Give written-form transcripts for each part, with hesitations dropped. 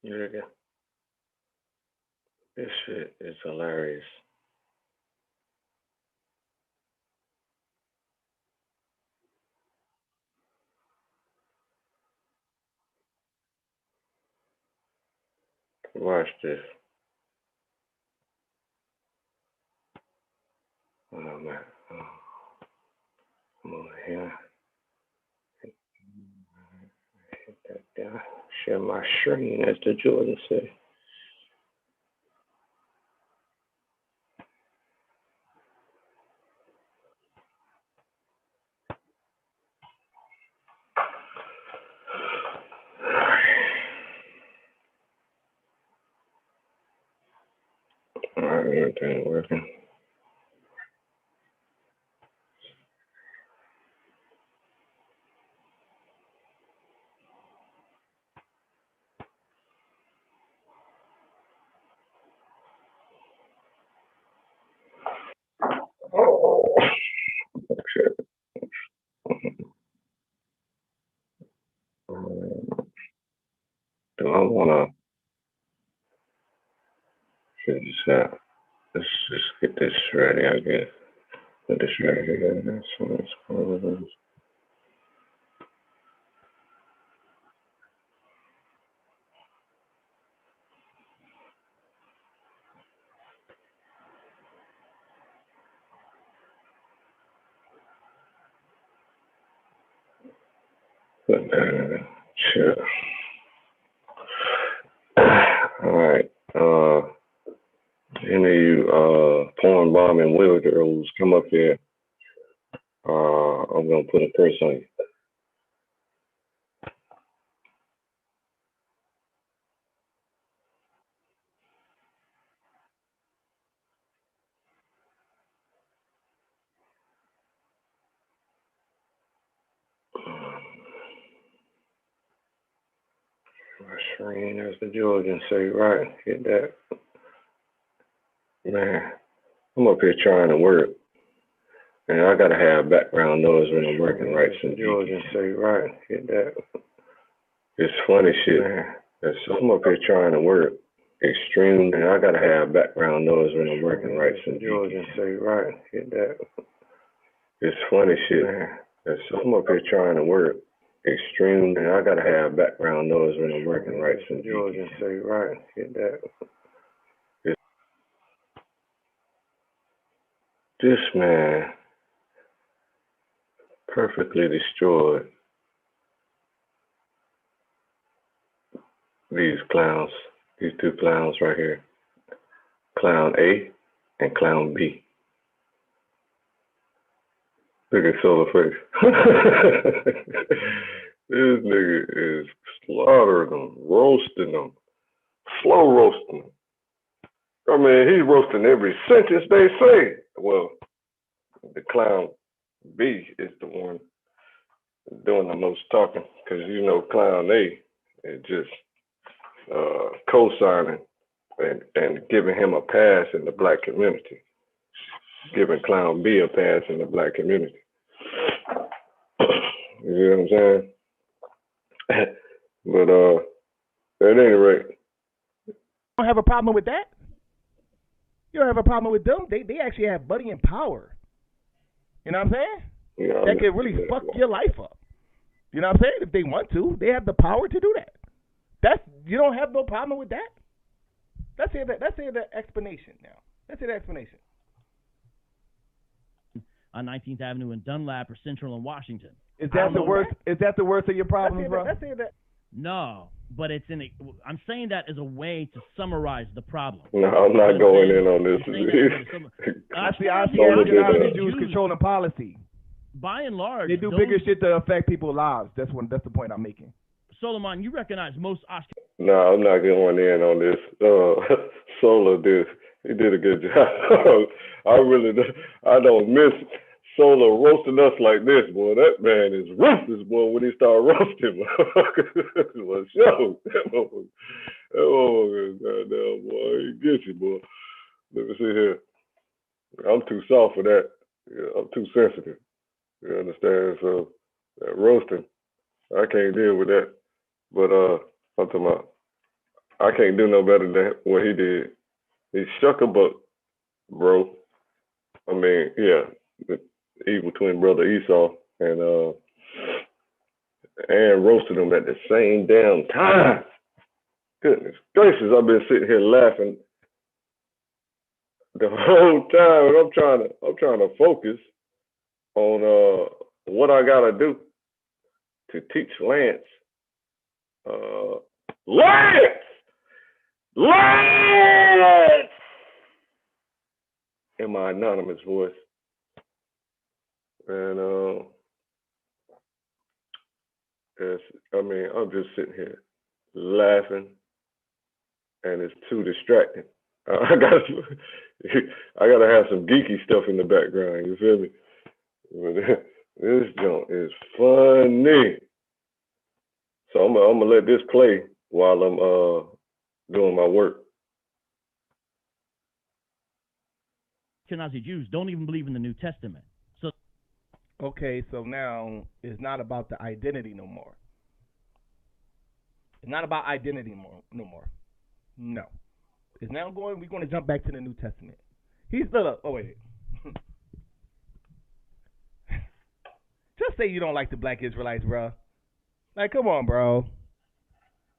Nigga, this shit is hilarious. Watch this. Oh man. Oh, come over here. Hit that down. Share my screen, as the Jordan say. Alright, everything working. Oh shit. Do I wanna figure this out? Let's just get this ready, I guess. Put this right here. That's what it's called. Put that in there. Sure. Alright. Any of you porn bombing wheel girls come up here. I'm gonna put a curse on you. My screen, as the Georgians say, right? Hit that. Man, I'm up here trying to work. And I gotta have background noise when I'm working, right? So Georgians say, right? Hit that. It's funny shit. Man, I'm up here trying to work. Extreme, and I gotta have background noise when I'm working, right? So Georgians say, right? Hit that. It's funny shit. Man, I'm up here trying to work. Extreme, and I gotta have background noise when I'm working, right? So Georgians say, right? Hit that. This man perfectly destroyed these clowns, these two clowns right here, Clown A and Clown B. Look at Solar Face. This nigga is slaughtering them, roasting them, slow roasting them. I mean, he's roasting every sentence they say. Well, the Clown B is the one doing the most talking, because you know Clown A is just co-signing and giving him a pass in the black community, giving Clown B a pass in the black community. You know what I'm saying? But at any rate, You don't have a problem with that. You don't have a problem with them. They actually have money and power. You know what I'm saying? you That could really fuck your life up. You know what I'm saying? If they want to, they have the power to do that. That's you don't have no problem with that. Let's hear that. Let's hear the explanation now. Let's hear the explanation. On 19th Avenue in Dunlap or Central in Washington. Is that the worst? Is that the worst of your problems, bro? Let's hear that. No, but it's in. I'm saying that as a way to summarize the problem. No, I'm not going in on this. I see Jews controlling policy. By and large, they do bigger shit to affect people's lives. That's the point I'm making. Solomon, you recognize most Oscar. No, I'm not going in on this. Solar did. He did a good job. I don't miss Solar roasting us like this, boy. That man is ruthless, boy, when he start roasting. Well, show. That motherfucker, goddamn, boy. He gets you, boy. Let me see here. I'm too soft for that. Yeah, I'm too sensitive. You understand? So, that roasting, I can't deal with that. But I'm talking about, I can't do no better than what he did. He Shuckle, bro. I mean, yeah, the evil twin brother Esau and roasted him at the same damn time. Goodness gracious, I've been sitting here laughing the whole time, and I'm trying to focus on what I gotta do to teach Lance. Lance! In my anonymous voice. And I'm just sitting here laughing, and it's too distracting. I gotta have some geeky stuff in the background. You feel me? But this joint is funny. So I'm gonna let this play while I'm doing my work. Ashkenazi Jews don't even believe in the New Testament. So Okay, so now it's not about the identity no more. It's not about identity no more. No. It's now we're going to jump back to the New Testament. Oh, wait. Just say you don't like the black Israelites, bro. Like, come on, bro.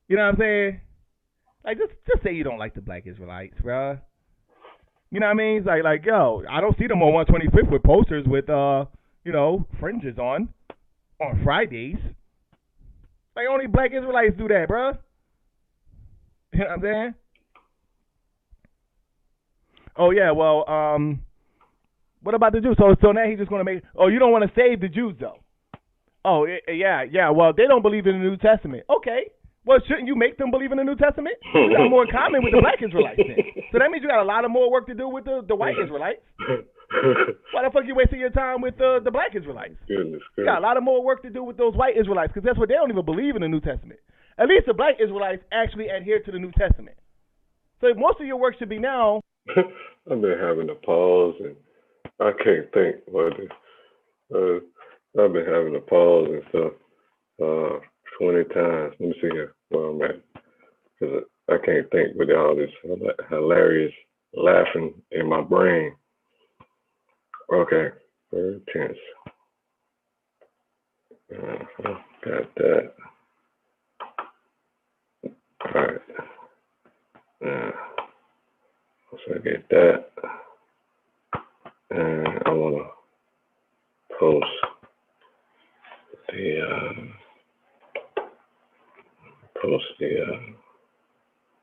You know what I'm saying? Like, just say you don't like the black Israelites, bro. You know what I mean? It's like, yo, I don't see them on 125th with posters with, fringes on Fridays. Like, only black Israelites do that, bro. You know what I'm saying? Oh, yeah, well, what about the Jews? So now he's just going to make, you don't want to save the Jews, though. Oh, yeah, well, they don't believe in the New Testament. Okay. Well, shouldn't you make them believe in the New Testament? You got more in common with the black Israelites then. So that means you got a lot of more work to do with the white Israelites. Why the fuck you wasting your time with the black Israelites? Goodness. You got a lot of more work to do with those white Israelites, because that's what they don't even believe in the New Testament. At least the black Israelites actually adhere to the New Testament. So most of your work should be now. I've been having to pause, and I can't think what I've been having to pause and stuff 20 times. Let me see here where I'm at, because I can't think with all this hilarious laughing in my brain. Okay, very tense. Got that. All right. Once I get that, and I want to post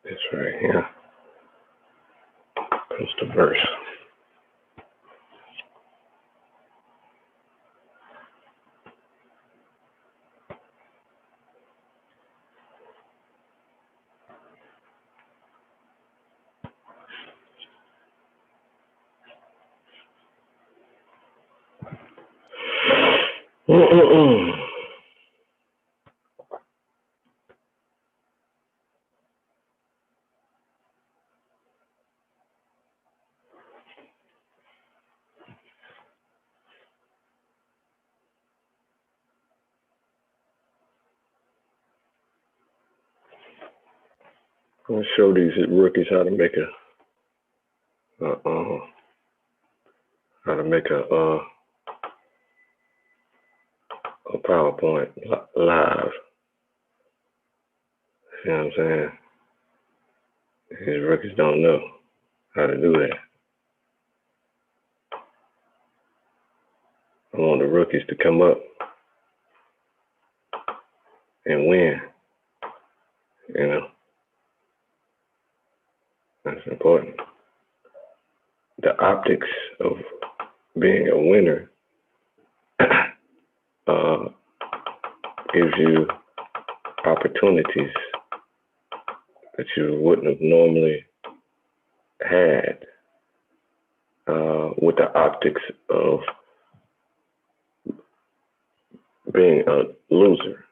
this right here. Post the verse. I'm gonna show these rookies how to make a PowerPoint live. You know what I'm saying? These rookies don't know how to do that. I want the rookies to come up and win. You know, that's important. The optics of being a winner gives you opportunities that you wouldn't have normally had with the optics of being a loser.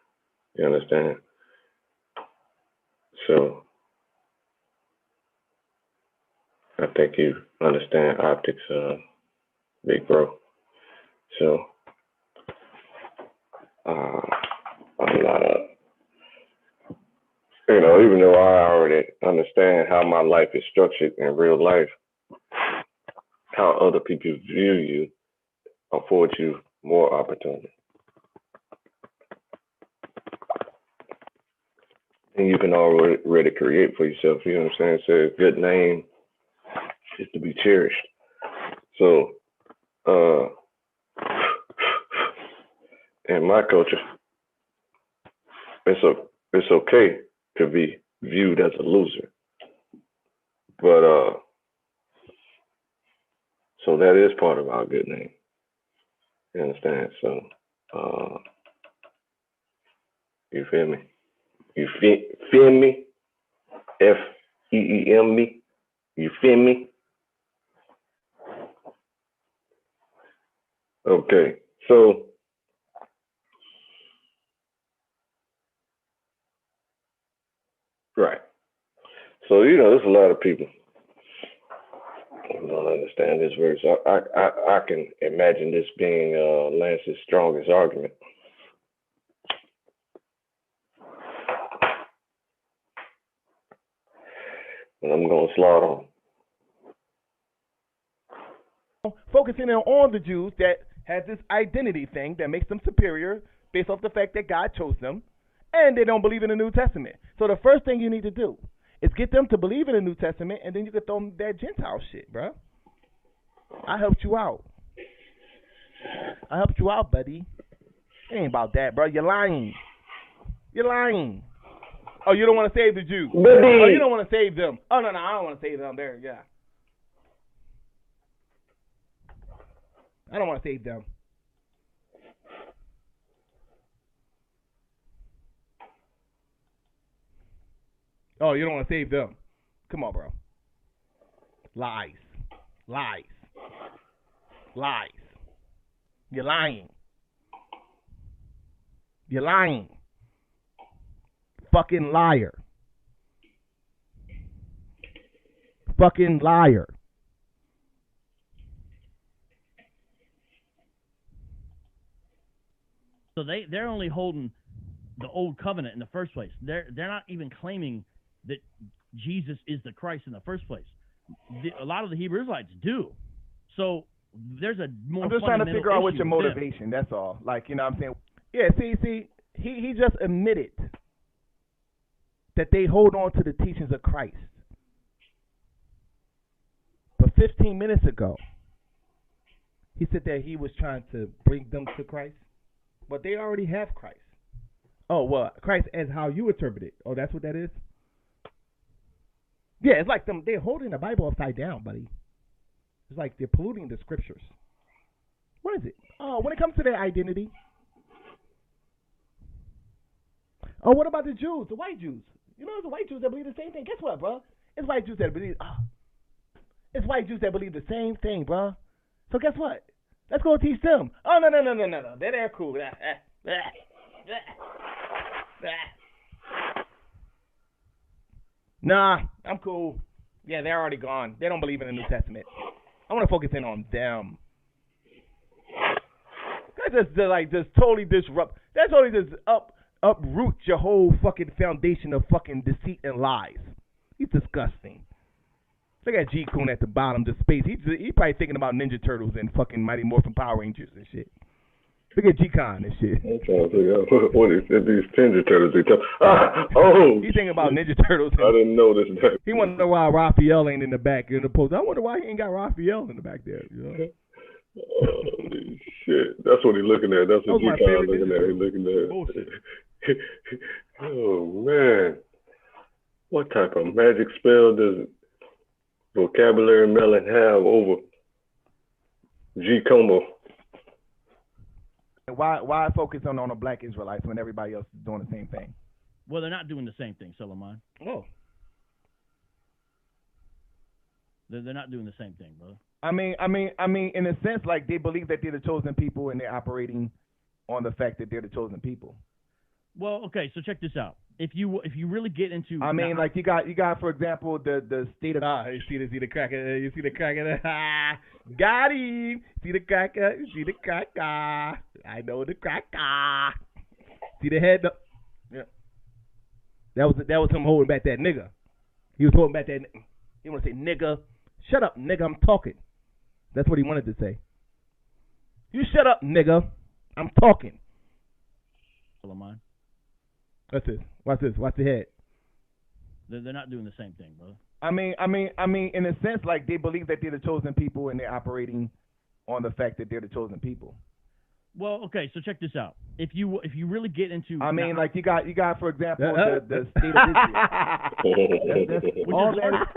You understand? So I think you understand optics, big bro. So I'm not Even though I already understand how my life is structured in real life, how other people view you affords you more opportunity. And you can already create for yourself, you know what I'm saying? So a good name is to be cherished. So, in my culture, it's okay to be viewed as a loser. But so that is part of our good name. You understand? So you feel me? You feel me? FEEM me? You feel me? Okay. So right. So there's a lot of people who don't understand this verse. I can imagine this being Lance's strongest argument. And I'm gonna slide on. Focusing on the Jews that has this identity thing that makes them superior based off the fact that God chose them, and they don't believe in the New Testament. So the first thing you need to do is get them to believe in the New Testament, and then you can throw them that Gentile shit, bro. I helped you out. Buddy. It ain't about that, bro. You're lying. Oh, you don't want to save the Jews. Oh, you don't want to save them. Oh, no, I don't want to save them. There, yeah. I don't want to save them. Oh, you don't want to save them. Come on, bro. Lies. You're lying. Fucking liar. So they're only holding the old covenant in the first place. They're not even claiming that Jesus is the Christ in the first place. A lot of the Hebrew Israelites do. So there's a more. I'm just trying to figure out what's your motivation. That's all. Like, you know what I'm saying? Yeah. See. He just admitted that they hold on to the teachings of Christ. But 15 minutes ago, he said that he was trying to bring them to Christ. But they already have Christ. Oh, well, Christ as how you interpret it. Oh, that's what that is? Yeah, it's like they're holding the Bible upside down, buddy. It's like they're polluting the scriptures. What is it? Oh, when it comes to their identity. Oh, what about the Jews, the white Jews? It's the white Jews that believe the same thing. Guess what, bro? It's white Jews that believe. It's white Jews that believe the same thing, bro. So guess what? Let's go teach them. Oh, no. They're cool. Nah, I'm cool. Yeah, they're already gone. They don't believe in the New Testament. I want to focus in on them. That's just totally disrupt. That's totally just uproot your whole fucking foundation of fucking deceit and lies. He's disgusting. Look at G Coon at the bottom, the space. He's probably thinking about Ninja Turtles and fucking Mighty Morphin Power Rangers and shit. Look at G Con and shit. I'm trying to figure out what is these Ninja Turtles they talk. He's thinking about Ninja Turtles. I didn't notice that. He wants to know why Raphael ain't in the back in the post. I wonder why he ain't got Raphael in the back there. Holy shit. That's what he's looking at. That's what G Con looking at. He's looking at. Bullshit. Oh man. What type of magic spell does Vocabulary Melon have over G Como? Why focus on the black Israelites when everybody else is doing the same thing? Well, they're not doing the same thing, Solomon. Oh. They're not doing the same thing, brother. I mean, in a sense, like they believe that they're the chosen people and they're operating on the fact that they're the chosen people. Well, okay, so check this out. If you really get into, I mean, like you got for example the state of you see the cracker, got him. See the cracker, I know the cracker. See the head. Yeah. That was him holding back that nigga. He was holding back that. He want to say nigga. Shut up, nigga. I'm talking. That's what he wanted to say. You shut up, nigga. I'm talking. Mine. That's it. Watch this. Watch the head. They're not doing the same thing, brother. I mean, in a sense, like they believe that they're the chosen people, and they're operating on the fact that they're the chosen people. Well, okay, so check this out. If you really get into, I mean, like you got for example the state of Israel. That's all that.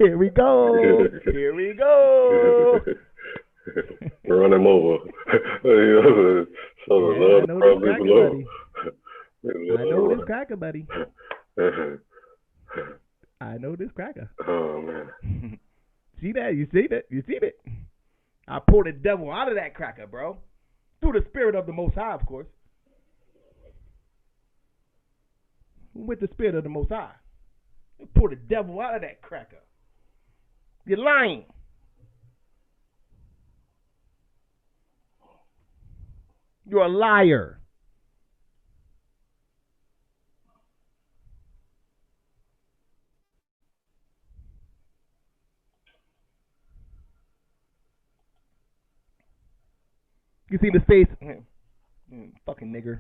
Here we go. Here we go. Run him over. So the Lord probably below. I know this cracker, buddy. I know this cracker. Oh man. See that? You see that? You see that? I pulled the devil out of that cracker, bro. Through the spirit of the Most High, of course. With the spirit of the Most High. You pulled the devil out of that cracker. You're lying. You're a liar. You see the face? Fucking nigger.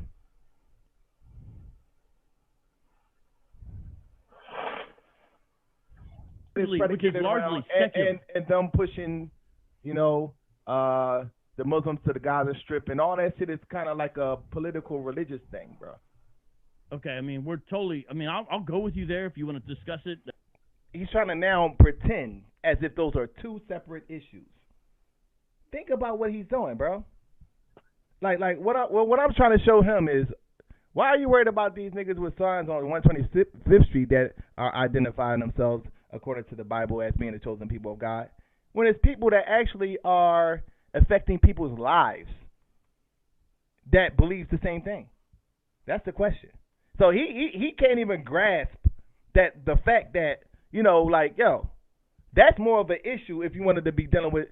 Which is largely secular. And them pushing, the Muslims to the Gaza Strip and all that shit is kind of like a political, religious thing, bro. Okay, I mean, I'll go with you there if you want to discuss it. He's trying to now pretend as if those are two separate issues. Think about what he's doing, bro. Like what I'm trying to show him is, why are you worried about these niggas with signs on 125th Street that are identifying themselves according to the Bible as being the chosen people of God, when it's people that actually are affecting people's lives that believes the same thing? That's the question. So he can't even grasp that the fact that, that's more of an issue if you wanted to be dealing with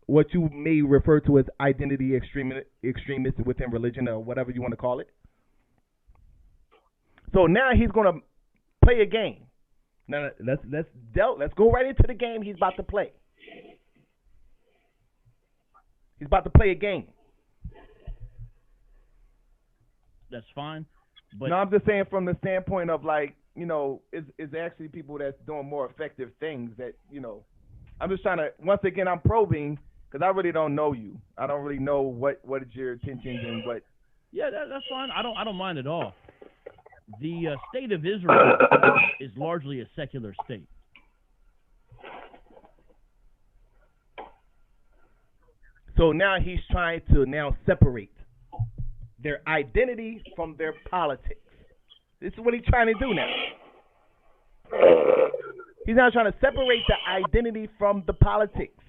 what you may refer to as identity extremists within religion or whatever you want to call it. So now he's going to play a game. Now let's go right into the game he's about to play. He's about to play a game. That's fine. But no, I'm just saying from the standpoint of it's actually people that's doing more effective things that, I'm just trying to, once again, I'm probing because I really don't know you. I don't really know what is your intentions and what. Yeah, that's fine. I don't mind at all. The state of Israel is largely a secular state. So now he's trying to separate their identity from their politics. This is what he's trying to do now. He's now trying to separate the identity from the politics,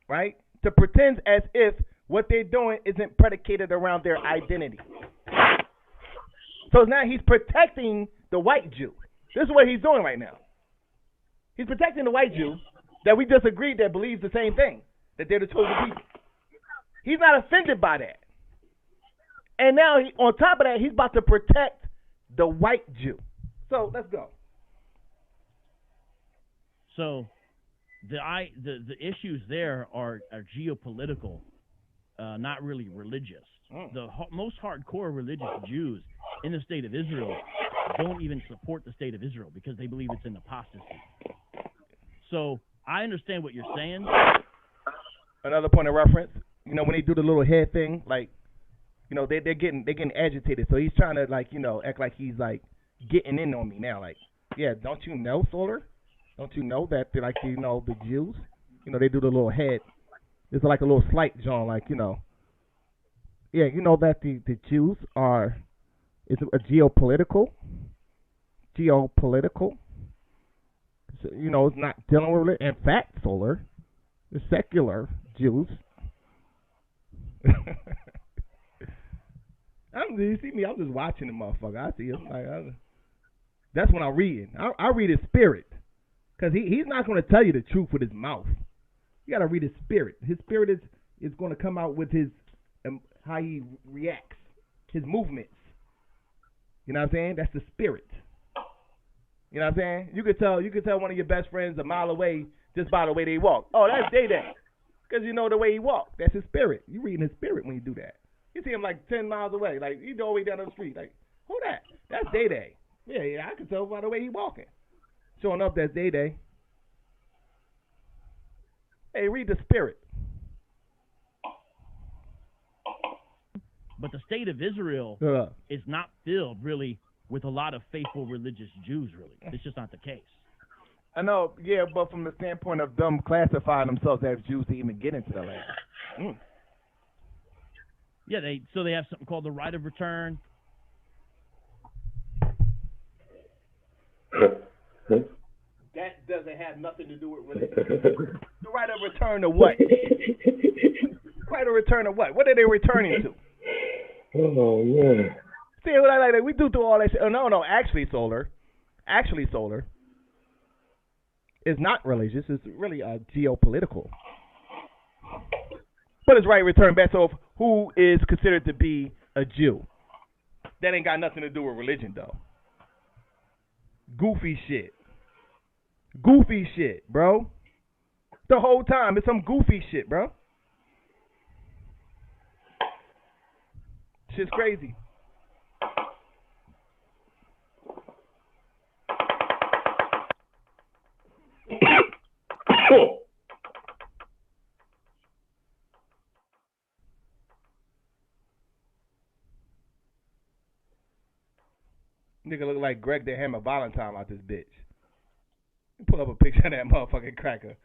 right? To pretend as if what they're doing isn't predicated around their identity. So now he's protecting the white Jew. This is what he's doing right now. He's protecting the white Jew that we just agreed that believes the same thing, that they're the chosen people. He's not offended by that. And now, on top of that, he's about to protect the white Jew. So let's go. So the issues there are geopolitical, not really religious. The most hardcore religious Jews in the state of Israel don't even support the state of Israel because they believe it's an apostasy. So I understand what you're saying. Another point of reference, when they do the little head thing, they're getting agitated. So he's trying to act like he's getting in on me now. Yeah, don't you know, Solar? Don't you know that they're the Jews? They do the little head. It's like a little slight, John, yeah, you know that the Jews are, it's a geopolitical. So, it's not dealing with it. In fact, Solar, the secular Jews. You see me, I'm just watching the motherfucker. I see him. That's when I'm reading. I read his spirit. Because he's not going to tell you the truth with his mouth. You got to read his spirit. His spirit is going to come out with his how he reacts, his movements. You know what I'm saying? That's the spirit. You know what I'm saying? You could tell one of your best friends a mile away just by the way they walk. Oh, that's Day-Day. Because you know the way he walks. That's his spirit. You reading his spirit when you do that. You see him like 10 miles away. Like, you go way down the street. Like, who that? That's Day-Day. Yeah, I can tell by the way he walking. Showing up, that's Day-Day. Hey, read the spirit. But the state of Israel is not filled, really, with a lot of faithful religious Jews, really. It's just not the case. I know, yeah, but from the standpoint of them classifying themselves as Jews to even get into the land. Mm. Yeah, they have something called the right of return. That doesn't have nothing to do with religion. The right of return to what? Right of return to what? What are they returning to? Oh, man. See, like we do all that shit. Oh, no, actually, solar is not religious. It's really geopolitical. But it's right return back to who is considered to be a Jew. That ain't got nothing to do with religion, though. Goofy shit, bro. The whole time, it's some goofy shit, bro. Shit's crazy. Nigga look like Greg the Hammer Valentine out this bitch. Pull up a picture of that motherfucking cracker.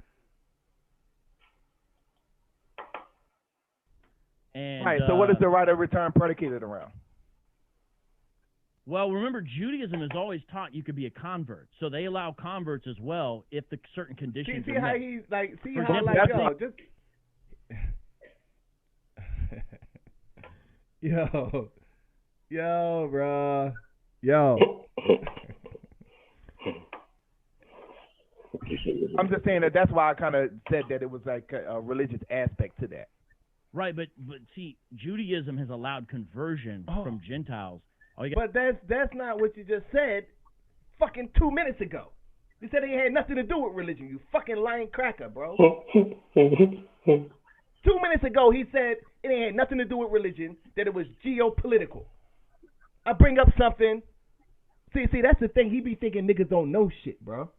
And, right, so what is the right of return predicated around? Well, remember, Judaism has always taught you could be a convert. So they allow converts as well if the certain conditions see are how met. he's like, see For how example, like, yo, bro, yo. I'm just saying that's why I kind of said that it was like a religious aspect to that. Right, but see, Judaism has allowed conversion from Gentiles. But that's not what you just said fucking 2 minutes ago. You said it had nothing to do with religion, you fucking lying cracker, bro. 2 minutes ago, he said it ain't had nothing to do with religion, that it was geopolitical. I bring up something. See, that's the thing. He be thinking niggas don't know shit, bro.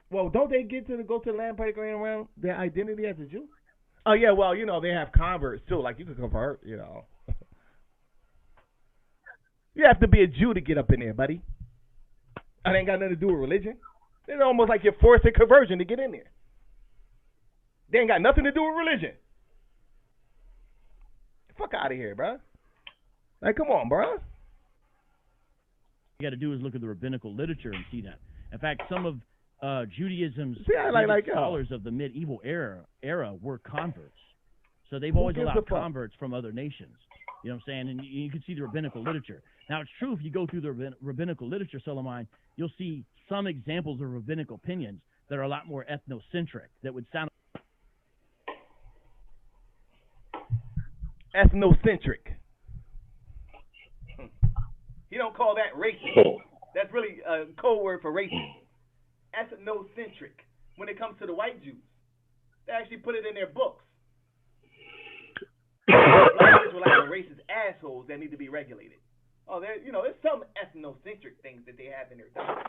Well, don't they get to go to the land party around their identity as a Jew? Oh, yeah, well, you know, they have converts, too. Like, you can convert, you know. You have to be a Jew to get up in there, buddy. It ain't got nothing to do with religion. It's almost like you're forced a conversion to get in there. They ain't got nothing to do with religion. Fuck out of here, bro. Like, come on, bro. You got to do is look at the rabbinical literature and see that. In fact, some of Judaism's scholars of the medieval era were converts. So they've always allowed converts from other nations. You know what I'm saying? And you can see the rabbinical literature. Now, it's true if you go through the rabbinical literature, Solomon, you'll see some examples of rabbinical opinions that are a lot more ethnocentric, that would sound ethnocentric. You don't call that racist. That's really a code word for racist. Ethnocentric. When it comes to the white Jews, they actually put it in their books. Israelites are racist assholes that need to be regulated. Oh, there's some ethnocentric things that they have in their doctrine.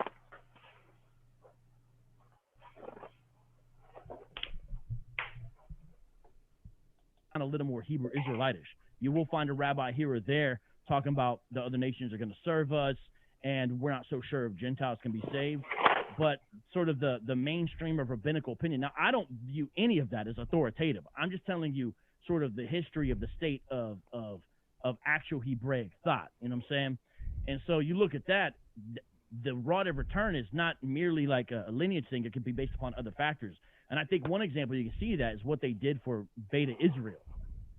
a little more Hebrew Israelitish. You will find a rabbi here or there talking about the other nations are going to serve us, and we're not so sure if Gentiles can be saved. But sort of the mainstream of rabbinical opinion. Now, I don't view any of that as authoritative. I'm just telling you sort of the history of the state of actual Hebraic thought. You know what I'm saying? And so you look at that, the rod of return is not merely like a lineage thing. It could be based upon other factors. And I think one example you can see that is what they did for Beta Israel.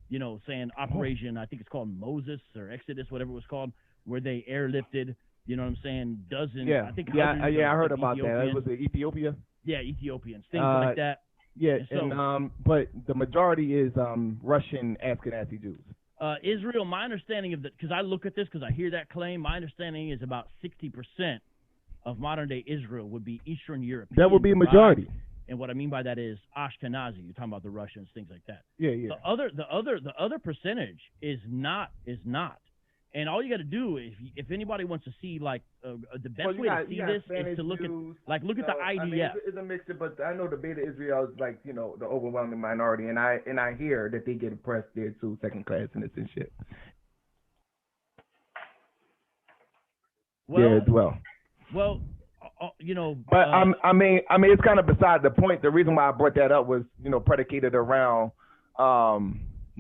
You know, saying Operation, I think it's called Moses or Exodus, whatever it was called, where they airlifted, you know what I'm saying, dozens. Yeah, I think I heard about that. It was Ethiopia. Yeah, Ethiopians, things like that. Yeah, and but the majority is Russian Ashkenazi Jews. Israel, my understanding of that, because I look at this, because I hear that claim, my understanding is about 60% of modern day Israel would be Eastern European. That would be a majority. And what I mean by that is Ashkenazi. You're talking about the Russians, things like that. Yeah, yeah. The other percentage is not. And all you got to do is, if anybody wants to see like the best way to see this is to look Jews, at look at the IDF. I mean, it's a mixture, but I know the Beta Israel is like the overwhelming minority, and I hear that they get oppressed there too, second class and this and shit. Well, yeah, as well. Well, but I mean, it's kind of beside the point. The reason why I brought that up was predicated around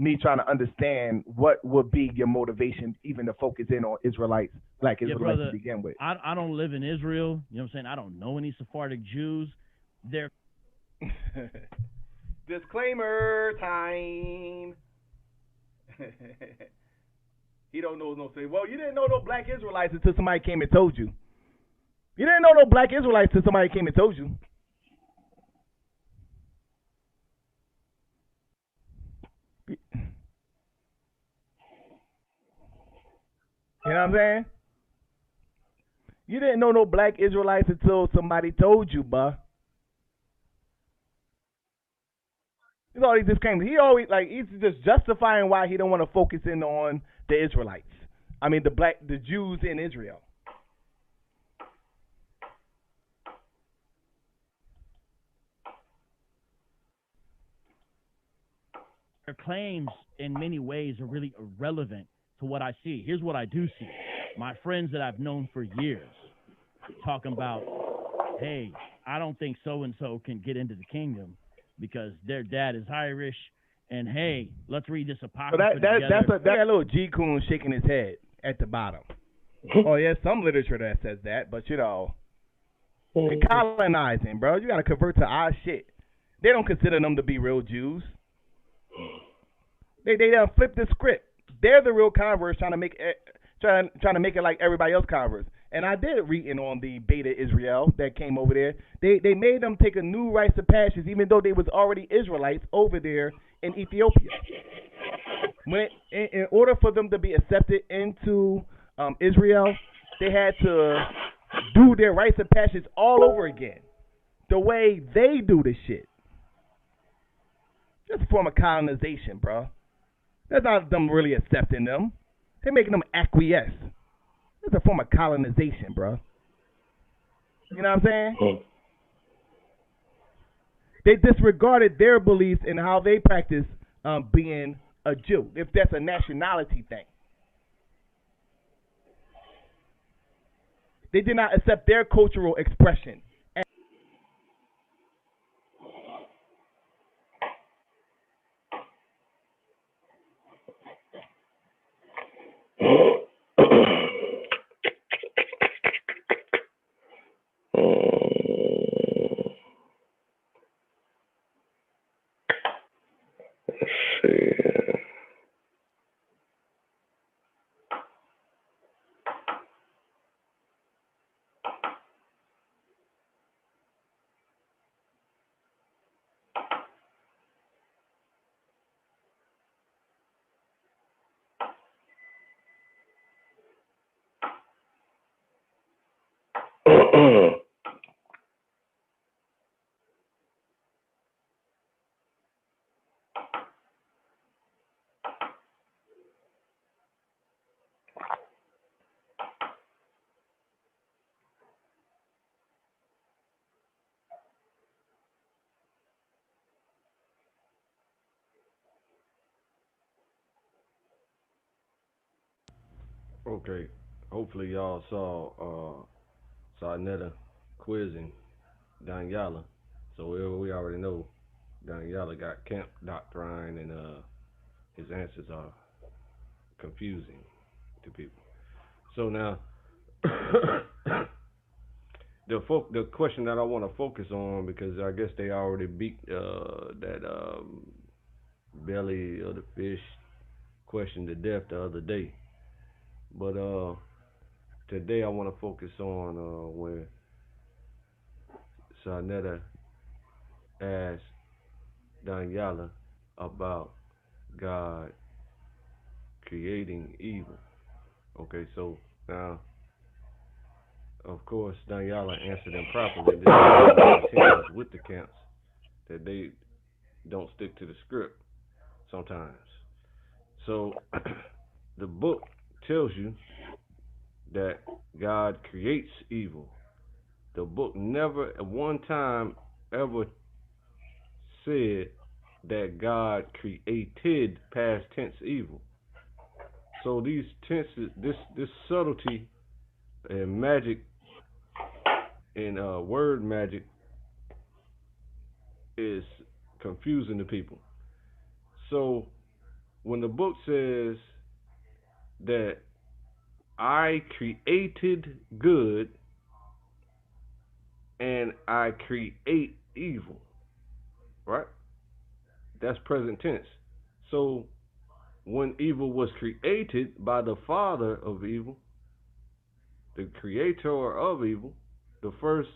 me trying to understand what would be your motivation even to focus in on Israelites, black Israelites brother, to begin with. I don't live in Israel. You know what I'm saying? I don't know any Sephardic Jews. They're disclaimer time. He don't know no say. Well, you didn't know no black Israelites until somebody came and told you. You didn't know no black Israelites until somebody came and told you. You know what I'm saying? You didn't know no black Israelites until somebody told you, buh. He's always disclaimed. He's just justifying why he don't want to focus in on the Israelites. I mean the Jews in Israel. Their claims in many ways are really irrelevant to what I see. Here's what I do see. My friends that I've known for years talking about, hey, I don't think so-and-so can get into the kingdom because their dad is Irish, and hey, let's read this apocrypha together. That's that little G-Coon shaking his head at the bottom. Oh, yeah, some literature that says that, but they're colonizing, bro. You got to convert to our shit. They don't consider them to be real Jews. They done flip the script. They're the real converts trying to make it like everybody else converts. And I did reading on the Beta Israel that came over there. They made them take a new rites of passage, even though they was already Israelites over there in Ethiopia. In order for them to be accepted into Israel, they had to do their rites of passage all over again, the way they do the shit. That's a form of colonization, bro. That's not them really accepting them. They're making them acquiesce. It's a form of colonization, bro. You know what I'm saying? They disregarded their beliefs and how they practice being a Jew, if that's a nationality thing. They did not accept their cultural expression. Let's see. Okay. Hopefully y'all saw Sarnetta quizzing Daniela. So we already know Daniela got camp doctrine and his answers are confusing to people. So now the question that I want to focus on, because I guess they already beat that belly of the fish question to death the other day. But today I want to focus on when Sarnetta asked Daniela about God creating evil. Okay, so now, of course, now y'all answered them properly. This is tensions with the camps that they don't stick to the script sometimes. So the book tells you that God creates evil. The book never at one time ever said that God created past tense evil. So these tenses, this subtlety and magic and word magic is confusing to people. So when the book says that I created good and I create evil, right? That's present tense. So when evil was created by the father of evil, the creator of evil, the first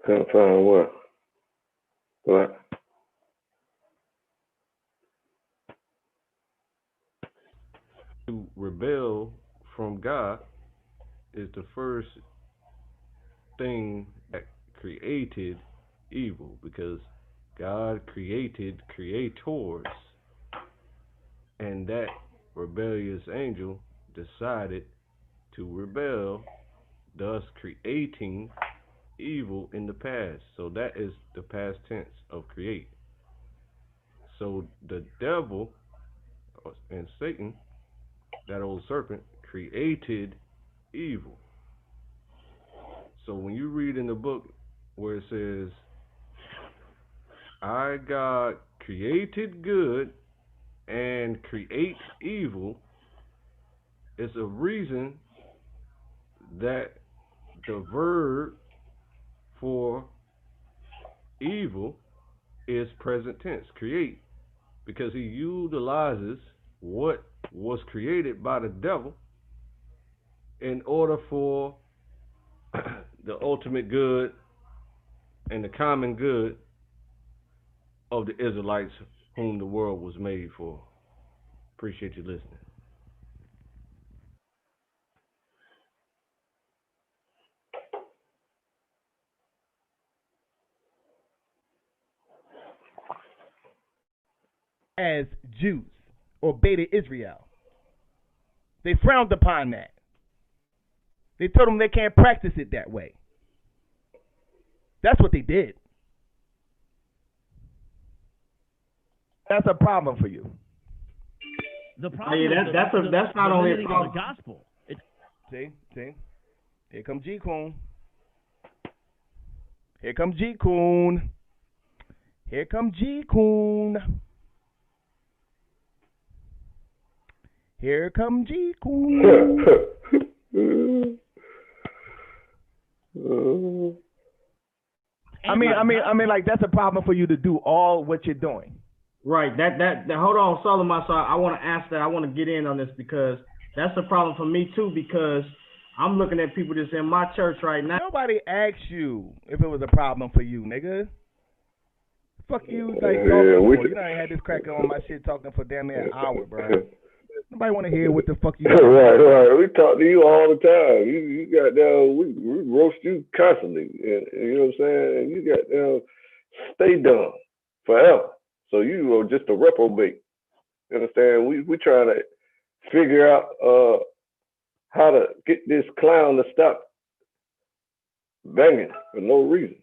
Couldn't find what? What? To rebel from God is the first thing that created evil, because God created creators, and that rebellious angel decided to rebel, thus creating evil in the past. So that is the past tense of create. So the devil and Satan, that old serpent, created evil. So when you read in the book where it says, I, God, created good and create evil, it's a reason that the verb for evil is present tense, create, because he utilizes what was created by the devil in order for the ultimate good and the common good of the Israelites whom the world was made for. Appreciate you listening. As Jews or Beta Israel, they frowned upon that. They told them they can't practice it that way. That's what they did. That's a problem for you. The problem that's not only a problem. The gospel. See? Here comes G-Coon. Here comes G-Coon. Here comes G-Coon. Here comes G-Coon. I mean, like that's a problem for you to do all what you're doing. Right. That hold on, Solomon. So I want to ask that. I want to get in on this because that's a problem for me too. Because I'm looking at people that's in my church right now. Nobody asked you if it was a problem for you, nigga. Fuck you, like talking for. You know I had this cracker on my shit talking for damn near an hour, bro. Nobody want to hear what the fuck you doing. Right. We talk to you all the time. You got down. We roast you constantly. And, you know what I'm saying? And you got down. Stay dumb forever. So you are just a reprobate. You understand? We trying to figure out how to get this clown to stop banging for no reason.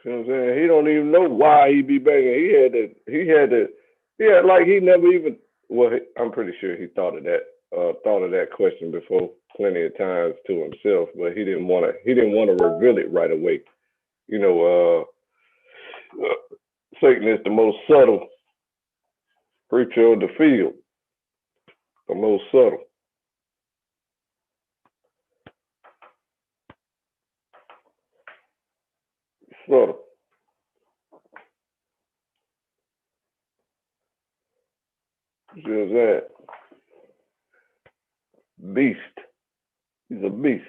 You know what I'm saying? He don't even know why he be banging. He had like he never even. Well, I'm pretty sure he thought of that question before plenty of times to himself, but he didn't want to reveal it right away. You know, Satan is the most subtle creature of the field, the most subtle. Subtle. Just that. Beast. He's a beast.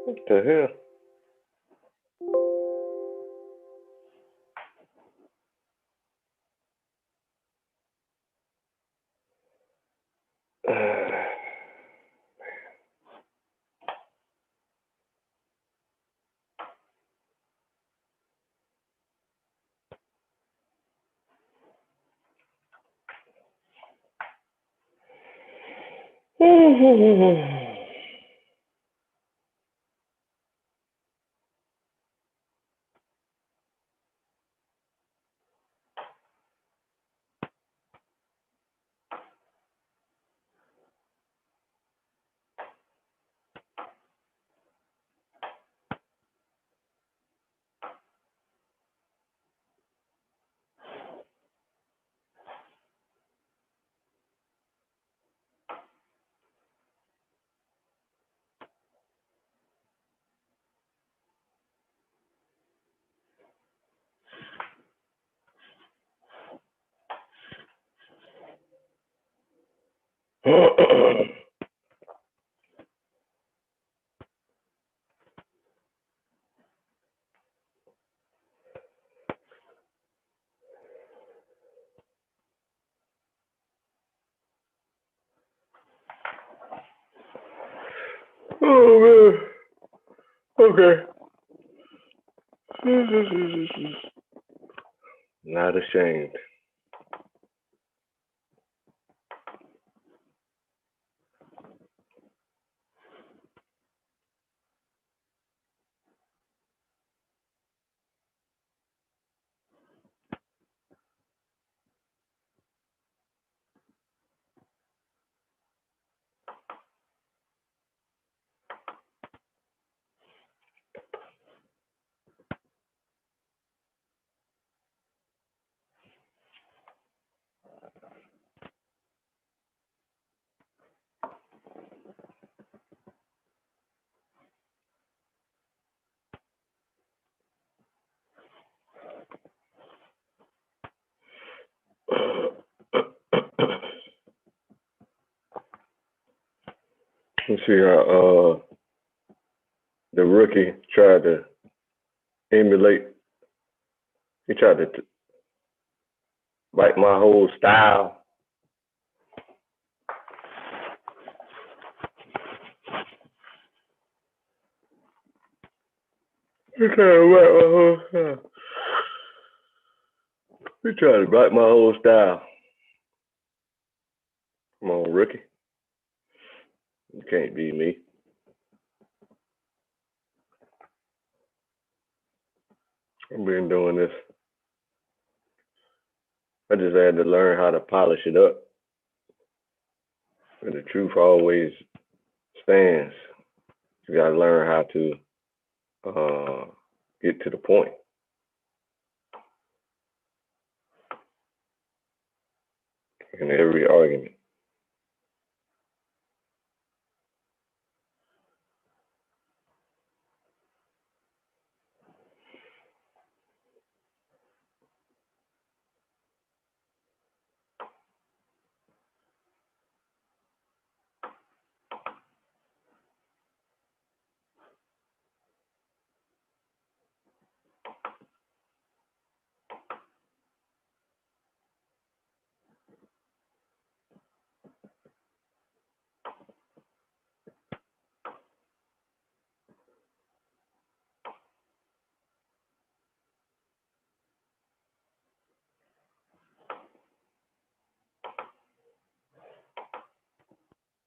What the hell? Oh man. Okay. Not ashamed. Let's see how the rookie tried to emulate. He tried to bite my whole style. He tried to bite my whole style. He tried to bite my whole style. Come on, rookie. You can't beat me. I've been doing this. I just had to learn how to polish it up. And the truth always stands. You gotta learn how to get to the point in every argument.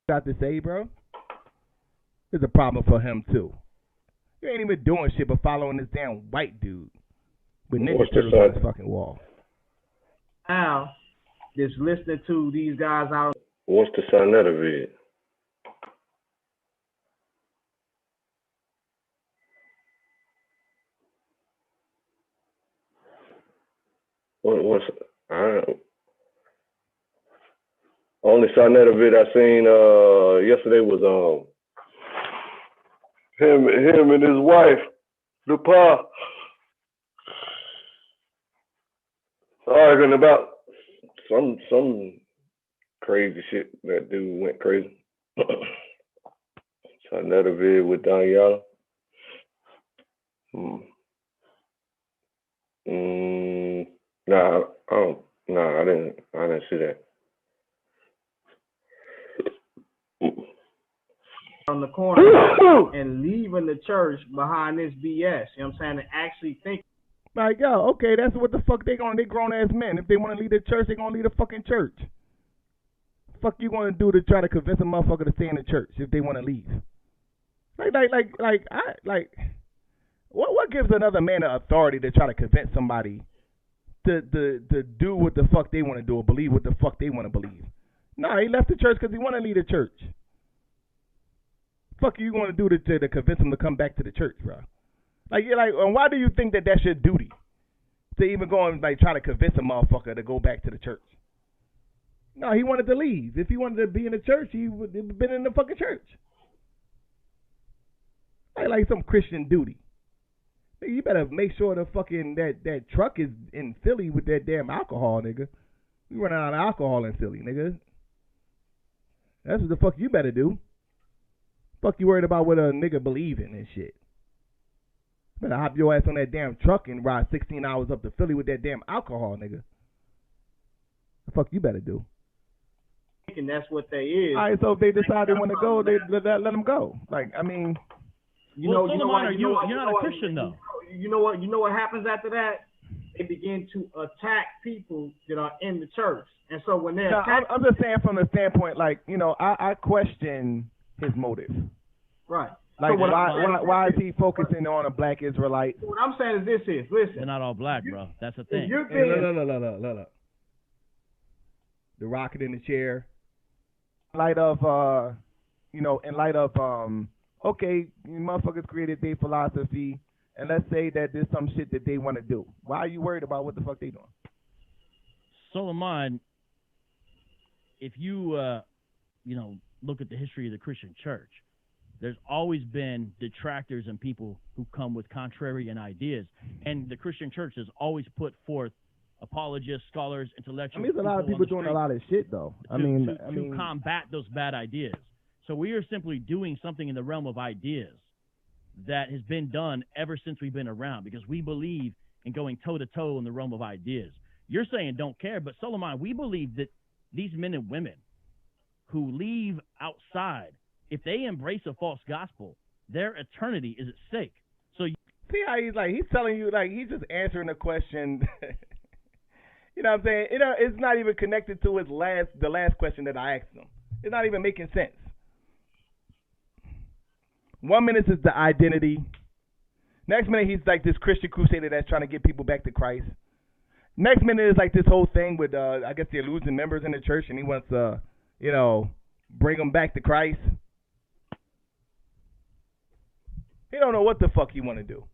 Got to say, bro, there's a problem for him too. You ain't even doing shit but following this damn white dude with Ninja Turtles on his fucking wall. Now, just listening to these guys out. What's the Sonetta vid? What's only Sonetta vid I seen yesterday was him and his wife, the pa, arguing about some crazy shit. That dude went crazy. Sonetta vid with Daniela. Nah, I didn't see that. On the corner and leaving the church behind this BS. You know what I'm saying? And actually think. Like, yo, okay, that's what the fuck they grown ass men. If they want to leave the church, they gonna leave the fucking church. Fuck you gonna do to try to convince a motherfucker to stay in the church if they want to leave? What gives another man the authority to try to convince somebody to do what the fuck they want to do or believe what the fuck they want to believe? Nah, he left the church because he want to leave the church. Fuck you want to do to convince him to come back to the church, bro? Like, you're like, why do you think that that's your duty to even go and like try to convince a motherfucker to go back to the church? No, he wanted to leave. If he wanted to be in the church, he would have been in the fucking church. Like some Christian duty. You better make sure the fucking that truck is in Philly with that damn alcohol, nigga. We running out of alcohol in Philly, nigga. That's what the fuck you better do. Fuck you worried about what a nigga believe in and shit. Better hop your ass on that damn truck and ride 16 hours up to Philly with that damn alcohol, nigga. The fuck you better do. And that's what they is. All right, so if they decide they want to go, they let them go. Like, I mean, You're not a Christian though. You know what happens after that? They begin to attack people that are in the church. And so when they're I'm just saying from the standpoint, like, you know, I question his motive. Right. Like, so why is he focusing on a black Israelite? What I'm saying is listen. They're not all black, bro. That's the thing. No. The rocket in the chair. In light of, okay, you motherfuckers created their philosophy, and let's say that there's some shit that they want to do. Why are you worried about what the fuck they doing? Solomon, if you, look at the history of the Christian church, there's always been detractors and people who come with contrarian ideas. And the Christian church has always put forth apologists, scholars, intellectuals. I mean, there's a lot of people doing a lot of shit, though. To combat those bad ideas. So we are simply doing something in the realm of ideas that has been done ever since we've been around, because we believe in going toe-to-toe in the realm of ideas. You're saying don't care, but Solomon, we believe that these men and women who leave outside, if they embrace a false gospel, their eternity is at stake. So see how he's telling you, like, he's just answering the question. You know what I'm saying? It's not even connected to the last question that I asked him. It's not even making sense. 1 minute is the identity. Next minute he's like this Christian crusader that's trying to get people back to Christ. Next minute is like this whole thing with I guess they're losing members in the church, and he wants to, bring them back to Christ. He don't know what the fuck he want to do.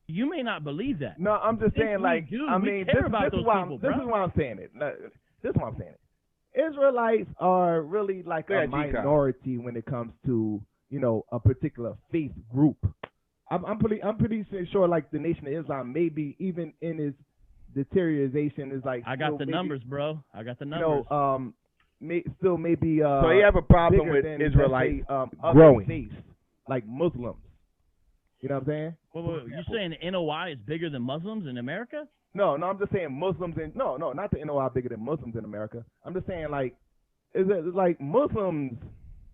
You may not believe that. No, I'm just saying, like, I mean, this is why I'm saying it. This is why I'm saying it. Israelites are really like a minority when it comes to, a particular faith group. I'm pretty sure, like, the Nation of Islam, maybe even in its deterioration, is like. I got the numbers, bro. I got the numbers. Still maybe. So you have a problem with Israelites growing, faiths, like Muslims. You know what I'm saying? Well, you saying the NOI is bigger than Muslims in America? No, I'm just saying Muslims no, not the NOI bigger than Muslims in America. I'm just saying, like, is it like Muslims?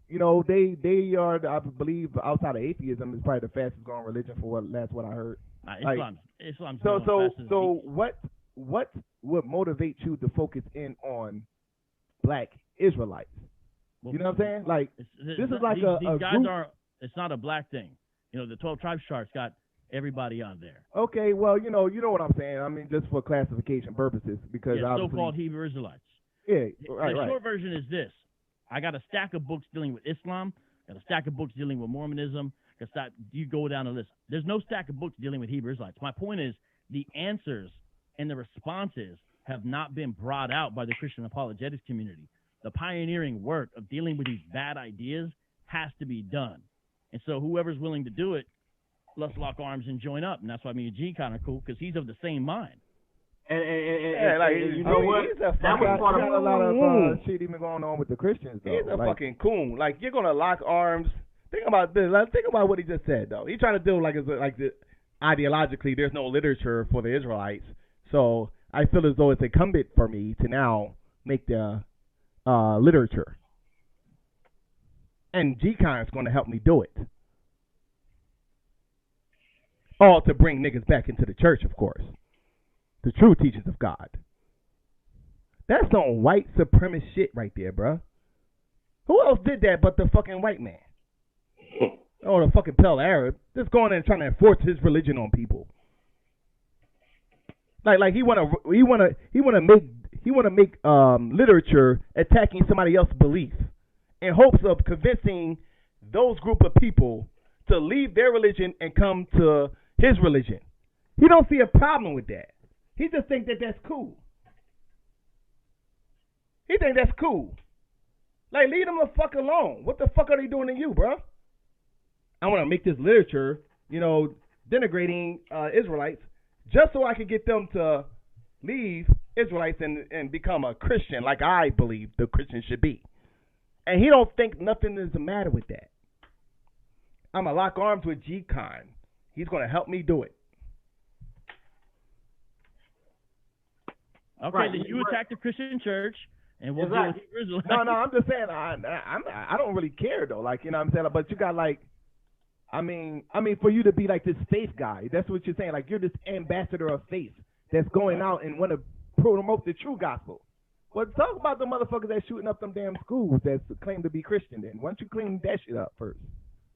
They are, I believe, outside of atheism, is probably the fastest growing religion for what I heard. Islam's so what would motivate you to focus in on black Israelites? Well, you know what I'm saying? Like, this is like these guys group. It's not a black thing. The 12 tribes chart's got everybody on there. Okay, well, you know what I'm saying. I mean, just for classification purposes, because so-called Hebrew Israelites. Yeah, right. The short version is this: I got a stack of books dealing with Islam, got a stack of books dealing with Mormonism. You go down the list. There's no stack of books dealing with Hebrew Israelites. My point is, the answers and the responses have not been brought out by the Christian apologetics community. The pioneering work of dealing with these bad ideas has to be done. And so whoever's willing to do it, let's lock arms and join up. And that's why me and G kind of cool, because he's of the same mind. And you know what? That was part of a lot of shit even going on with the Christians, though. He's a fucking coon. Like, you're gonna lock arms. Think about this. Think about what he just said, though. He's trying to do ideologically, there's no literature for the Israelites. So I feel as though it's incumbent for me to now make the literature. And G-Con is going to help me do it. All to bring niggas back into the church, of course. The true teachings of God. That's some white supremacist shit right there, bruh. Who else did that but the fucking white man? Or the fucking pale Arab. Just going in and trying to enforce his religion on people. Like he wanna make literature attacking somebody else's belief, in hopes of convincing those group of people to leave their religion and come to his religion. He don't see a problem with that. He just think that that's cool. He think that's cool. Like, leave them the fuck alone. What the fuck are they doing to you, bro? I want to make this literature, denigrating Israelites, just so I can get them to leave Israelites and become a Christian, like I believe the Christian should be. And he don't think nothing is the matter with that. I'm going to lock arms with G-Con. He's going to help me do it. Okay, Right. then you attack the Christian church, and we'll Exactly. deal with Hebrew No, Israelites. I'm just saying I don't really care though. Like, you know what I'm saying? But you got like, I mean, for you to be like this faith guy, that's what you're saying. Like, you're this ambassador of faith that's going out and want to promote the true gospel. Well, talk about the motherfuckers that shooting up them damn schools that claim to be Christian. Then, why don't you clean that shit up first?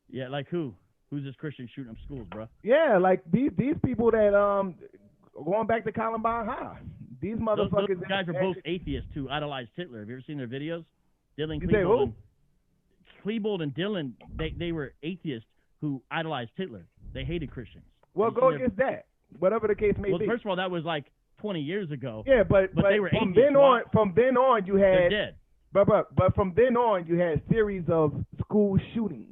Yeah, like who? Who's this Christian shooting up schools, bro? Yeah, like these people that going back to Columbine High. These Those motherfuckers. guys are both atheists who idolized Hitler. Have you ever seen their videos? Dylan You say who? Klebold and Dylan, they were atheists who idolized Hitler. They hated Christians. Well, Have you go seen their- against that. Whatever the case may Well, be. first of all, that was like 20 years ago. Yeah, but they were from atheists. then on you They're had dead. but from then on you had series of school shootings.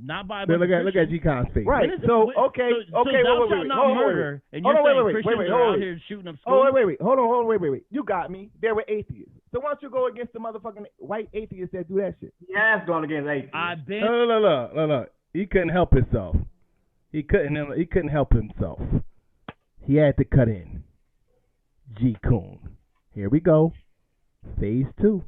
Not by a Look bunch of at Christians. G-Con's face. Right. When is it- So when- okay, so okay, thou wait, shalt wait, not hold on, murder, wait. and Hold you're on, wait, saying wait, Christians wait, are hold out on. here shooting up Oh, schools? wait. Hold on, wait. You got me. They were atheists. So why don't you go against the motherfucking white atheists that do that shit? He has gone against atheists. I've been. No. He couldn't help himself. He couldn't help himself. He had to cut in. G-Coon. Here we go. Phase 2.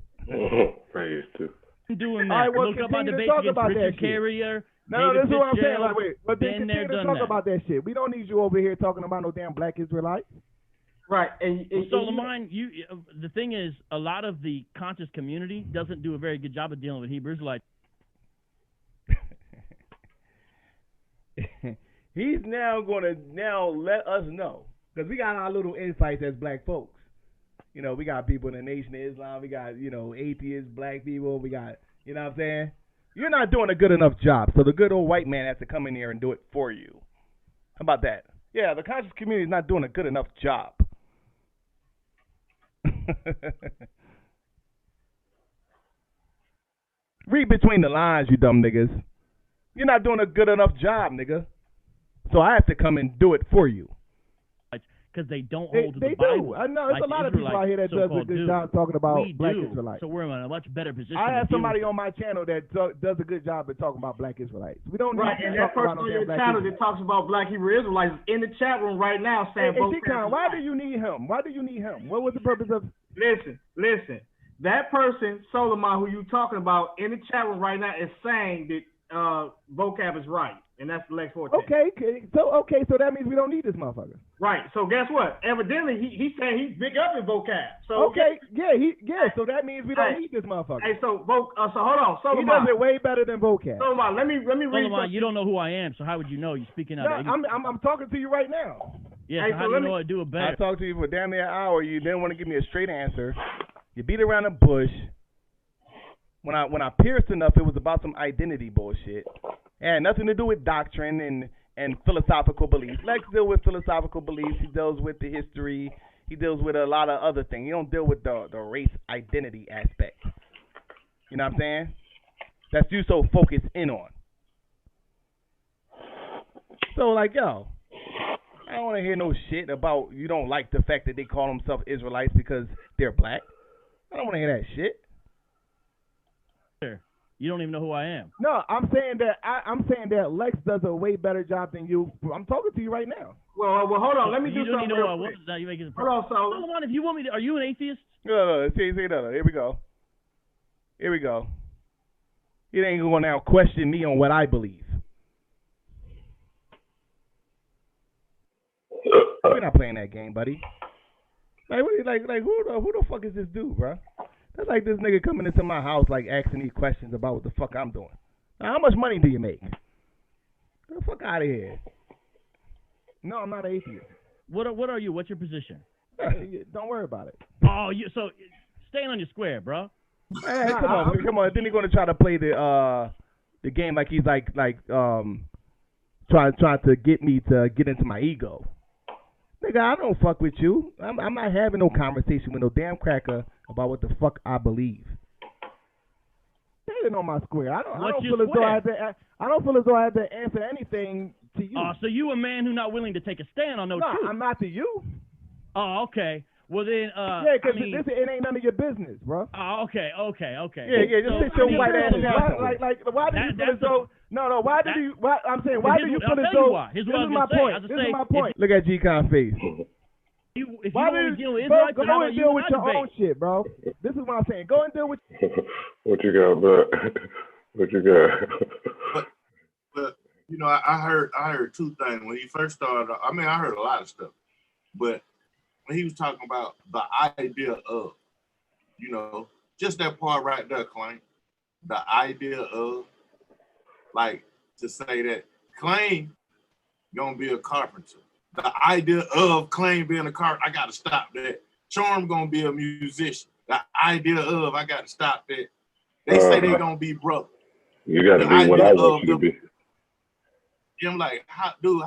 Phase 2. Doing that. All right, well, Look up my continue to debate talk against about that Richard shit. Carrier. No, David this is what I'm saying. Fitzgerald. Like, wait, but then Been there, continue to done talk that. about that shit. We don't need you over here talking about no damn black Israelites. Right. And So, Lamine, the thing is, a lot of the conscious community doesn't do a very good job of dealing with Hebrew Israelites. He's now going to let us know. Because we got our little insights as black folks. You know, we got people in the Nation of Islam. We got, atheists, black people. We got, you know what I'm saying? You're not doing a good enough job. So the good old white man has to come in here and do it for you. How about that? Yeah, the conscious community is not doing a good enough job. Read between the lines, you dumb niggas. You're not doing a good enough job, nigga. So I have to come and do it for you. Because they don't hold to They the Bible. do. I know. There's like a lot the of people out here that does a so-called good do. job talking about We black do. Israelites. So we're in a much better position. I to have deal somebody with on my channel that does a good job at talking about black Israelites. We don't need right, to and talk that about person no on damn your black channel Israelites. that talks about black Hebrew Israelites is in the chat room right now saying Hey, both G-Con, camps why are do right. you need him? Why do you need him? What was the purpose of? Listen. That person, Solomon, who you talking about in the chat room right now, is saying that vocab is right, and that's Lex 14. Okay, so that means we don't need this motherfucker. Right. So guess what? Evidently, he's saying he's big up in vocab. So So that means we don't need this motherfucker. Hey, so hold on, He Solomon. does it way better than vocab. Solomon, let me read Solomon, something. you don't know who I am, so how would you know? You're speaking out No, of ignorance. I'm talking to you right now. Yeah, Hey, so so how do let you know me- I do it I better? talked to you for damn near an hour. You didn't want to give me a straight answer. You beat around the bush. When I pierced enough, it was about some identity bullshit. It had nothing to do with doctrine and philosophical beliefs. Lex deals with philosophical beliefs. He deals with the history. He deals with a lot of other things. He don't deal with the race identity aspect. You know what I'm saying? That's you so focused in on. So like, yo, I don't want to hear no shit about you don't like the fact that they call themselves Israelites because they're black. I don't want to hear that shit. You don't even know who I am. No, I'm saying that Lex does a way better job than you. I'm talking to you right now. Well, hold on. Let me You do don't something even know who I real was. quick. Now you're making it. Hold on, Solomon. Solomon, if you want me to, are you an atheist? No. Here we go. It ain't going to now question me on what I believe. We're not playing that game, buddy. Like who the fuck is this dude, bro? That's like this nigga coming into my house like asking me questions about what the fuck I'm doing. Now, how much money do you make? Get the fuck out of here. No, I'm not an atheist. What are you? What's your position? Don't worry about it. Oh, so staying on your square, bro. Hey, come on. Then he's gonna try to play the game like he's like trying to get me to get into my ego. Nigga, I don't fuck with you. I'm not having no conversation with no damn cracker about what the fuck I believe. Staying on my square. I don't What's feel your as though square? I don't feel as though I have to answer anything to you. Oh, so you a man who not willing to take a stand on no no, truth? I'm not to you. Oh, okay. Well then, yeah, because it ain't none of your business, bro. Oh, okay. Yeah, just sit your white ass down. Like, why do you feel as though? No, why do you? I'm saying, why do you feel as though? This is my point. This is my point. Look at G-Con's face. If why you want to deal with go Israelites, and deal with your own shit, bro. This is what I'm saying. Go and deal with. What you got, bro? What you got? But you know, I heard two things when he first started. I mean, I heard a lot of stuff, but when he was talking about the idea of, you know, just that part right there, Clay, the idea of, like, to say that Clay gonna be a carpenter. The idea of Clay being a carpenter, I gotta stop that. Charm gonna be a musician. The idea of, I gotta stop that. They say they gonna be brothers. You gotta be what I want you to be. I'm like, who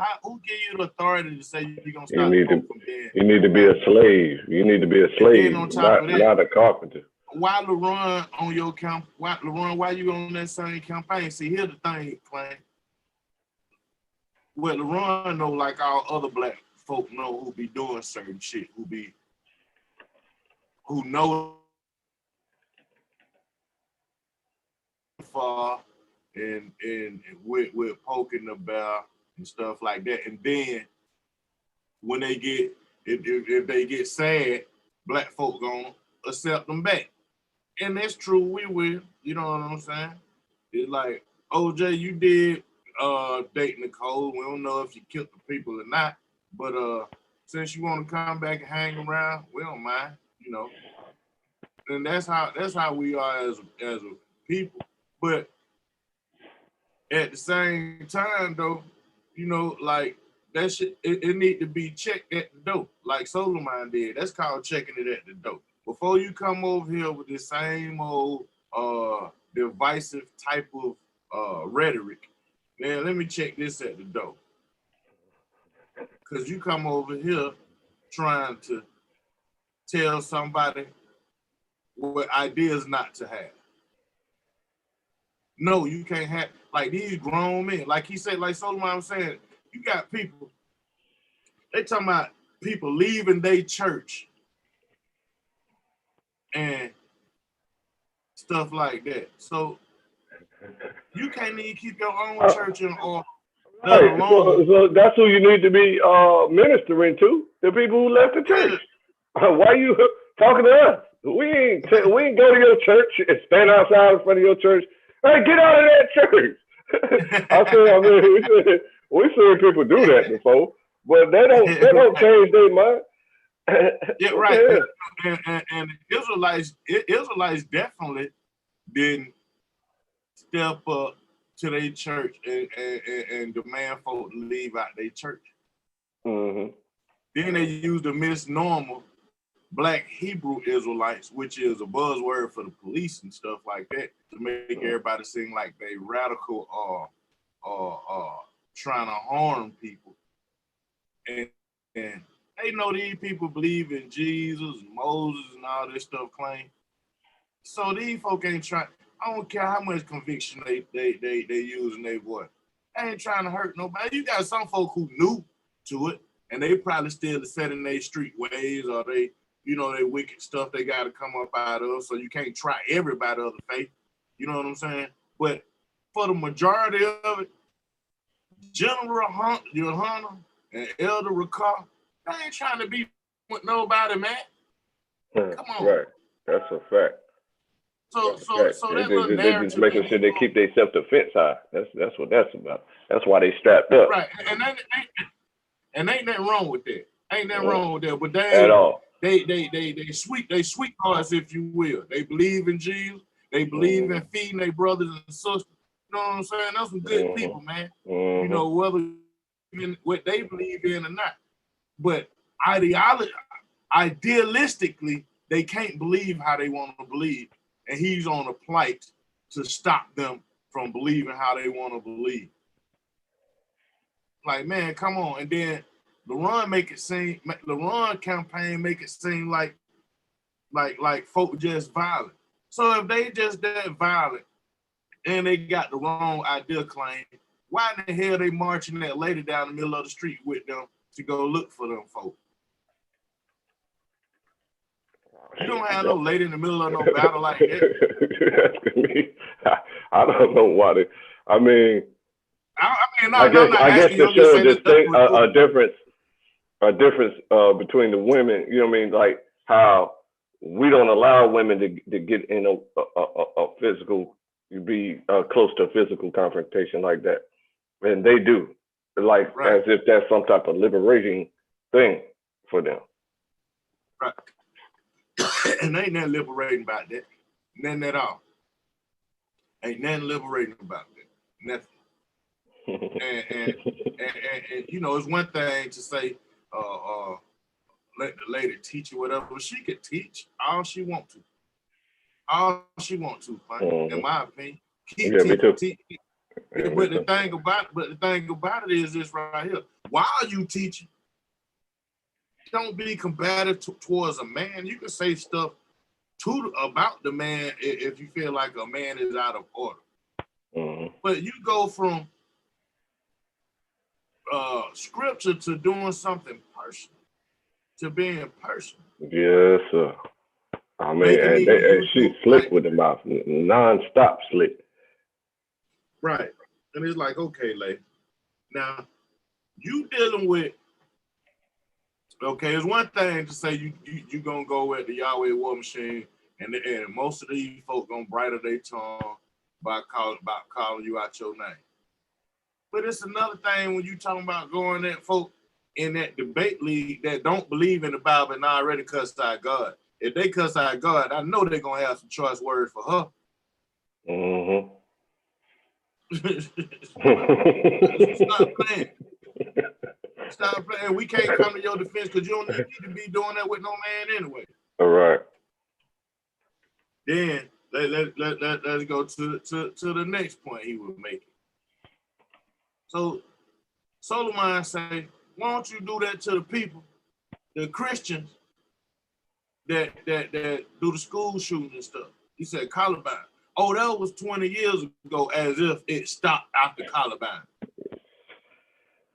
give you the authority to say you're gonna stop? You need to be a slave. You need to be a slave, not a carpenter. Why LaRon on your camp? Why you on that same campaign? See, here's the thing, Clay. Well, LaRon know, like all other black folk know, who be doing certain shit, who know far and with poking the bear and stuff like that. And then when they get, if they get sad, black folk gonna accept them back. And that's true, we will. You know what I'm saying? It's like, OJ, you did date Nicole. We don't know if you killed the people or not. But since you want to come back and hang around, we don't mind, you know. And that's how we are as a people. But at the same time, though, you know, like that shit, it need to be checked at the door, like Solomon did. That's called checking it at the door. Before you come over here with the same old divisive type of rhetoric, man, let me check this at the door. Because you come over here trying to tell somebody what ideas not to have. No, you can't have, like these grown men, like he said, like Solomon was saying, you got people, they talking about people leaving their church and stuff like that. So you can't even keep your own church in order. Right. So that's who you need to be ministering to, the people who left the church. Why are you talking to us? We ain't go to your church and stand outside in front of your church. Hey, get out of that church. We seen people do that before, but they don't change their mind. Yeah, right. And Israelites definitely didn't step up to their church and demand folk to leave out their church. Mm-hmm. Then they used the misnomer Black Hebrew Israelites, which is a buzzword for the police and stuff like that, to make everybody seem like they radical or trying to harm people. And they know these people believe in Jesus, Moses, and all this stuff claim. So these folk ain't trying. I don't care how much conviction they use in their voice. They ain't trying to hurt nobody. You got some folk who new to it, and they probably still set in their street ways, or they, you know, they wicked stuff they got to come up out of. So you can't try everybody of the faith. You know what I'm saying? But for the majority of it, General Yohana and Elder Rakar, they ain't trying to be with nobody, man. Come on. Right. That's a fact. So that they just making sure they keep their self-defense high. That's what that's about. That's why they strapped up. Right. And ain't nothing wrong with that. Ain't nothing wrong with that. But they at all. They sweethearts, if you will. They believe in Jesus. They believe in feeding their brothers and sisters. You know what I'm saying? That's some good people, man. You know, whether what they believe in or not. But idealistically, they can't believe how they want to believe. And he's on a plight to stop them from believing how they want to believe. Like, man, come on. And then LaRon campaign make it seem like folk just violent. So if they just that violent and they got the wrong idea claim, why in the hell they marching that lady down the middle of the street with them to go look for them folk? You don't have no lady in the middle of no battle like that. Asking me, I don't know why they. I mean, I guess to show a difference between the women. You know what I mean? Like how we don't allow women to get in a physical, be close to a physical confrontation like that, and they do, like as if that's some type of liberating thing for them. Right. And ain't nothing liberating about that. Nothing at all. Ain't nothing liberating about that. Nothing. and you know, it's one thing to say, let the lady teach you whatever. But she could teach all she want to. All she want to, in my opinion. Me too. But the thing about it is this right here. While you teaching, don't be combative towards a man. You can say stuff about the man if you feel like a man is out of order. But you go from scripture to doing something personal, to being personal. Yes, sir. I mean, and she slick with the mouth, non-stop slick. Right. And it's like, okay, lady. Now, you dealing with, okay, it's one thing to say you gonna go at the Yahweh war machine and most of these folk gonna bridle their tongue about calling you out your name. But it's another thing when you talking about going at folk in that debate league that don't believe in the Bible and already cuss out God. If they cuss out God, I know they're gonna have some choice words for her. Stop playing. Stop playing. We can't come to your defense because you don't need to be doing that with no man anyway. All right. Then let's go to the next point he was making. So Solomon say, why don't you do that to the people, the Christians that do the school shooting and stuff? He said Columbine. Oh, that was 20 years ago, as if it stopped after Columbine.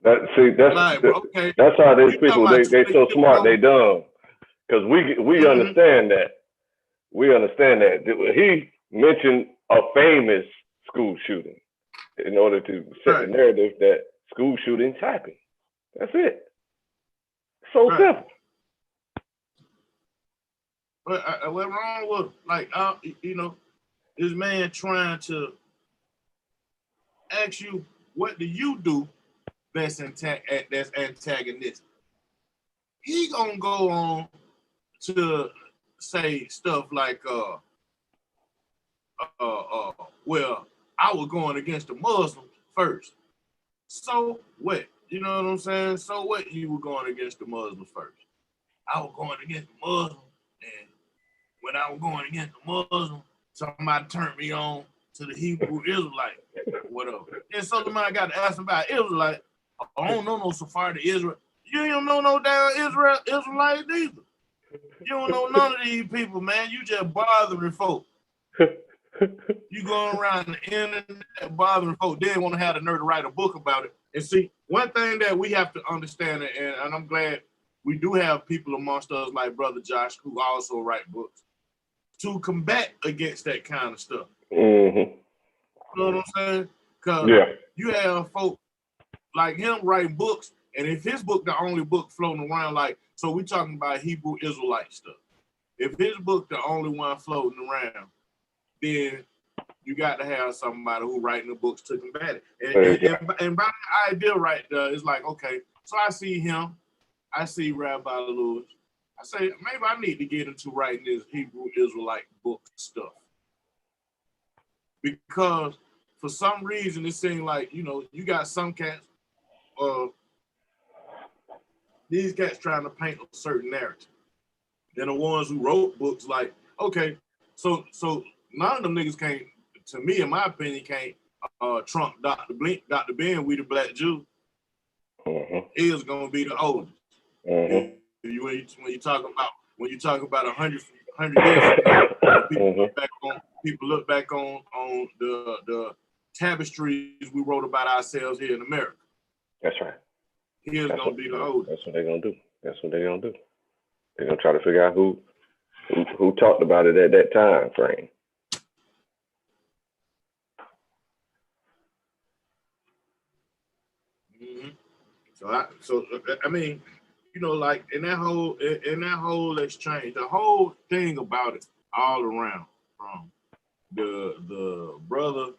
That's how these people they so smart they dumb, because we understand that. We understand that he mentioned a famous school shooting in order to set the narrative that school shootings happen. That's it. So simple. But what's wrong with this man trying to ask you, what do you do that's antagonistic? He gonna go on to say stuff like, well, I was going against the Muslims first. So what? You know what I'm saying? So what, you were going against the Muslims first? I was going against the Muslims, and when I was going against the Muslims, somebody turned me on to the Hebrew Israelite, whatever. And so the man got to ask him about Israelite. I don't know no Sephardi Israel. You don't know no damn Israelite either. You don't know none of these people, man. You just bothering folk. You going around the internet bothering folk. They didn't want to have the nerve to write a book about it. And see, one thing that we have to understand, and I'm glad we do have people amongst us like Brother Josh who also write books to combat against that kind of stuff. You know what I'm saying? Because you have folk like him writing books, and if his book the only book floating around, like, so we talking about Hebrew Israelite stuff. If his book the only one floating around, then you got to have somebody who writing the books to combat it. And by the idea right there, it's like, okay, so I see him, I see Rabbi Lewis. I say, maybe I need to get into writing this Hebrew Israelite book stuff. Because for some reason, it seems like, you got some cats, these cats trying to paint a certain narrative. Then the ones who wrote books like, okay, so none of them niggas can't, to me, in my opinion, can't trump Dr. Ben, we the Black Jew. Is gonna be the oldest. When you talk about 100 years ago, people look back on the tapestries we wrote about ourselves here in America. That's right. He is gonna be the oldest. That's what they're gonna do. They're gonna try to figure out who who talked about it at that time frame. Mm-hmm. So I mean, you know, like in that whole exchange, the whole thing about it all around from the brother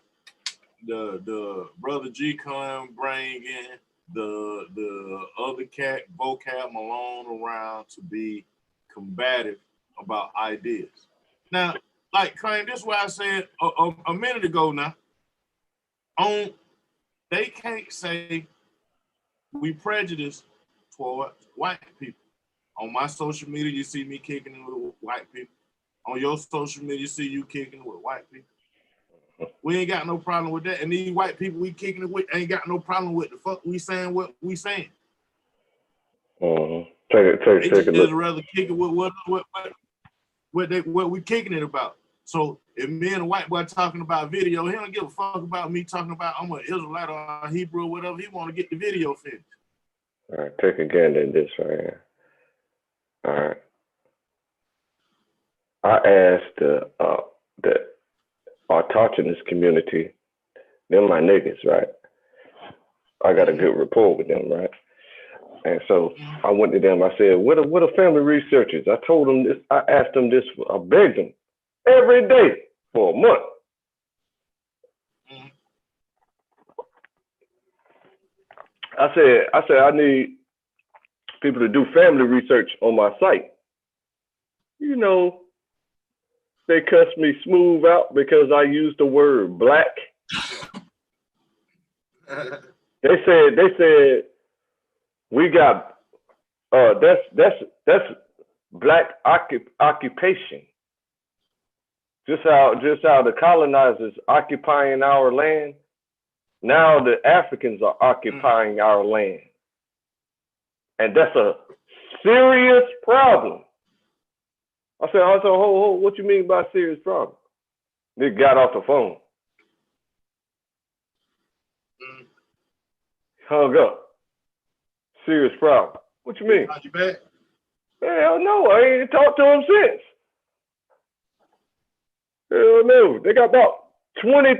G Con bringing the other cat vocab Malone around to be combative about ideas. Now, like Claim, this is what I said a minute ago now. They can't say we prejudice toward white people. On my social media, you see me kicking it with white people. On your social media, you see you kicking it with white people. We ain't got no problem with that. And these white people we kicking it with ain't got no problem with the fuck we saying what we saying. Take a look. Rather kick it with what we kicking it about. So if me and a white boy talking about video, he don't give a fuck about me talking about I'm an Israelite or Hebrew or whatever. He want to get the video finished. All right, take a gander at this right here. All right. I asked the autochthonous community, them my niggas, right? I got a good rapport with them, right? And so I went to them. I said, what are family researchers? I told them this. I asked them this. I begged them every day for a month. I said I need people to do family research on my site. You know, they cussed me smooth out because I used the word black. They said we got that's black occupation. Just how the colonizers occupying our land. Now the Africans are occupying our land. And that's a serious problem. I said, what you mean by serious problem? They got off the phone. Hung up. Serious problem. What you mean? You back? Hell no, I ain't talked to him since. Hell no. They got about 20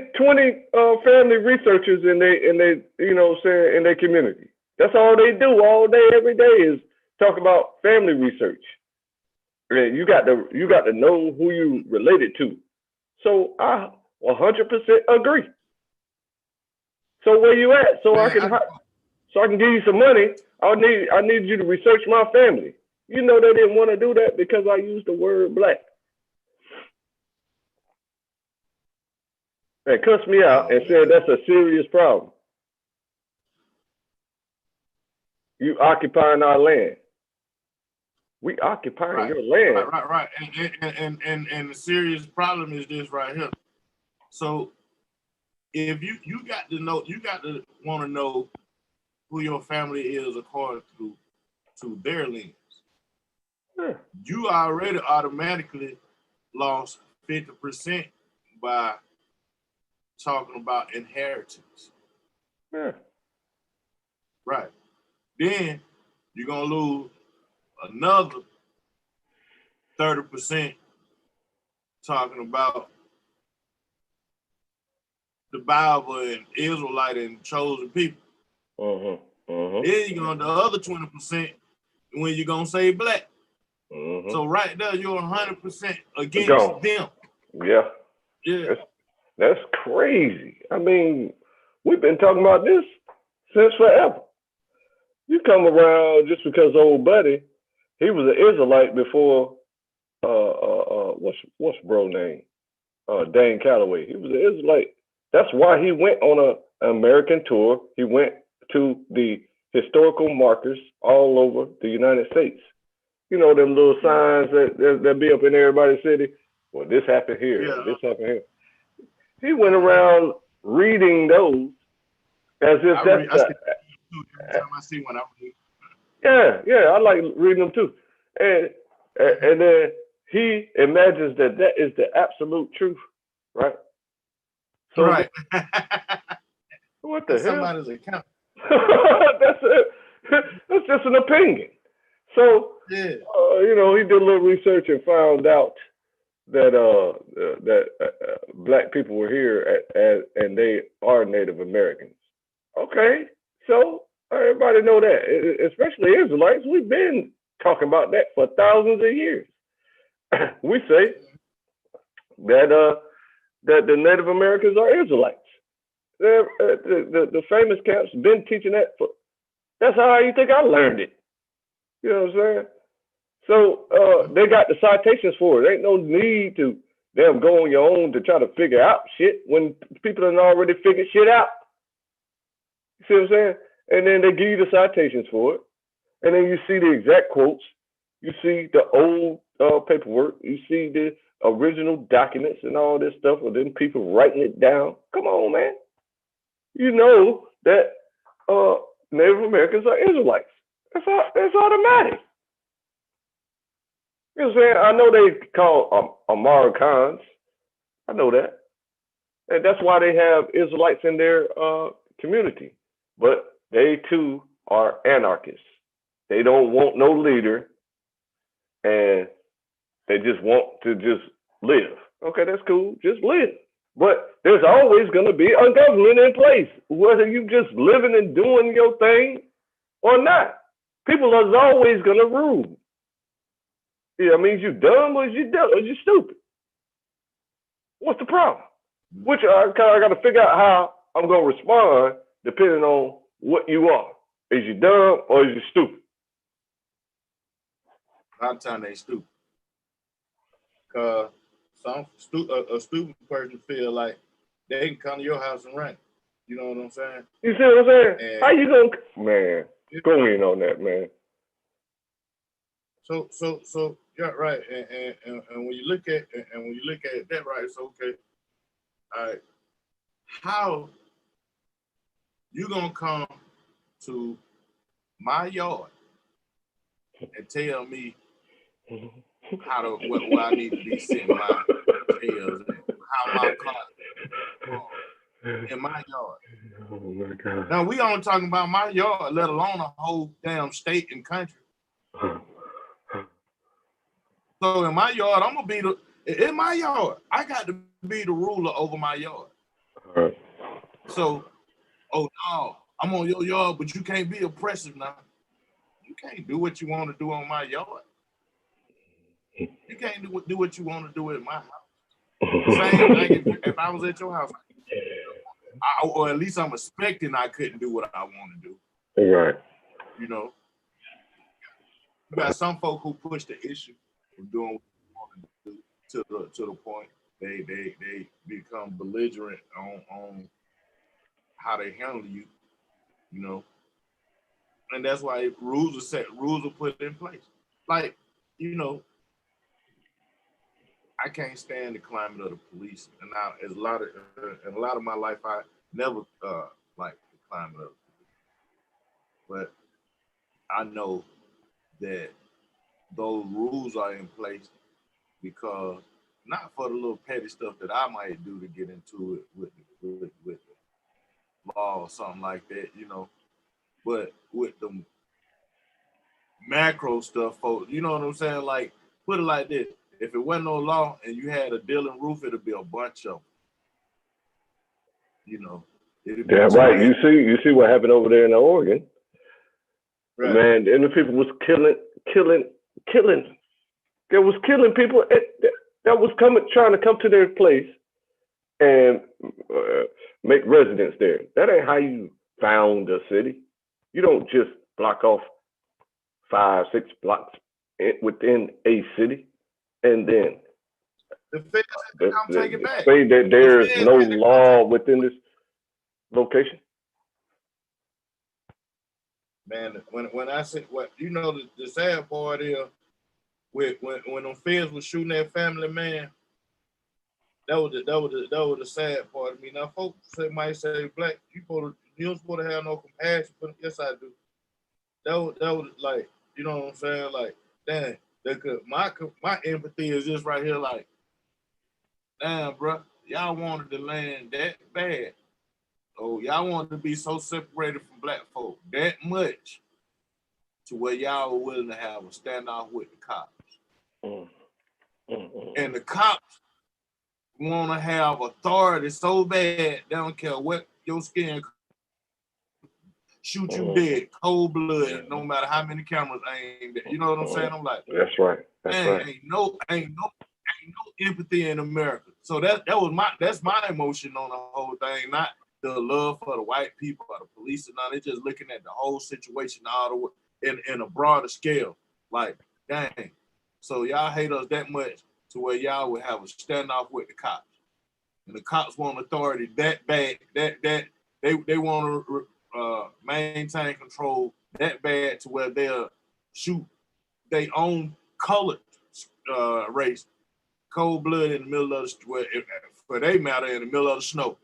family researchers in they you know what I'm saying, in their community. That's all they do all day, every day is talk about family research. And you got to know who you related to. So I 100% agree. So where you at? So I can give you some money. I need you to research my family. You know they didn't want to do that because I used the word black. They cussed me out and said that's a serious problem. You occupying our land. We occupying your land. Right. And the serious problem is this right here. So if you got to know, you got to want to know who your family is according to their lens. Yeah. You already automatically lost 50% by talking about inheritance. Yeah. Right. Then you're gonna lose another 30% talking about the Bible and Israelite and chosen people. Then you're gonna the other 20% when you're gonna say black. So right there, you're 100% against them. Yeah. That's crazy. I mean, we've been talking about this since forever. You come around just because old buddy, he was an Israelite before what's bro name? Dane Calloway. He was an Israelite. That's why he went on an American tour. He went to the historical markers all over the United States. You know them little signs that be up in everybody's city. Well, this happened here. Yeah. This happened here. He went around reading those as if every time I see one, I read. Yeah, I like reading them too. And then he imagines that is the absolute truth, right? So right. What the hell? Somebody's account. That's just an opinion. So Yeah. You know, he did a little research and found out that black people were here and they are Native Americans. Okay, so everybody know that, especially Israelites. We've been talking about that for thousands of years. We say that the Native Americans are Israelites. The famous camps been teaching that for. That's how you think I learned it. You know what I'm saying? So they got the citations for it. Ain't no need to them go on your own to try to figure out shit when people have already figured shit out. You see what I'm saying? And then they give you the citations for it. And then you see the exact quotes. You see the old paperwork. You see the original documents and all this stuff, and then people writing it down. Come on, man. You know that Native Americans are Israelites. That's automatic. You know what I'm saying? I know they call Americans. I know that. And that's why they have Israelites in their community. But they too are anarchists. They don't want no leader, and they just want to just live. Okay, that's cool. Just live. But there's always going to be a government in place, whether you just living and doing your thing or not. People are always going to rule. Yeah, I mean, you dumb or you stupid. What's the problem? Which I got to figure out how I'm going to respond depending on what you are. Is you dumb or is you stupid? A lot of times they stupid. Cause a stupid person feel like they can come to your house and rent. You know what I'm saying? You see what I'm saying? And how you gonna, man? Go in on that, man. So yeah, right. And when you look at it that right, it's okay. All right. How you gonna come to my yard and tell me where I need to be sitting my tails and how my car in my yard? Oh my God. Now we only talking about my yard, let alone a whole damn state and country. So in my yard, I'm gonna be in my yard. I got to be the ruler over my yard. Right. So, oh no, I'm on your yard, but you can't be oppressive now. You can't do what you want to do on my yard. You can't do what you want to do at my house. Same thing if I was at your house, or at least I'm expecting I couldn't do what I want to do. Right. You know, you got some folk who push the issue of doing what they want to do to the point they become belligerent on how they handle you. You know, and that's why rules are set. Rules are put in place. Like, you know, I can't stand the climate of the police, and now in a lot of my life, I never liked the climate of the police. But I know that those rules are in place because not for the little petty stuff that I might do to get into it with the law or something like that, you know, but with the macro stuff, folks. You know what I'm saying? Like, put it like this. If it wasn't no law and you had a dealing roof, it'd be a bunch of them. You know. Yeah, right. You see what happened over there in Oregon. Right. Man, and the people was killing. They was killing people that was trying to come to their place and make residence there. That ain't how you found a city. You don't just block off 5, 6 blocks within a city. And then the feds come take it back. Say that there's no law within this location. Man, when I say what, you know, the sad part is when them feds was shooting that family, man. That was the sad part of me. Now, folks might say, "Black, you don't supposed to have no compassion." But yes, I do. That was like, you know what I'm saying? Like, damn. My empathy is just right here, like, damn, bro, y'all wanted the land that bad. Oh, y'all wanted to be so separated from black folk that much to where y'all were willing to have a standoff with the cops. And the cops want to have authority so bad, they don't care what your skin, shoot you dead, cold blood, no matter how many cameras aimed at. You know what I'm saying? I'm like, that's right. That's right. Ain't no empathy in America. So that's my emotion on the whole thing, not the love for the white people or the police and all. They're just looking at the whole situation all the way in a broader scale. Like, dang. So y'all hate us that much to where y'all would have a standoff with the cops. And the cops want authority that bad, that they want to maintain control that bad to where they'll shoot their own colored race, cold blood in the middle of the, for they matter, in the middle of the snow.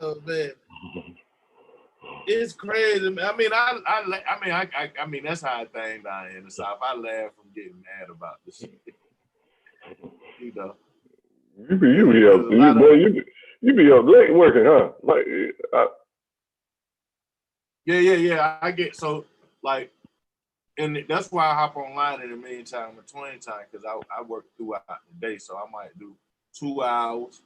Oh man, it's crazy. I mean, that's how I think down in the South. I laugh from getting mad about this shit. You know. You be up late working, huh? Like, yeah. I get so like, and that's why I hop online in the meantime between time, because I work throughout the day, so I might do 2 hours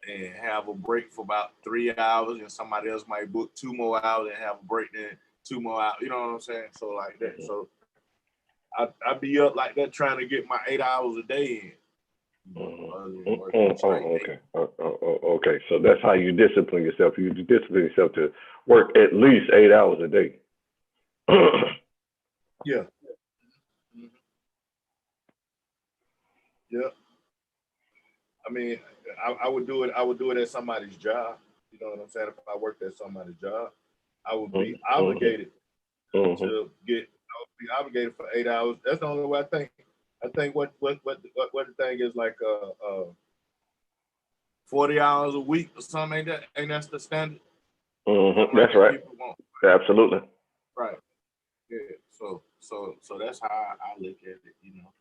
and have a break for about 3 hours, and somebody else might book 2 more hours and have a break, then 2 more hours. You know what I'm saying? So like that. So I be up like that trying to get my 8 hours a day in. Okay. So that's how you discipline yourself. You discipline yourself to work at least 8 hours a day. Yeah. Yeah. I mean, I would do it. I would do it at somebody's job. You know what I'm saying? If I worked at somebody's job, I would be obligated to get. I would be obligated for 8 hours. That's the only way I think. I think what the thing is like 40 hours a week or something. Ain't that the standard? That's right. Absolutely. Right. Yeah. So that's how I look at it. You know.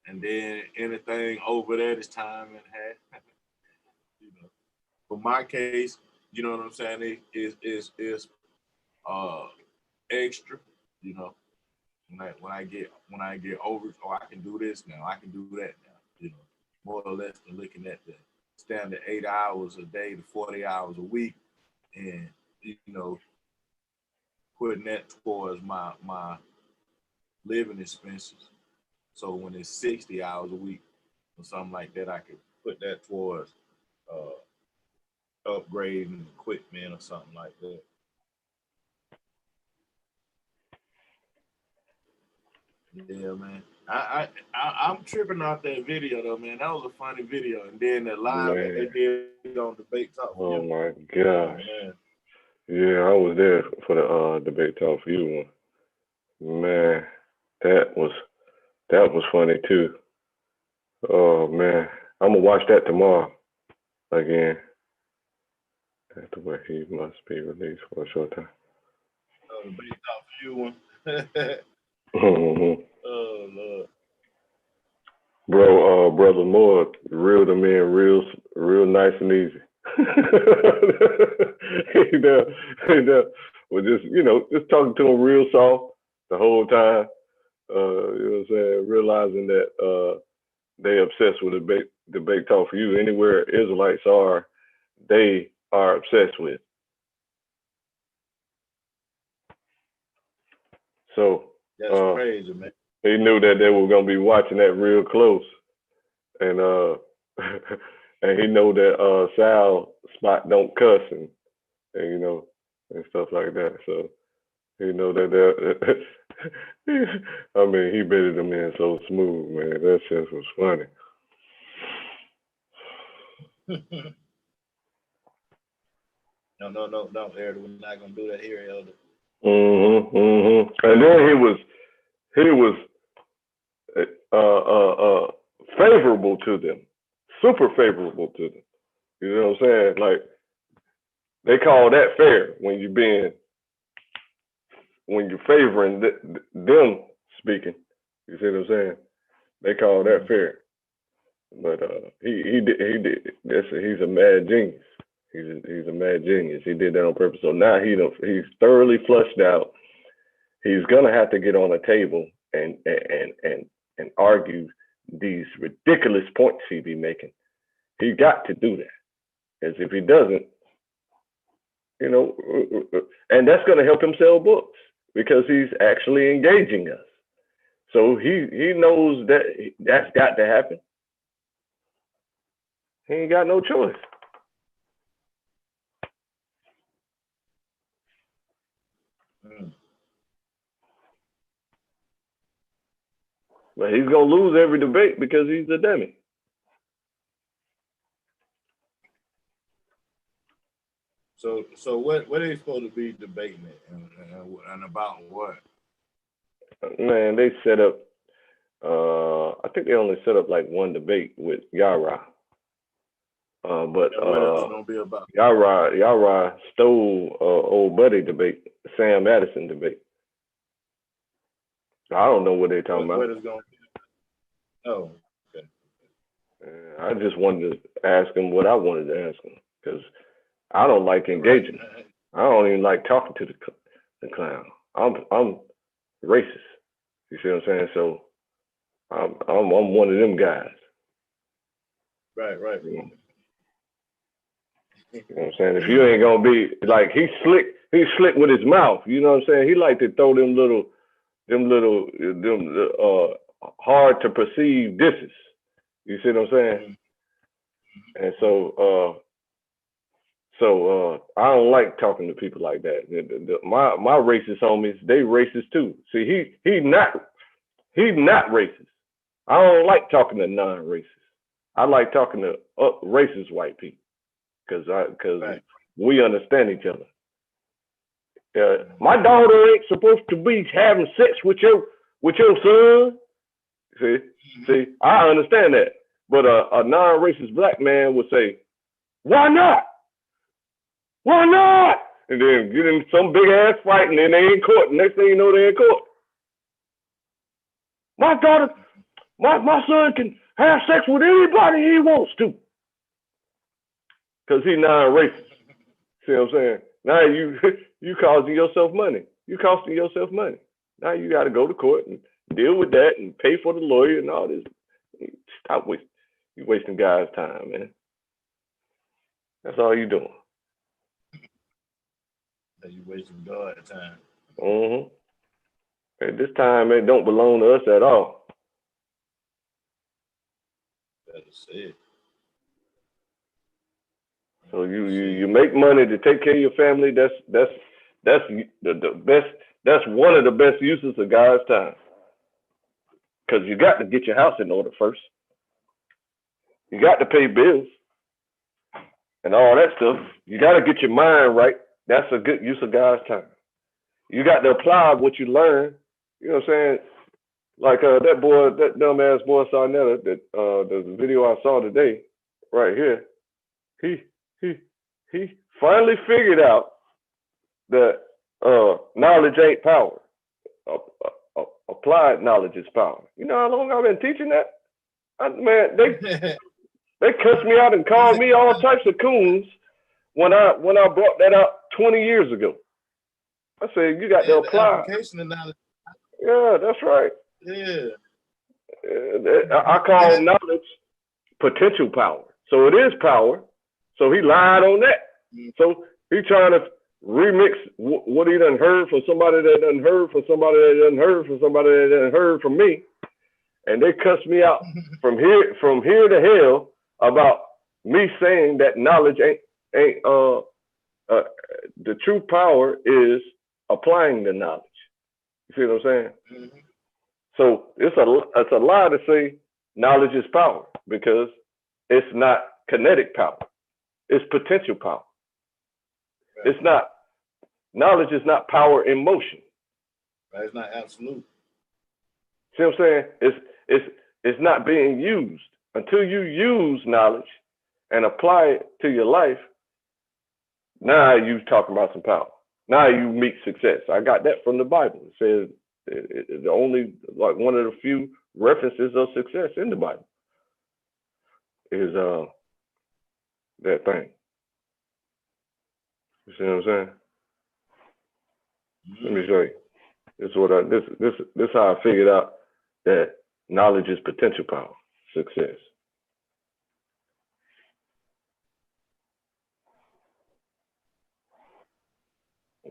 And then anything over that is time and a half. You know, for my case, you know what I'm saying? It is extra. You know, when I get over, I can do this now. I can do that now. You know, more or less than looking at the standard 8 hours a day to 40 hours a week, and you know, putting that towards my living expenses. So when it's 60 hours a week or something like that, I could put that towards upgrading equipment or something like that. Yeah, man. I'm tripping off that video though, man. That was a funny video, and then the live that they did on Debate Talk. Oh my gosh. Man. Yeah, I was there for the Debate Talk for You one. Man, that was funny too. Oh man, I'm gonna watch that tomorrow again. After where he must be released for a short time. Oh, Debate Talk for You one. Oh Lord. Bro, Brother Moore, real to me and real nice and easy. Well, just talking to him real soft the whole time. You know what I'm saying? Realizing that they obsessed with debate Talk for You. Anywhere Israelites are, they are obsessed with. So that's crazy, man. He knew that they were gonna be watching that real close, and and he know that Sal Spot don't cuss and you know and stuff like that. So he know that I mean, he bedded them in so smooth, man. That shit was funny. No, Elder. We're not gonna do that here, Elder. And then he was favorable to them, super favorable to them. You know what I'm saying? Like they call that fair when you're favoring them speaking. You see what I'm saying? They call that fair. But he did. He's a mad genius. He's a mad genius. He did that on purpose. So now he's thoroughly flushed out. He's gonna have to get on a table and argue these ridiculous points he be making. He got to do that. As if he doesn't, and that's gonna help him sell books because he's actually engaging us. So he knows that that's got to happen. He ain't got no choice. But he's gonna lose every debate because he's a dummy. So what are they supposed to be debating it and about what? Man, they set up. I think they only set up like one debate with Yara. But what else gonna be about? Yara stole old buddy debate, Sam Addison debate. I don't know what they're talking about. What is going to be? Oh, okay. I just wanted to ask him what I wanted to ask him because I don't like engaging. I don't even like talking to the clown. I'm racist. You see what I'm saying? So I'm one of them guys. Right. You know what I'm saying? If you ain't gonna be like he's slick with his mouth. You know what I'm saying? He like to throw them hard to perceive disses. You see what I'm saying? And so I don't like talking to people like that. My racist homies, they racist too. See, he's not racist. I don't like talking to non-racists. I like talking to racist white people because right. We understand each other. My daughter ain't supposed to be having sex with your son. See, I understand that. But a non-racist black man would say, "Why not? Why not?" And then get in some big ass fight, and then they in court. Next thing you know, they're in court. My daughter, my son can have sex with anybody he wants to, because he's non-racist. See what I'm saying? Now you costing yourself money. You costing yourself money. Now you got to go to court and deal with that and pay for the lawyer and all this. Stop wasting. You wasting guys' time, man. That's all you doing. You wasting God's time. At this time, it don't belong to us at all. That's it. So you make money to take care of your family. That's the best. That's one of the best uses of God's time. Because you got to get your house in order first. You got to pay bills and all that stuff. You got to get your mind right. That's a good use of God's time. You got to apply what you learn. You know what I'm saying? Like that dumbass boy Sarnetta, that the video I saw today, right here. He finally figured out that knowledge ain't power. Applied knowledge is power. You know how long I've been teaching that? Man, they cussed me out and called me all types of coons when I brought that out 20 years ago. I said, you got to apply. Yeah, that's right. Yeah. I call knowledge potential power. So it is power. So he lied on that. So he trying to remix what he done heard from somebody that done heard from somebody that done heard from somebody that done heard from me. And they cussed me out from here to hell about me saying that knowledge ain't the true power is applying the knowledge. You see what I'm saying? Mm-hmm. So it's a lie to say knowledge is power, because it's not kinetic power. It's potential power. Right. It's not, knowledge is not power in motion. Right, it's not absolute. See what I'm saying? It's not being used. Until you use knowledge and apply it to your life, now you talking about some power. Now you meet success. I got that from the Bible. It says it's only like one of the few references of success in the Bible is that thing. You see what I'm saying? Let me show you. This how I figured out that knowledge is potential power, success.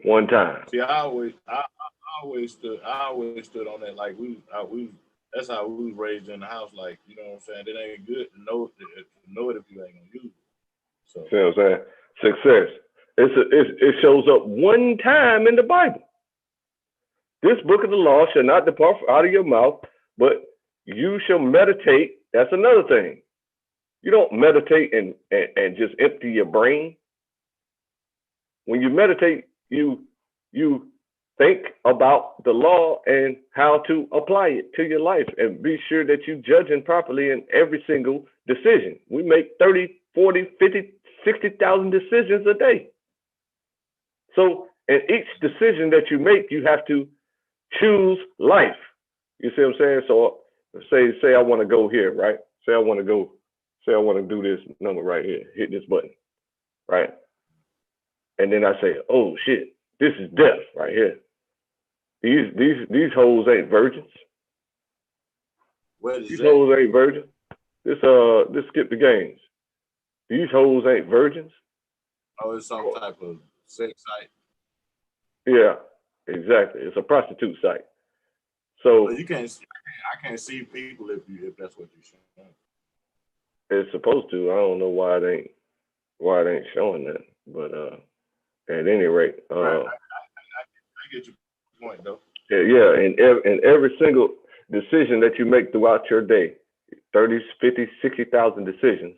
One time. See, I always stood on that. Like we that's how we was raised in the house. Like, you know what I'm saying? It ain't good to know it if you ain't gonna use it. So, See what I'm saying? Success. It shows up one time in the Bible. This book of the law shall not depart out of your mouth, but you shall meditate. That's another thing. You don't meditate and just empty your brain. When you meditate, you think about the law and how to apply it to your life, and be sure that you're judging properly in every single decision. We make 30, 40, 50, 60,000 decisions a day. So in each decision that you make, you have to choose life. You see what I'm saying? So say I want to go here, right? Say I want to do this number right here, hit this button, right? And then I say, oh shit, this is death right here. These hoes ain't virgins. These hoes ain't virgins. This skip the games. These hoes ain't virgins. Oh, it's some type of sex site. Yeah, exactly. It's a prostitute site. So you can't. I can't see people if that's what you're showing. It's supposed to. I don't know why it ain't showing that. But at any rate, right. I get your point though. Yeah, and every single decision that you make throughout your day, 30, 50, 60,000 decisions,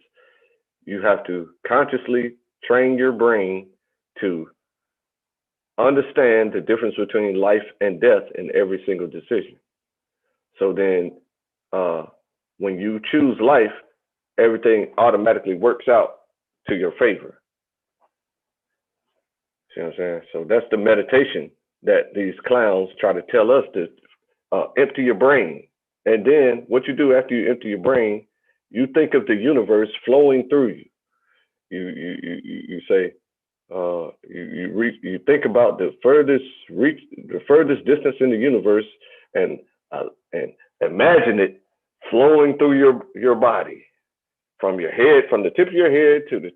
you have to consciously train your brain to understand the difference between life and death in every single decision. So then when you choose life, everything automatically works out to your favor. See what I'm saying? So that's the meditation that these clowns try to tell us, to empty your brain. And then what you do after you empty your brain, you think of the universe flowing through you. You say, you think about the furthest distance in the universe, and imagine it flowing through your body, from your head, from the tip of your head to the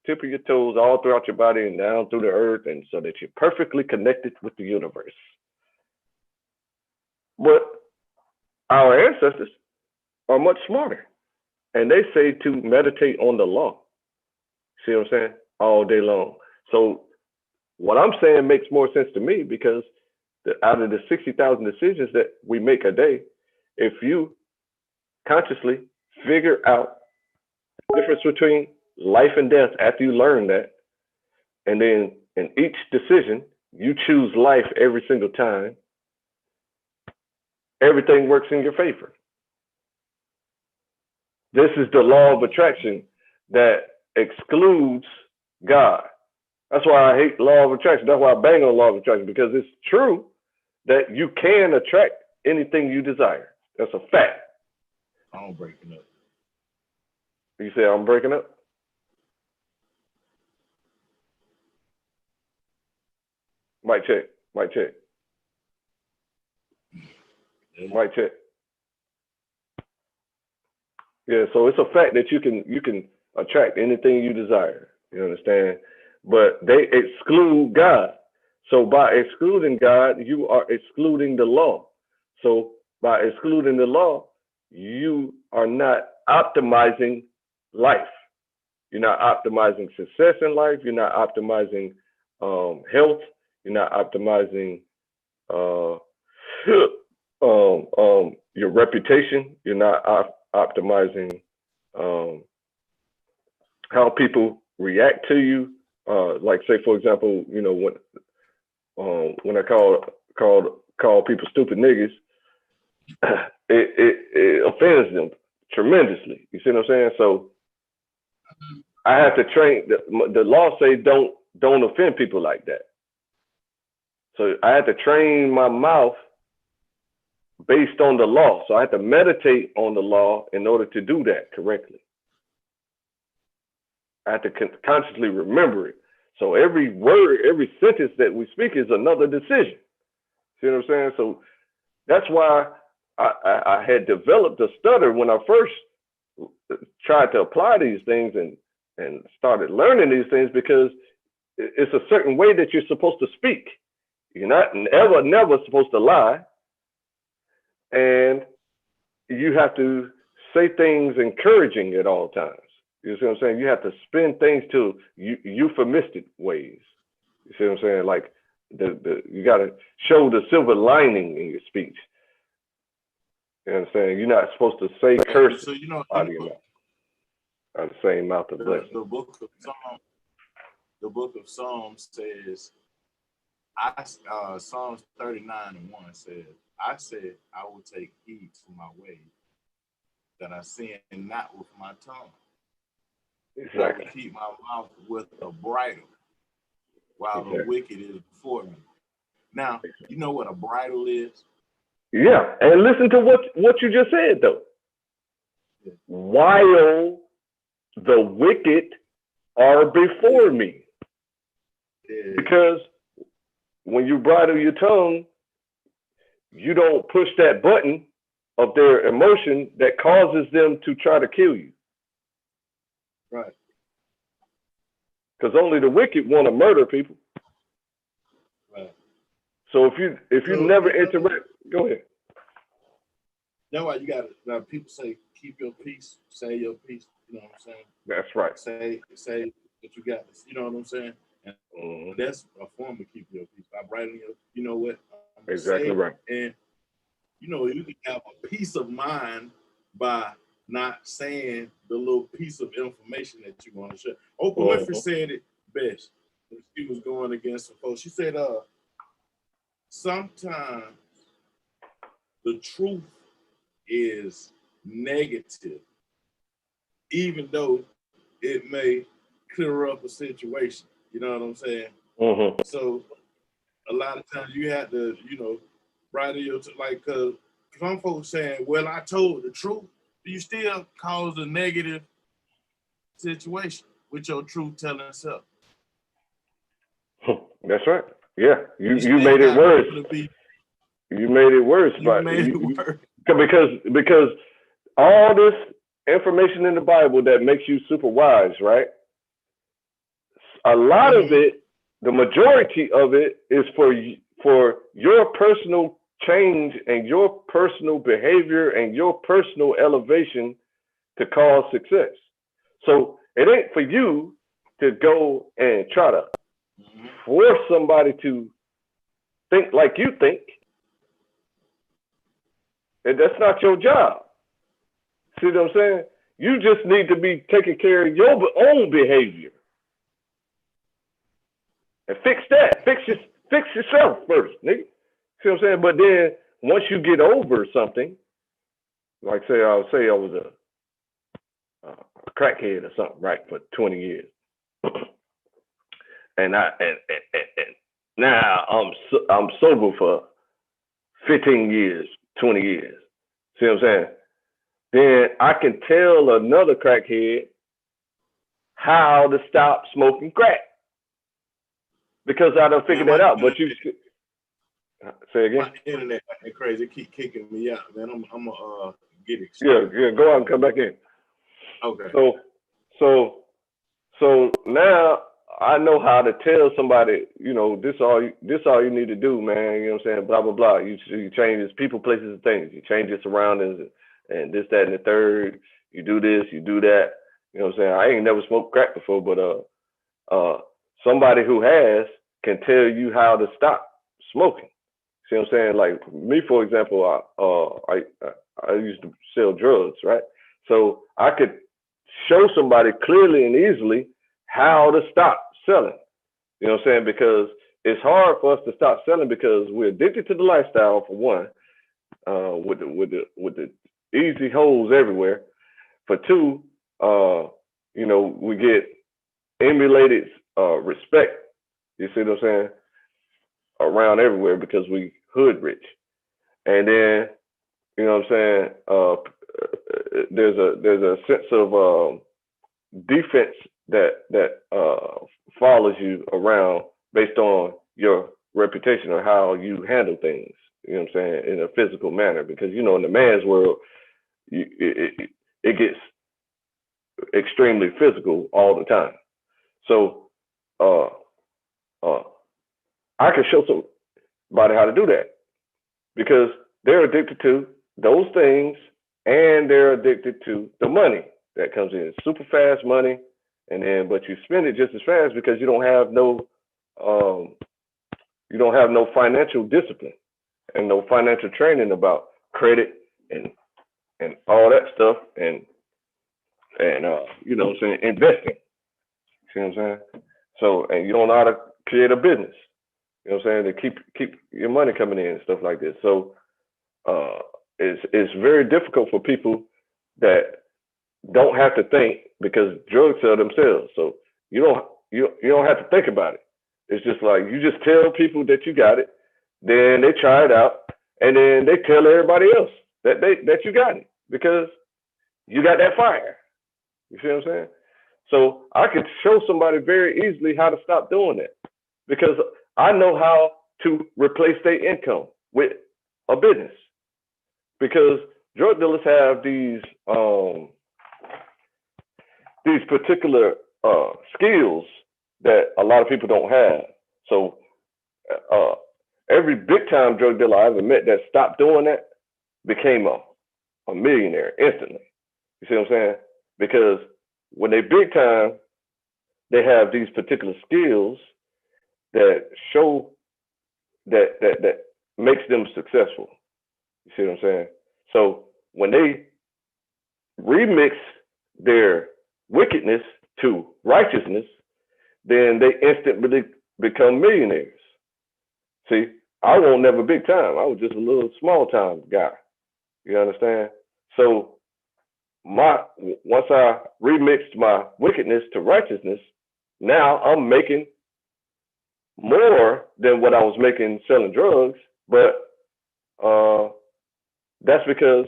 tip of your toes, all throughout your body and down through the earth, and so that you're perfectly connected with the universe. But our ancestors are much smarter, and they say to meditate on the law. See what I'm saying? All day long. So what I'm saying makes more sense to me, because out of the 60,000 decisions that we make a day, if you consciously figure out the difference between life and death after you learn that, and then in each decision, you choose life every single time, everything works in your favor. This is the law of attraction that excludes God. That's why I hate law of attraction. That's why I bang on law of attraction, because it's true that you can attract anything you desire. That's a fact. I'm breaking up. You say I'm breaking up? Mic check. Mic check. Mic check. Yeah, so it's a fact that you can attract anything you desire. You understand? But they exclude God. So by excluding God, you are excluding the law. So by excluding the law, you are not optimizing life. You're not optimizing success in life. You're not optimizing health. You're not optimizing your reputation. You're not optimizing how people react to you. Like, say, for example, you know, when I call people stupid niggas, it offends them tremendously. You see what I'm saying? So I have to train. The law say don't offend people like that. So I had to train my mouth based on the law. So I had to meditate on the law in order to do that correctly. I had to consciously remember it. So every word, every sentence that we speak is another decision. See what I'm saying? So that's why I had developed a stutter when I first tried to apply these things and started learning these things, because it's a certain way that you're supposed to speak. You're not never supposed to lie. And you have to say things encouraging at all times. You see what I'm saying? You have to spin things to euphemistic ways. You see what I'm saying? Like you got to show the silver lining in your speech. You know what I'm saying? You're not supposed to say curse So out of your mouth. Out of the same mouth of blessing. The book of Psalms says, Psalms 39:1 says, I said, I will take heed to my ways, that I sin not with my tongue. Exactly. I will keep my mouth with a bridle, while the wicked is before me. Now, you know what a bridle is? Yeah, and listen to what you just said, though. Yeah. While the wicked are before me. Yeah. Because when you bridle your tongue, you don't push that button of their emotion that causes them to try to kill you. Right. Because only the wicked want to murder people. Right. So if you never interact, go ahead. That's why you got people say, keep your peace, say your peace. You know what I'm saying? That's right. Say that you got this. You know what I'm saying? And that's a form of keeping your peace. By writing your, you know what? Exactly right. And you can have a peace of mind by not saying the little piece of information that you want to share. Oprah Winfrey said it best when she was going against some folks. She said, sometimes the truth is negative, even though it may clear up a situation. You know what I'm saying? Mm-hmm. So a lot of times you have to, bridle your like, cause some folks saying, "Well, I told the truth," you still cause a negative situation with your truth telling self. That's right. Yeah, you made it worse. You made it worse. Because all this information in the Bible that makes you super wise, right? A lot of it, the majority of it, is for your personal change and your personal behavior and your personal elevation to cause success. So it ain't for you to go and try to force somebody to think like you think. And that's not your job. See what I'm saying? You just need to be taking care of your own behavior. And fix that. Fix yourself first, nigga. See what I'm saying? But then once you get over something, like I'll say I was a crackhead or something, right, for 20 years. and now I'm sober for 15 years, 20 years. See what I'm saying? Then I can tell another crackhead how to stop smoking crack. Because I done figured that out. But you say again? My internet is crazy. It keep kicking me out, man. I'm gonna get it. Yeah, go out and come back in. Okay. So now I know how to tell somebody, this all you need to do, man. You know what I'm saying? Blah blah blah. You change this people, places, and things. You change your surroundings and this, that, and the third. You do this, you do that. You know what I'm saying? I ain't never smoked crack before, but somebody who has can tell you how to stop smoking. See what I'm saying? Like me, for example, I used to sell drugs, right? So I could show somebody clearly and easily how to stop selling. You know what I'm saying? Because it's hard for us to stop selling because we're addicted to the lifestyle, for one, with the easy holes everywhere. For two, we get emulated respect. You see what I'm saying? Around everywhere because we hood rich. And then, you know what I'm saying? There's a sense of defense follows you around based on your reputation or how you handle things. You know what I'm saying, in a physical manner, because in the man's world, it gets extremely physical all the time. So uh, uh, I can show somebody how to do that because they're addicted to those things and they're addicted to the money that comes in, super fast money, and then but you spend it just as fast because um, you don't have no financial discipline and no financial training about credit and all that stuff and what I'm saying, investing. See what I'm saying? So and you don't know how to create a business. You know what I'm saying? To keep your money coming in and stuff like this. So uh, it's very difficult for people that don't have to think because drugs sell themselves. So you don't have to think about it. It's just like you just tell people that you got it, then they try it out, and then they tell everybody else that you got it because you got that fire. You see what I'm saying? So I could show somebody very easily how to stop doing that because I know how to replace their income with a business. Because drug dealers have these particular skills that a lot of people don't have. So uh, every big time drug dealer I ever met that stopped doing that became a millionaire instantly. You see what I'm saying? Because when they big time, they have these particular skills that show that makes them successful. You see what I'm saying? So when they remix their wickedness to righteousness, then they instantly become millionaires. See, I wasn't never big time. I was just a little small time guy. You understand? So once I remixed my wickedness to righteousness, now I'm making more than what I was making selling drugs, but that's because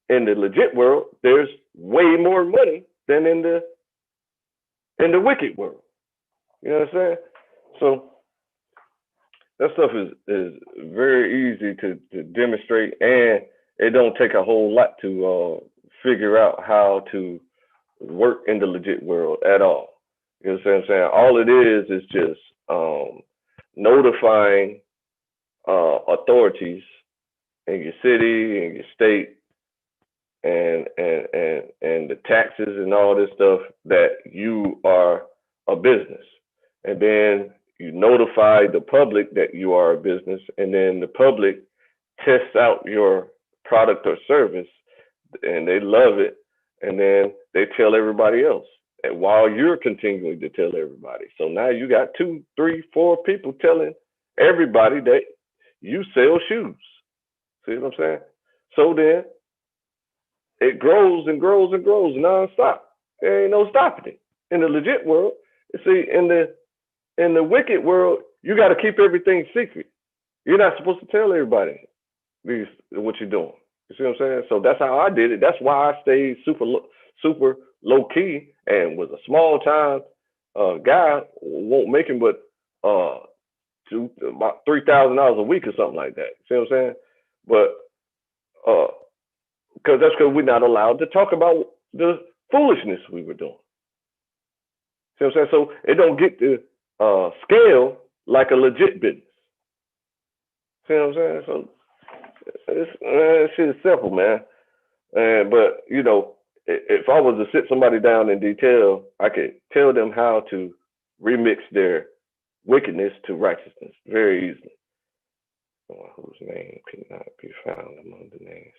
in the legit world, there's way more money than in the wicked world. You know what I'm saying? So that stuff is very easy to demonstrate, and it don't take a whole lot to figure out how to work in the legit world at all. You know what I'm saying? All it is just notifying authorities in your city, in your state, and the taxes and all this stuff that you are a business, and then you notify the public that you are a business, and then the public tests out your product or service, and they love it, and then they tell everybody else, and while you're continuing to tell everybody. So now you got 2, 3, 4 people telling everybody that you sell shoes. See what I'm saying? So then it grows and grows and grows nonstop. There ain't no stopping it. In the legit world, you see, in the wicked world, you got to keep everything secret. You're not supposed to tell everybody what you're doing. You see what I'm saying? So that's how I did it. That's why I stayed super low key and was a small time guy. Won't make him but about $3,000 a week or something like that. See what I'm saying? But because we're not allowed to talk about the foolishness we were doing. See what I'm saying? So it don't get to scale like a legit business. See what I'm saying? So shit is simple, man. But if I was to sit somebody down in detail, I could tell them how to remix their wickedness to righteousness very easily. Whose name could not be found among the names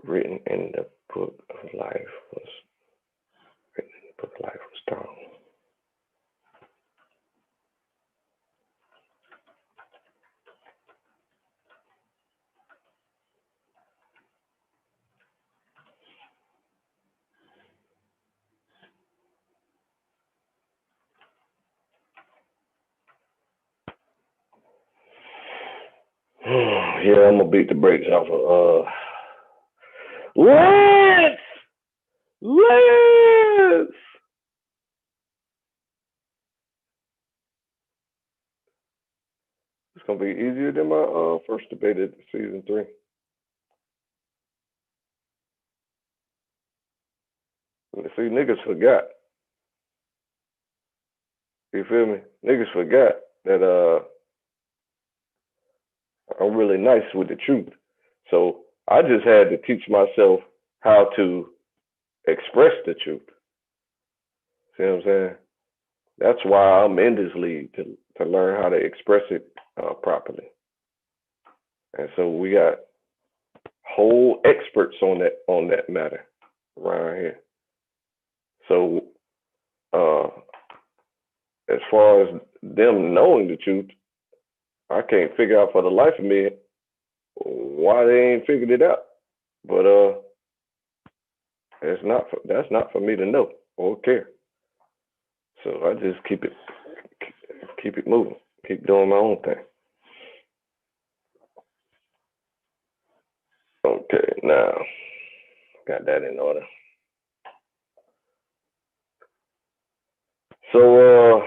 written in the book of life was thrown. Yeah, I'm gonna beat the brakes off of Lance. Lance! It's gonna be easier than my first debate at season 3. See, niggas forgot. You feel me? Niggas forgot that I'm really nice with the truth. So I just had to teach myself how to express the truth. See what I'm saying? That's why I'm in this league, to learn how to express it properly. And so we got whole experts on that matter around here. So as far as them knowing the truth, I can't figure out for the life of me why they ain't figured it out. But that's not for me to know or care. So I just keep it moving, keep doing my own thing. Okay, now got that in order. So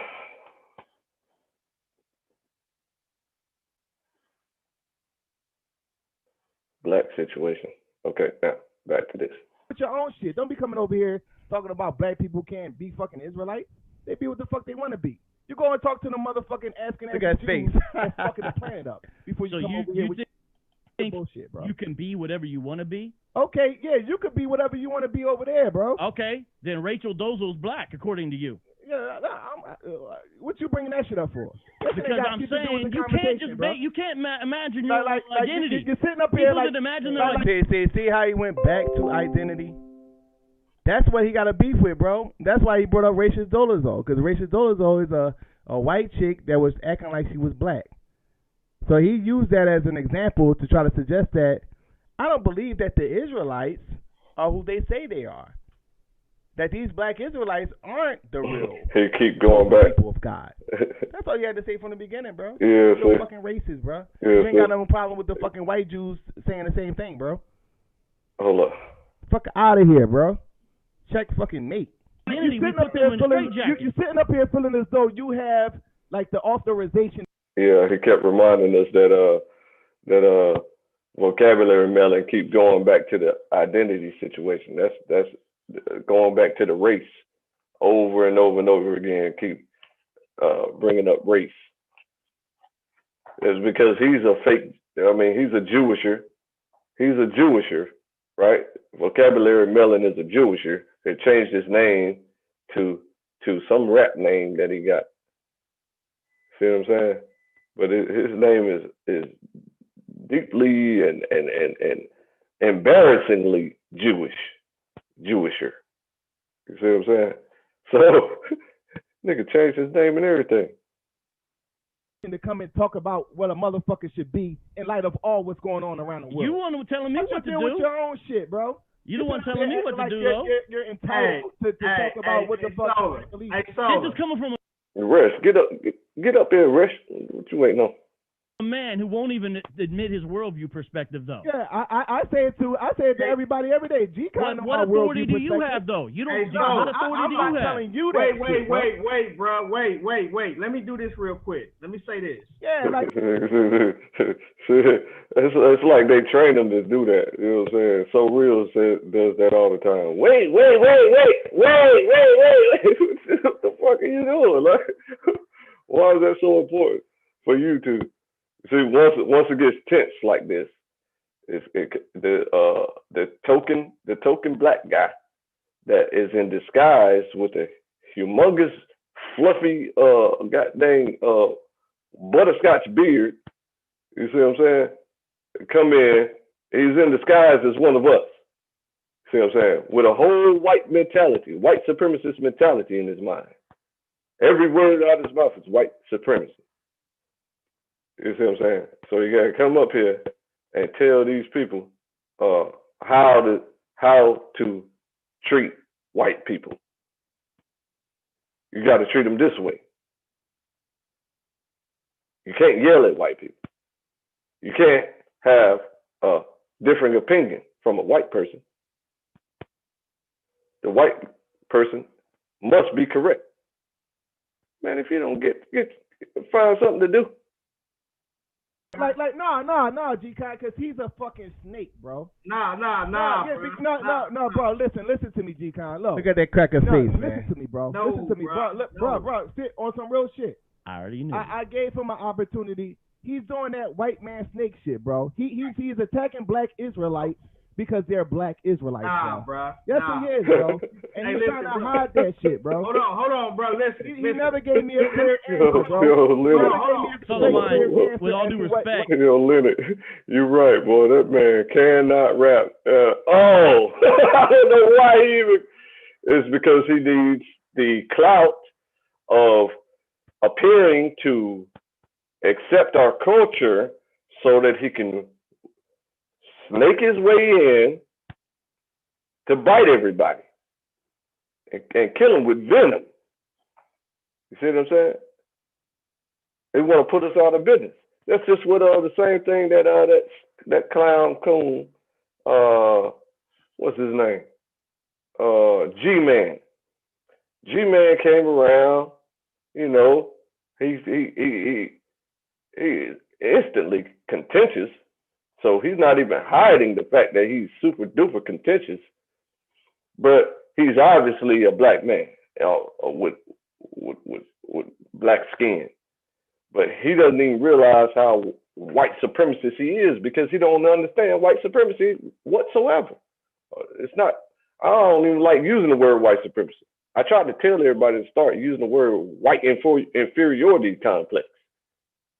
black situation. Okay, now back to this. With your own shit. Don't be coming over here talking about black people can't be fucking Israelites. They be what the fuck they want to be. You go and talk to the motherfucking African Jews and fucking the planet up before you come over here with your bullshit, bro. You can be whatever you want to be? Okay, yeah, you could be whatever you want to be over there, bro. Okay, then Rachel Dozo's black, according to you. Yeah, what you bringing that shit up for? Because I'm saying you can't imagine your identity. You're sitting up here like imagine their see how he went back to identity. That's what he got a beef with, bro. That's why he brought up Rachel Dolezal, because Rachel Dolezal is a white chick that was acting like she was black. So he used that as an example to try to suggest that I don't believe that the Israelites are who they say they are. That these black Israelites aren't the real he keep going back. people of God. That's all you had to say from the beginning, bro. Yeah, you're fucking racist, bro. Yeah, you ain't got no problem with the fucking white Jews saying the same thing, bro. Hold up. Fuck out of here, bro. Check fucking mate. You're sitting up here feeling as though you have like the authorization. Yeah, he kept reminding us that vocabulary melon keep going back to the identity situation. That's going back to the race over and over and over again. Keep bringing up race. It's because he's a fake. I mean, he's a Jewisher. He's a Jewisher, right? Vocabulary melon is a Jewisher. They changed his name to some rap name that he got. See what I'm saying? But his name is deeply and embarrassingly Jewisher. You see what I'm saying? So nigga changed his name and everything. To come and talk about what a motherfucker should be in light of all what's going on around the world. You want to telling me what to do with your own shit, bro. You the one telling me what to do, though. You're entitled to talk about what the fuck you believe. It's just coming from Resh, get up here, Resh. What you waiting on? A man who won't even admit his worldview perspective, though. Yeah, I say it to everybody every day. What authority do you have, though? You don't. What authority do you have? Telling you that wait, bro. Wait. Let me do this real quick. Let me say this. Yeah, like it's like they train them to do that. You know what I'm saying? So Real does that all the time. Wait. What the fuck are you doing? Like, why is that so important for you to? See, once it gets tense like this, the token black guy that is in disguise with a humongous fluffy goddamn butterscotch beard. You see what I'm saying? Come in, he's in disguise as one of us. See what I'm saying? With a whole white mentality, white supremacist mentality in his mind. Every word out of his mouth is white supremacy. You see what I'm saying? So you gotta come up here and tell these people how to treat white people. You gotta treat them this way. You can't yell at white people. You can't have a differing opinion from a white person. the white person must be correct. Man, if you don't get find something to do. No, G-Con, because he's a fucking snake, bro. Nah, No, bro. Listen to me, G-Con. Look at that cracker face, man. Listen to me, bro. No, listen to me, bro. Sit on some real shit. I already knew. I gave him an opportunity. He's doing that white man snake shit, bro. He's attacking black Israelites because they're black Israelites, bro. Yes, he is, bro. And he's trying to hide that shit, bro. Hold on, bro. Listen. He never gave me a clear answer, bro. Leonard. With all due respect. Leonard, you're right, boy. That man cannot rap. I don't know why he even. It's because he needs the clout of appearing to accept our culture so that he can snake his way in to bite everybody and kill them with venom. You see what I'm saying? They want to put us out of business. That's just what the same thing that clown coon, what's his name? G-Man. G-Man came around, you know, he instantly contentious. So he's not even hiding the fact that he's super duper contentious, but he's obviously a black man with black skin. But he doesn't even realize how white supremacist he is because he don't understand white supremacy whatsoever. It's not. I don't even like using the word white supremacy. I tried to tell everybody to start using the word white inferiority complex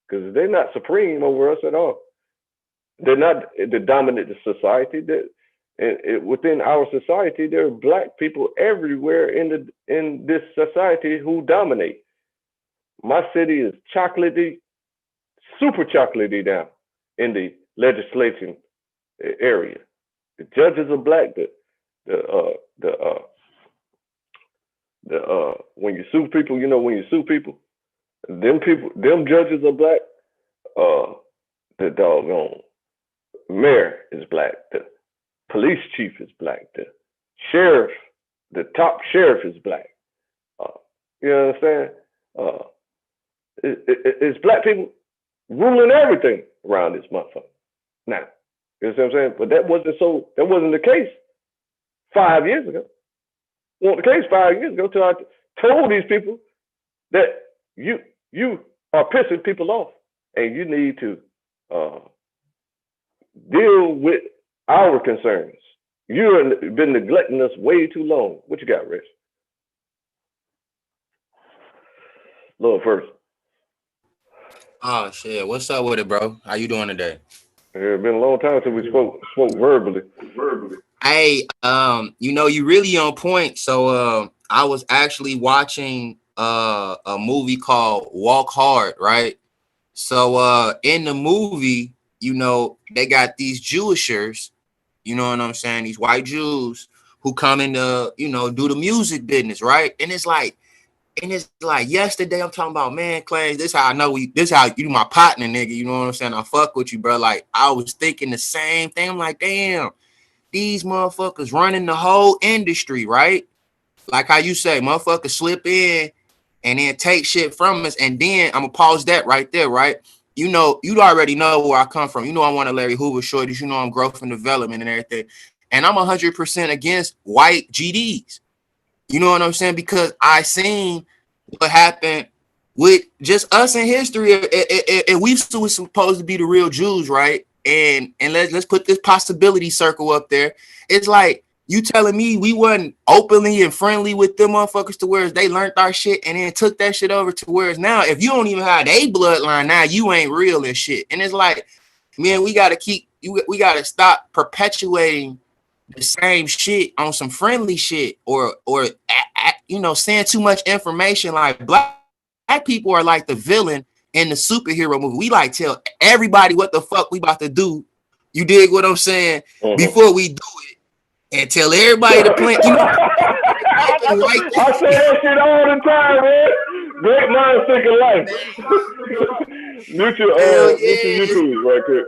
because they're not supreme over us at all. They're not the dominant society. Within our society, there are black people everywhere in this society who dominate. My city is chocolatey, super chocolatey down in the legislation area. The judges are black. When you sue people, them judges are black. The doggone mayor is black. The police chief is black. The top sheriff is black. You understand? It's black people ruling everything around this motherfucker. Now, you know what I'm saying? But that wasn't the case 5 years ago. It wasn't the case 5 years ago until I told these people that you are pissing people off and you need to deal with our concerns. You've been neglecting us way too long. What you got, Rich? Lord first. Oh shit, what's up with it, bro? How you doing today? It's been a long time since we spoke verbally. Hey, you really on point. So I was actually watching a movie called Walk Hard, right? So in the movie, they got these Jewishers, you know what I'm saying? These white Jews who come in to, do the music business, right? And it's like yesterday I'm talking about, man, Clay, this how I know this how you my partner, nigga. You know what I'm saying? I fuck with you, bro. Like I was thinking the same thing. I'm like, damn, these motherfuckers running the whole industry, right? Like how you say, motherfuckers slip in and then take shit from us. And then I'm gonna pause that right there, right? You already know where I come from. I'm one of Larry Hoover shorties. I'm growth and development and everything. And I'm 100% against white GDs. You know what I'm saying? Because I seen what happened with just us in history. And we was supposed to be the real Jews, right? And let's put this possibility circle up there. It's like you telling me we wasn't openly and friendly with them motherfuckers to where they learned our shit and then took that shit over to where it's now. If you don't even have a bloodline now, you ain't real and shit. And it's like, man, we gotta stop perpetuating the same shit on some friendly shit or saying too much information. Like black people are like the villain in the superhero movie. We like tell everybody what the fuck we about to do. You dig what I'm saying? Before we do it, and tell everybody to plan. I say that shit all the time, man. Great minds think alike. Mute your YouTube right quick.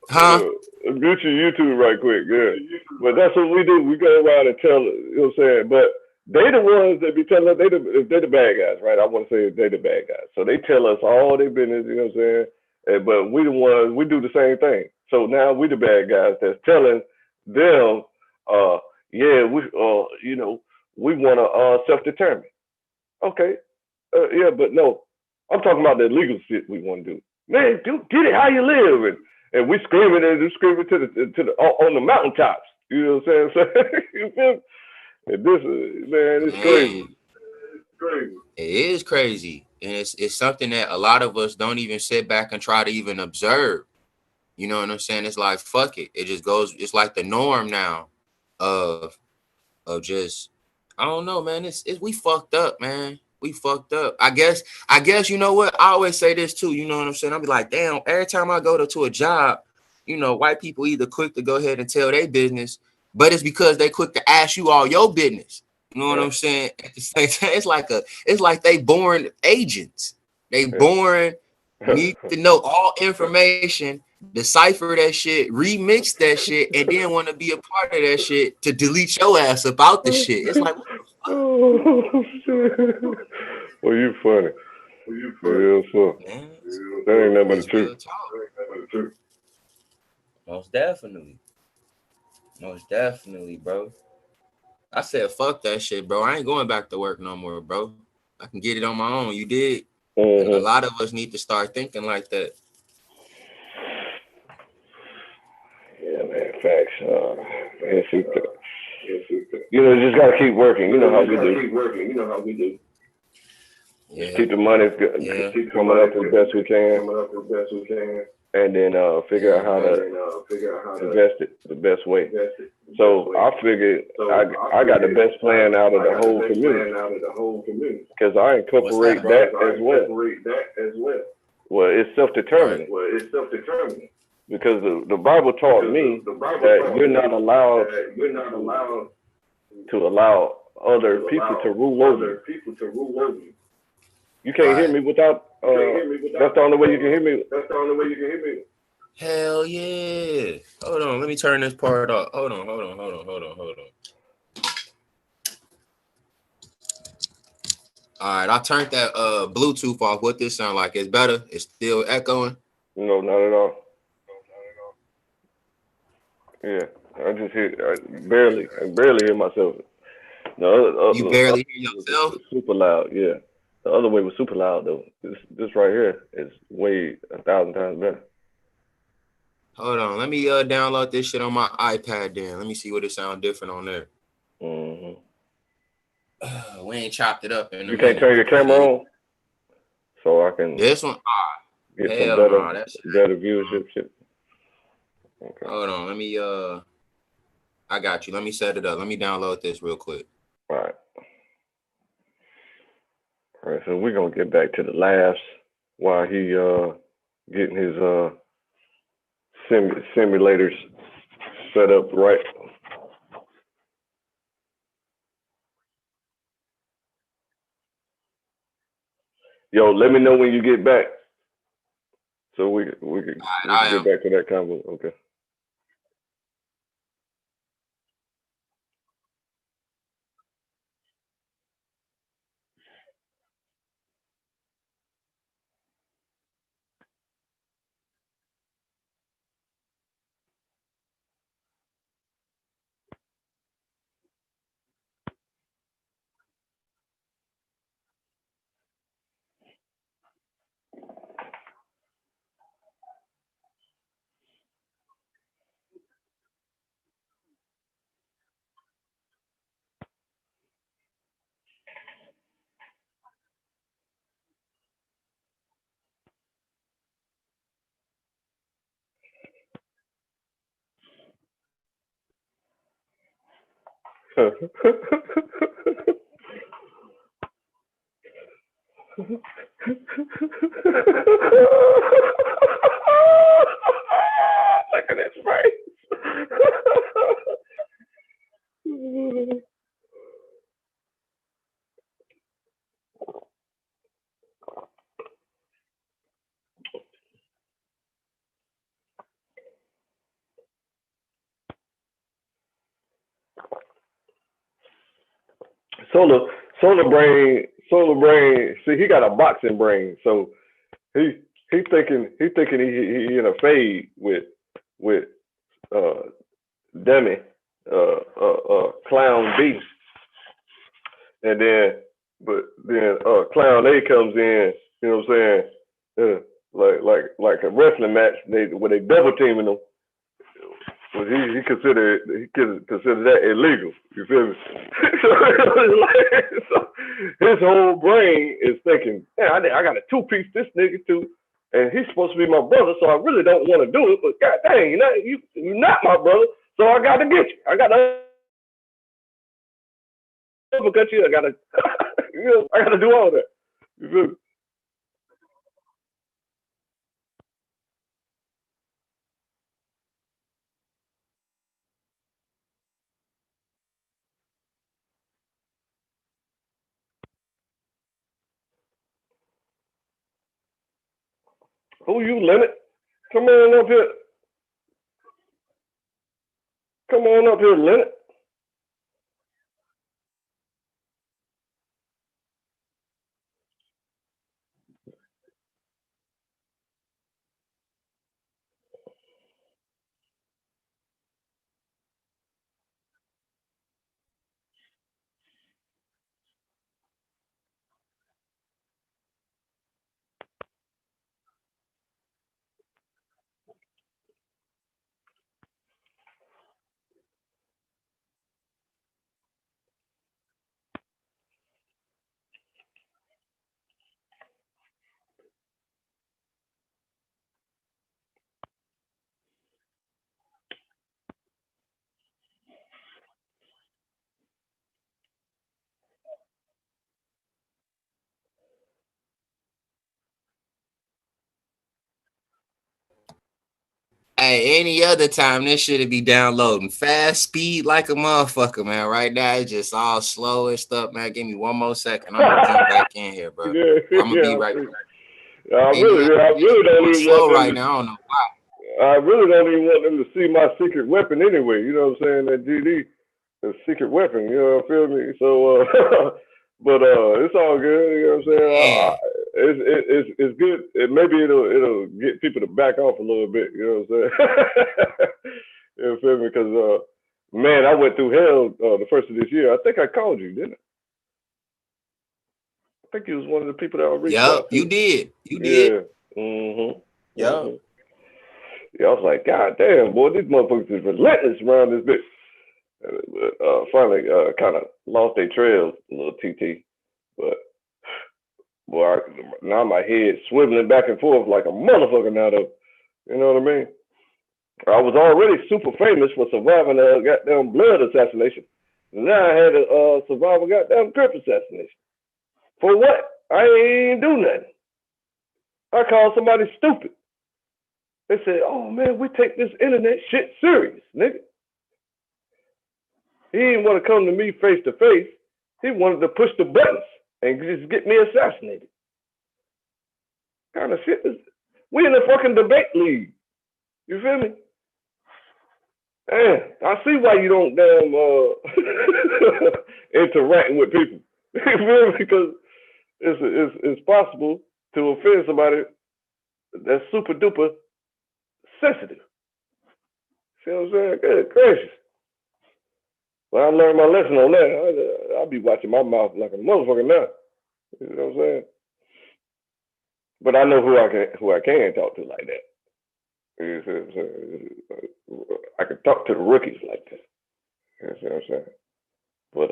Huh? Get your YouTube right quick, yeah. But that's what we do. We go around and tell, you know what I'm saying? But they the ones that be telling us, they're the bad guys, right? I want to say they the bad guys. So they tell us all their business, you know what I'm saying? But we the ones, we do the same thing. So now we the bad guys that's telling them, yeah, you know, we want to self-determine. Okay, yeah, but no, I'm talking about the legal shit we want to do. Man, get it how you live, and we screaming to the on the mountaintops. You know what I'm saying? You feel me? And this man, it's crazy. It's crazy. It is crazy, and it's something that a lot of us don't even sit back and try to even observe. You know what I'm saying? It's like fuck it. It just goes. It's like the norm now, of just I don't know, man. It's we fucked up, man. We fucked up. I guess you know what? I always say this too. You know what I'm saying? I'll be like, damn. Every time I go to a job, you know, white people either quick to go ahead and tell their business, but it's because they quick to ask you all your business. You know what I'm saying? At the same time, it's like they born agents. They born need to know all information, decipher that shit, remix that shit, and then want to be a part of that shit to delete your ass about the shit. It's like, what the fuck? Oh shit! Well, you funny. Real fuck. Man, That ain't nothing but the it's real truth. talk. Most definitely. Most definitely, bro. I said, fuck that shit, bro. I ain't going back to work no more, bro. I can get it on my own. You did. And a lot of us need to start thinking like that. Yeah, man. Facts. You know, you just gotta keep working. You know how we do. Yeah. Just keep the money coming up as best we can. And then figure out how to invest it the best way. So I figured I got the best plan out of the whole community because I incorporate that as well. Well, it's self-determining. Because the Bible taught me that you're not allowed to allow other people to rule over you. You can't hear me without. That's the only way you can hear me. Hell yeah. Hold on. Let me turn this part off. Hold on. All right. I turned that Bluetooth off. What this sound like? It's better? It's still echoing? No, not at all. Yeah. I barely hear myself. You barely hear yourself? Super loud, yeah. The other way was super loud though. This right here is way 1,000 times better. Hold on. Let me download this shit on my iPad then. Let me see what it sounds different on there. We ain't chopped it up in a You can't turn your camera on? So I can this one get some better viewership shit. Okay. Hold on. Let me I got you. Let me set it up. Let me download this real quick. All right, so we're gonna get back to the laughs while he getting his simulators set up right. Yo, let me know when you get back, so we can get back to that convo. Okay. Look at his face. Solar brain. See, he got a boxing brain, so he he thinking he in a fade with uh Demi Clown B, and then Clown A comes in. You know what I'm saying? Like a wrestling match, where they double teaming him. Well, he consider that illegal. You feel me? So his whole brain is thinking, man, I got a two-piece this nigga too, and he's supposed to be my brother, so I really don't want to do it. But god dang, you're not my brother, so I got to get you. I got to uppercut you. I got to, I got to do all that. You feel me? Who you, Leonard? Come on up here. Come on up here, Leonard. Hey, any other time this should be downloading fast speed like a motherfucker, man. Right now it's just all slow and stuff, man. Give me one more second. I'm gonna jump back in here, bro. Yeah, I'm gonna be yeah. right back. I really don't even slow want them right to. now. I don't know why. I really don't even want them to see my secret weapon anyway. You know what I'm saying? That GD, the secret weapon. You know what I feel me? So, but it's all good. You know what I'm saying? Man. It's good. Maybe it'll get people to back off a little bit. You know what I'm saying? You feel me? Because man, I went through hell the first of this year. I think I called you, didn't I? I think you was one of the people that I reached out Yup, to. you did. You did. Yeah. Mhm. Yup. Mhm. Yeah, I was like, God damn, boy, these motherfuckers is relentless around this bitch. Finally, kind of lost their trails, a little TT. But boy, now my head swiveling back and forth like a motherfucker now, though. You know what I mean? I was already super famous for surviving a goddamn blood assassination. Now I had to survive a goddamn grip assassination. For what? I ain't do nothing. I called somebody stupid. They said, "Oh man, we take this internet shit serious, nigga." He didn't want to come to me face to face. He wanted to push the buttons and just get me assassinated. What kind of shit is? We in the fucking debate league. You feel me? Man, I see why you don't damn interact with people. You feel me? Because it's possible to offend somebody that's super duper sensitive. See what I'm saying? Good gracious. Well, I learned my lesson on that. I'll be watching my mouth like a motherfucker now. You know what I'm saying? But I know who I can talk to like that. You know what I'm saying? I can talk to the rookies like that. You know what I'm saying? But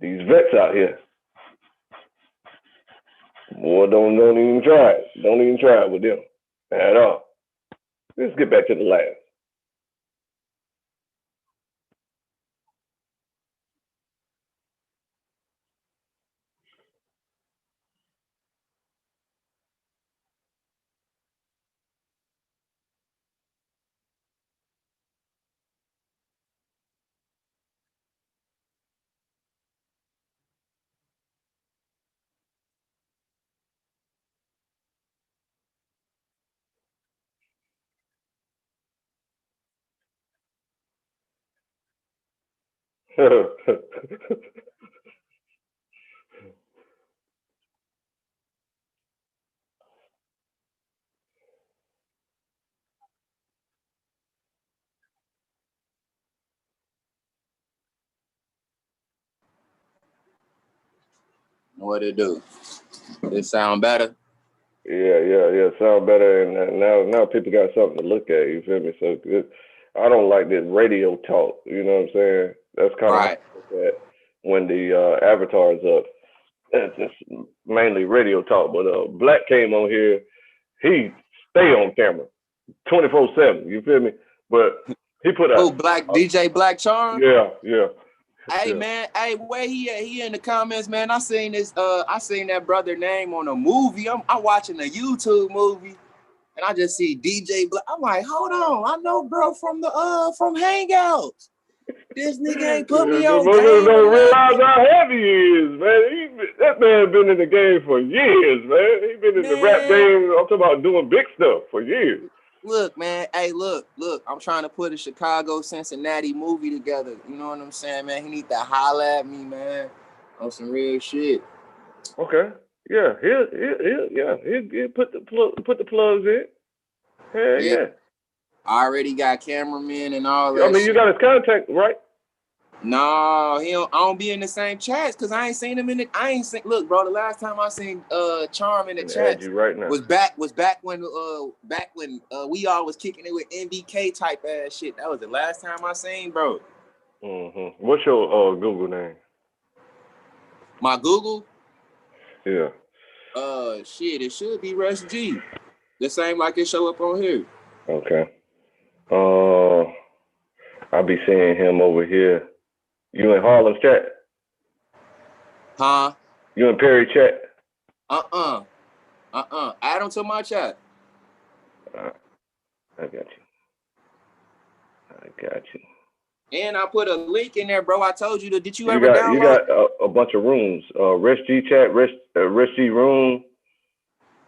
these vets out here, boy, don't even try it. Don't even try it with them at all. Let's get back to the lab. What it do? It sound better? Yeah. Sound better, and now people got something to look at. You feel me? So I don't like this radio talk. You know what I'm saying? That's kind of Right. when the avatar's up. It's just mainly radio talk. But Black came on here. He stay on camera 24/7. You feel me? But he put Oh, Black DJ Black Charm. Yeah. Hey Yeah. man, hey, where he at? He in the comments, man. I seen that brother name on a movie. I'm watching a YouTube movie, and I just see DJ Black. I'm like, hold on, I know bro from Hangouts. This nigga ain't put me on game. Don't realize how heavy he is, man. That man been in the game for years, man. He been in the rap game. I'm talking about doing big stuff for years. Look, man. Hey, look. I'm trying to put a Chicago-Cincinnati movie together. You know what I'm saying, man? He need to holler at me, man, on some real shit. Okay. Yeah. He'll put the plugs in. Hell yeah. I already got cameramen and all that. I mean, you got his contact, right? No, I don't be in the same chats because I ain't seen him look, bro, the last time I seen Charm in the chat right now. was back when we all was kicking it with MBK type ass shit. That was the last time I seen, bro. Mm-hmm. What's your Google name? My Google? Yeah. Shit, it should be Rush G. The same like it show up on here. Okay. I'll be seeing him over here. You in Harlem's chat? Huh? You in Perry chat? Add him to my chat. I got you. And I put a link in there, bro. I told you did you ever download? You got a bunch of rooms. Rest G chat, Rest G room.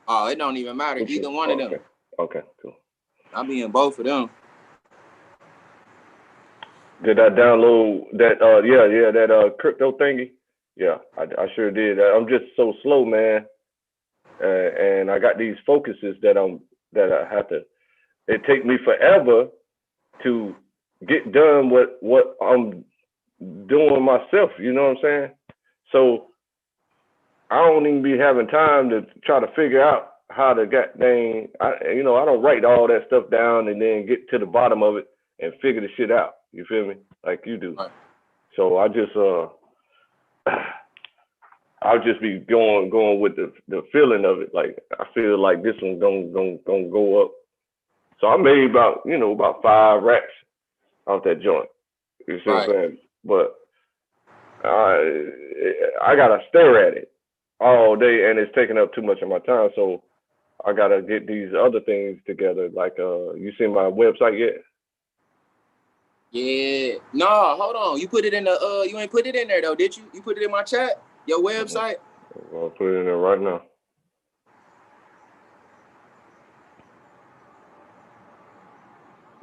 Oh, it don't even matter. Either one of them. Okay, cool. I'll be in both of them. Did I download that? That crypto thingy. Yeah, I sure did. I'm just so slow, man. And I got these focuses that I have to. It take me forever to get done what I'm doing myself. You know what I'm saying? So I don't even be having time to try to figure out how to I don't write all that stuff down and then get to the bottom of it and figure the shit out. You feel me? Like you do. Right. So I just I'll just be going with the feeling of it. Like I feel like this one's gonna go up. So I made about 5 racks off that joint. You see what I'm saying? But I gotta stare at it all day, and it's taking up too much of my time. So I gotta get these other things together. Like you seen my website yet? Yeah. No, hold on. You put it in the you ain't put it in there though, did you? You put it in my chat? Your website? I'll put it in there right now.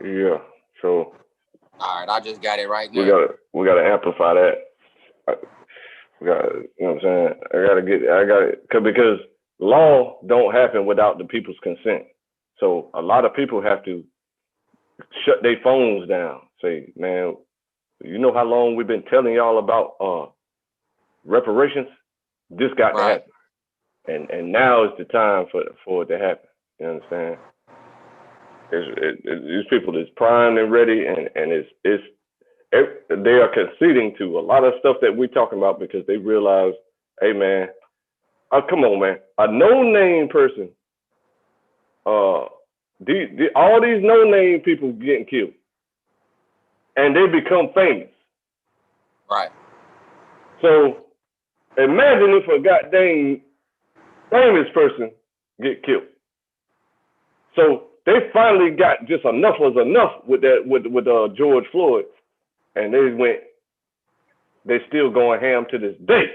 Yeah. So all right, I just got it right now. We gotta amplify that. We gotta, you know what I'm saying? I gotta because law don't happen without the people's consent. So a lot of people have to shut their phones down. Say, man, you know how long we've been telling y'all about reparations? This got to happen, and now is the time for it to happen. You understand? These people is primed and ready, and they are conceding to a lot of stuff that we're talking about because they realize, hey man, come on man, a no-name person, all these no-name people getting killed, and they become famous. Right. So imagine if a goddamn famous person get killed. So they finally got just enough was enough with that with George Floyd, and they still going ham to this day.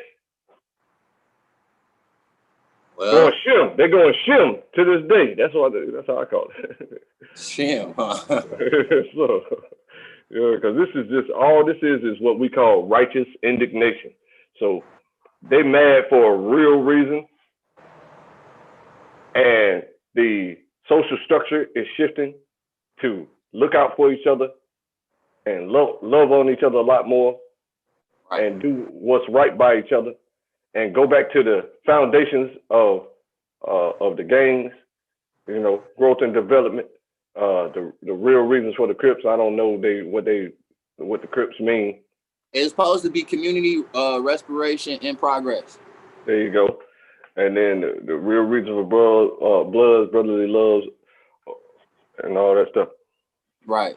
Well, they're going shim to this day. That's how I call it. Shim, huh? So, because this is just all this is what we call righteous indignation. So they mad for a real reason, and the social structure is shifting to look out for each other and love on each other a lot more, and do what's right by each other. and go back to the foundations of the gangs, you know, growth and development, the real reasons for the Crips. I don't know what the Crips mean. It's supposed to be community respiration in progress. There you go. And then the real reason for Bloods, brotherly loves, and all that stuff. Right.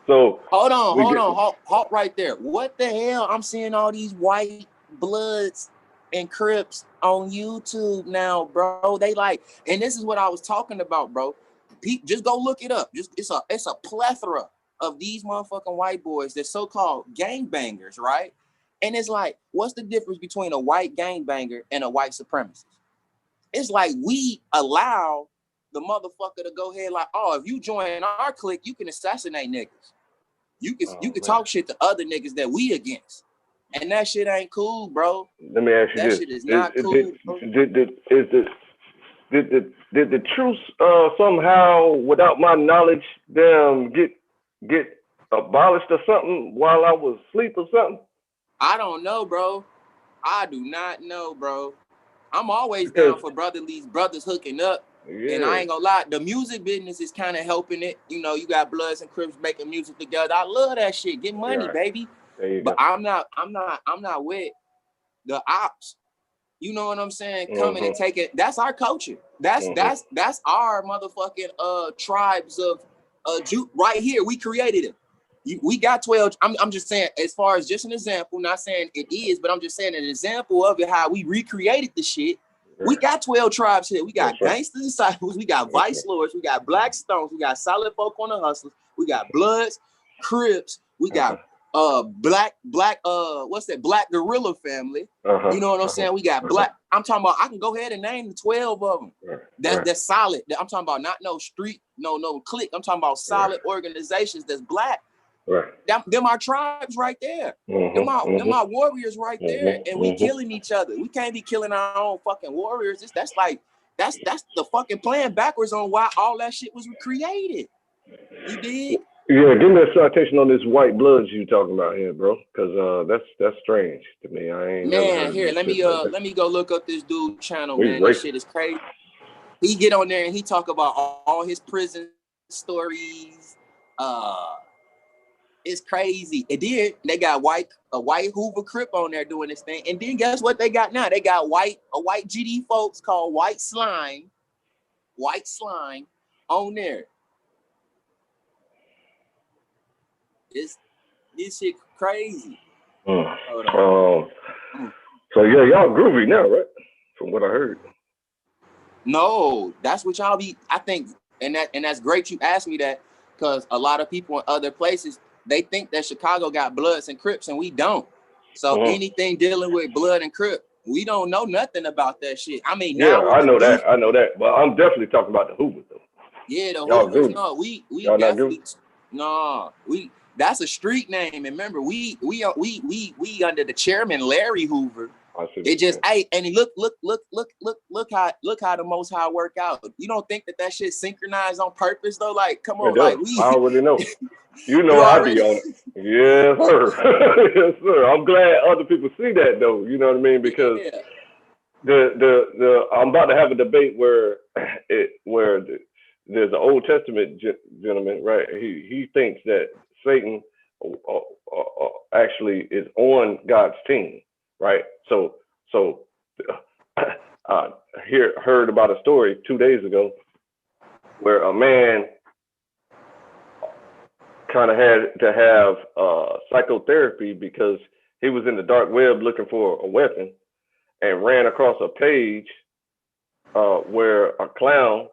So hold on, halt right there. What the hell? I'm seeing all these white Bloods and Crips on YouTube now, bro. They like, and this is what I was talking about, bro. Just go look it up. It's a plethora of these motherfucking white boys, they're so-called gangbangers, right? And it's like, what's the difference between a white gangbanger and a white supremacist? It's like we allow the motherfucker to go ahead like, oh, if you join our clique, you can assassinate niggas. You can talk shit to other niggas that we against. And that shit ain't cool, bro. Let me ask you this. That shit is not cool. Did the truth somehow, without my knowledge, get abolished or something while I was asleep or something? I don't know, bro. I do not know, bro. I'm always down for brothers hooking up. Yeah. And I ain't gonna lie, the music business is kind of helping it. You know, you got Bloods and Crips making music together. I love that shit. Get money, baby. But I'm not with the ops. You know what I'm saying? Coming and take it. That's our culture. That's our motherfucking tribes of right here. We created it. We got 12. I'm just saying, as far as just an example, not saying it is, but I'm just saying an example of it, how we recreated the shit. We got 12 tribes here. We got gangsters and disciples. We got vice lords. We got black stones. We got solid folk on the hustlers. We got Bloods, Crips. We got black what's that? Black Gorilla family. You know what I'm saying? We got black. I'm talking about. I can go ahead and name the 12 of them. That's solid. I'm talking about not no street, no clique. I'm talking about solid organizations that's black. Right. Them our tribes right there. Them our warriors right there. And we killing each other. We can't be killing our own fucking warriors. That's the fucking plan backwards on why all that shit was created. You dig? Yeah, give me a citation on this white Bloods you talking about here, bro. Cause that's strange to me. I ain't never heard here. Let me go look up this dude channel, man. This shit is crazy. He get on there and he talk about all his prison stories. It's crazy. It did. They got a white Hoover Crip on there doing this thing. And then guess what they got now? They got white GD folks called White Slime on there. This shit crazy. So yeah, y'all groovy now, right? From what I heard. No, that's what y'all be. I think, and that's great you asked me that, because a lot of people in other places, they think that Chicago got Bloods and Crips and we don't. So anything dealing with Blood and Crip, we don't know nothing about that shit. I mean, now I know that. But I'm definitely talking about the Hoovers though. Yeah, the Hoovers. No, we definitely we. That's a street name. And remember, we under the chairman Larry Hoover. It just and look how the Most High work out. You don't think that shit synchronized on purpose though? Like, come on, like I already know. You know I be on it. Yes, sir. Yes, sir. I'm glad other people see that though. You know what I mean? Because the I'm about to have a debate where there's an Old Testament gentleman, right? He thinks that Satan actually is on God's team, right? So heard about a story 2 days ago where a man kind of had to have psychotherapy because he was in the dark web looking for a weapon and ran across a page where a clown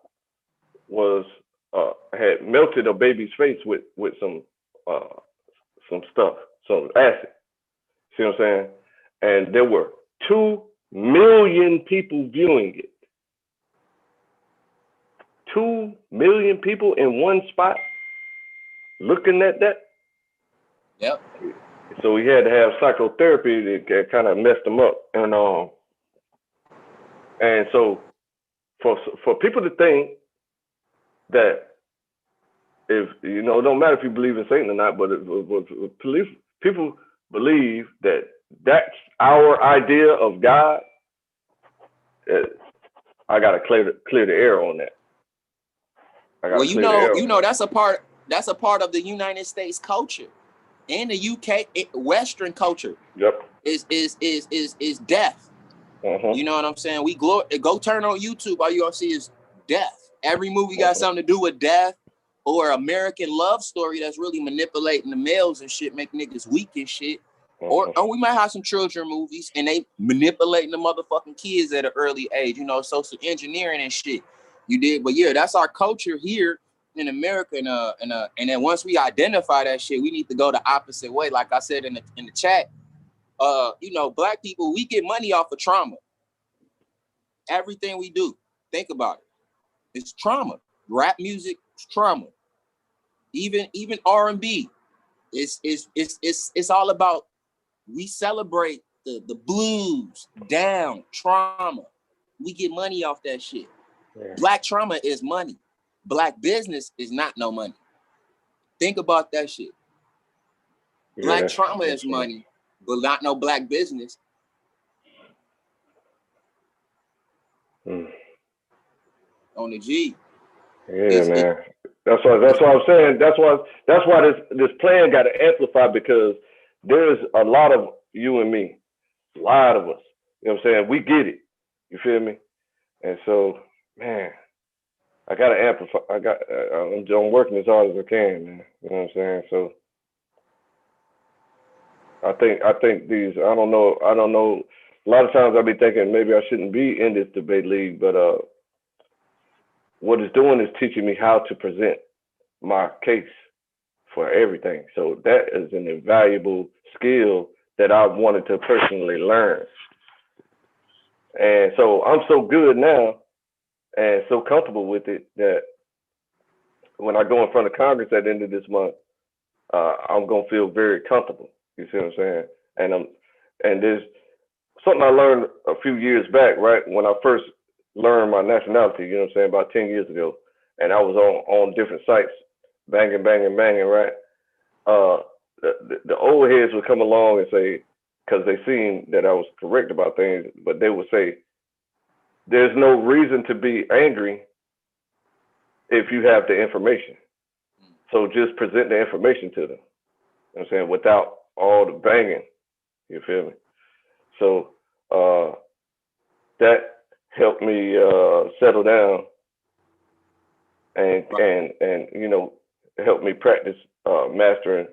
had melted a baby's face with some stuff, some acid. See what I'm saying? And there were 2 million people viewing it. 2 million people in one spot looking at that. Yep. So he had to have psychotherapy that kind of messed him up, and so for people to think that if it don't matter if you believe in Satan or not, but people believe that that's our idea of God, I gotta clear the air on that. Well, you know, that's a part of the United States culture and the UK Western culture. Yep. Is death. You know what I'm saying? Go turn on YouTube. All you gonna see is death. Every movie got something to do with death or American love story that's really manipulating the males and shit, make niggas weak and shit. Or we might have some children movies and they manipulating the motherfucking kids at an early age, you know, social engineering and shit. You did, but yeah, that's our culture here in America, and then once we identify that shit, we need to go the opposite way. Like I said in the chat, you know, black people, we get money off of trauma. Everything we do, think about it, it's trauma. Rap music, it's trauma. Even R&B, it's all about. We celebrate the blues, down, trauma. We get money off that shit. Yeah. Black trauma is money. Black business is not no money. Think about that shit. Black trauma is money, but not no black business. On the G. Yeah, man. That's what I'm saying. That's why this plan got to amplify, because there's a lot of you and me, a lot of us. You know what I'm saying? We get it. You feel me? And so, man, I got to amplify. I'm working as hard as I can, man. You know what I'm saying? So I think these. I don't know. A lot of times I be thinking maybe I shouldn't be in this debate league, but what it's doing is teaching me how to present my case for everything. So that is an invaluable skill that I wanted to personally learn. And so I'm so good now and so comfortable with it that when I go in front of Congress at the end of this month, I'm gonna feel very comfortable. You see what I'm saying? And there's something I learned a few years back, right? When I first learned my nationality, you know what I'm saying, about 10 years ago, and I was on different sites, banging, right? The old heads would come along and say, because they seen that I was correct about things, but they would say, there's no reason to be angry if you have the information. So just present the information to them. You know what I'm saying? Without all the banging. You feel me? So that helped me settle down and you know, help me practice mastering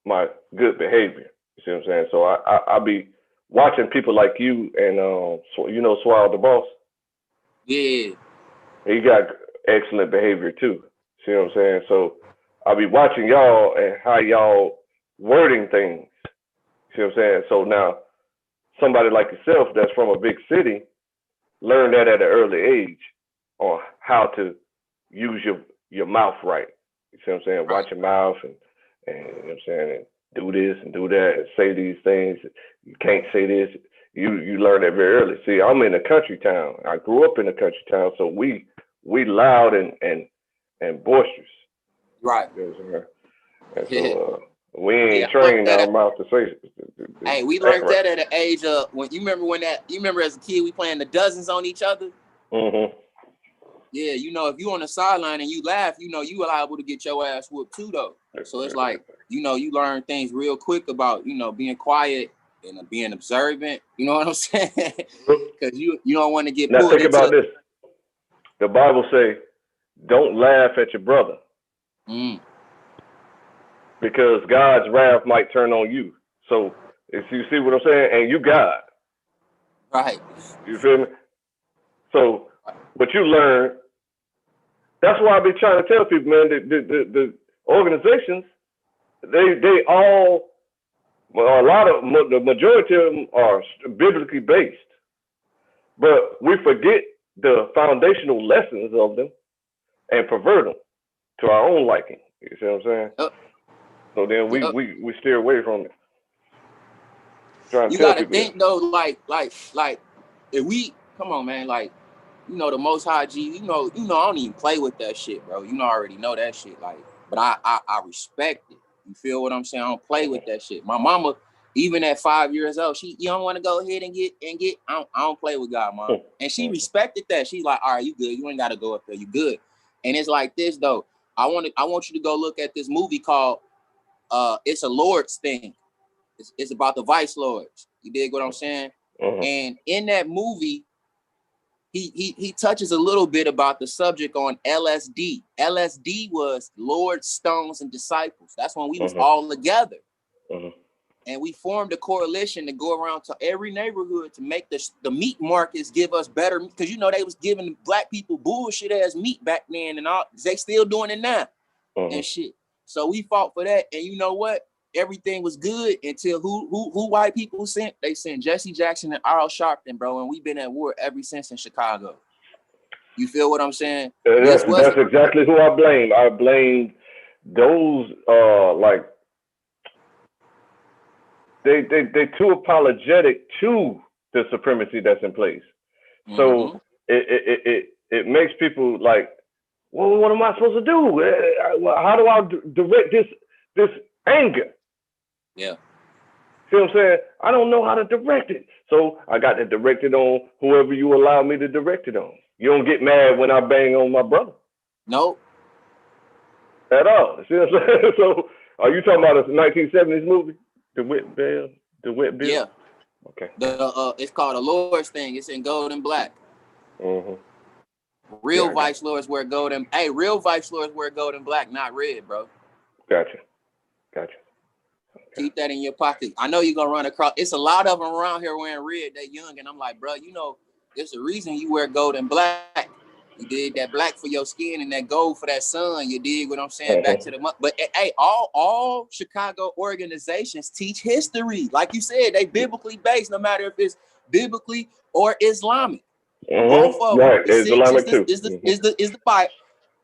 my good behavior. You see what I'm saying? So I be watching people like you and you know, Swile the Boss. Yeah. He got excellent behavior too. See what I'm saying? So I'll be watching y'all and how y'all wording things. See what I'm saying? So now somebody like yourself that's from a big city learn that at an early age on how to use your mouth right. You see what I'm saying? Watch your mouth and you know what I'm saying, and do this and do that and say these things. You can't say this. You learn that very early. See, I'm in a country town. I grew up in a country town, so we loud and boisterous. Right. You know what I'm saying? And so we ain't trained our mouth to say. Hey, we learned that at the age of when you remember as a kid we playing the dozens on each other. Mm-hmm. Yeah, you know, if you on the sideline and you laugh, you know, you are liable to get your ass whooped too, though. So it's like, you know, you learn things real quick about, you know, being quiet and being observant. You know what I'm saying? Because you don't want to get pulled into. Now think about this. The Bible say, don't laugh at your brother. Because God's wrath might turn on you. So if you see what I'm saying, and you God. Right. You feel me? So what you learn, that's why I be trying to tell people, man, the organizations, they all, well, the majority of them are biblically based. But we forget the foundational lessons of them and pervert them to our own liking. You see what I'm saying? So then we steer away from it. You gotta think though, like if we come on, man, like, you know, the Most High G, you know, I don't even play with that shit, bro. You know, I already know that shit, like, but I respect it. You feel what I'm saying? I don't play with that shit. My mama Even at 5 years old, you don't want to go ahead and get. I don't play with God, mom. And she respected that. She's like, all right, you good. You ain't got to go up there. You good. And it's like this though. I want you to go look at this movie called It's a Lord's Thing. It's about the vice lords. You dig what I'm saying? And in that movie, he touches a little bit about the subject on LSD. LSD was Lord, Stones, and Disciples. That's when we was all together. And we formed a coalition to go around to every neighborhood to make the meat markets give us better, because you know they was giving black people bullshit ass meat back then, and all they still doing it now and shit. So we fought for that, and you know what? Everything was good until who white people sent? They sent Jesse Jackson and Al Sharpton, bro, and we've been at war ever since in Chicago. You feel what I'm saying? That's exactly who I blame. I blame those like they too apologetic to the supremacy that's in place. So it makes people like, well, what am I supposed to do? How do I direct this anger? Yeah. See what I'm saying? I don't know how to direct it. So I got to direct it on whoever you allow me to direct it on. You don't get mad when I bang on my brother. Nope. At all. See what I'm saying? So are you talking about a 1970s movie? The Whit Bill? Yeah. Okay. It's called A Lord's Thing. It's in gold and black. Real vice lords wear gold and real vice lords wear gold and black, not red, bro. Gotcha. Okay. Keep that in your pocket. I know you're gonna run across. It's a lot of them around here wearing red. They young, and I'm like, bro, you know, there's a reason you wear gold and black. You did that black for your skin and that gold for that sun. You dig what I'm saying? Back to the month. But hey, all Chicago organizations teach history. Like you said, they biblically based, no matter if it's biblically or Islamic. Both of them. Right, Islamic too. Is the Bible.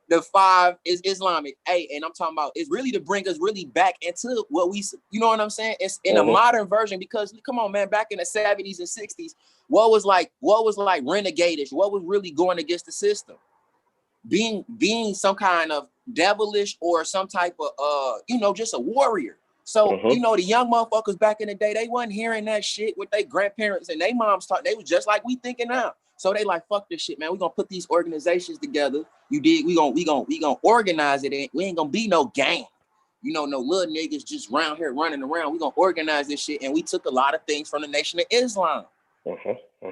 The 5 is Islamic. Hey, and I'm talking about it's really to bring us really back into what we, you know what I'm saying? It's in a modern version, because come on, man, back in the 70s and 60s, what was like renegade-ish? What was really going against the system? Being some kind of devilish or some type of just a warrior. So you know, the young motherfuckers back in the day, they wasn't hearing that shit with their grandparents and their moms taught. They was just like we thinking now. So they like, fuck this shit, man. We gonna put these organizations together. You dig? We gonna organize it. We ain't gonna be no gang. You know, no little niggas just around here running around. We gonna organize this shit. And we took a lot of things from the Nation of Islam.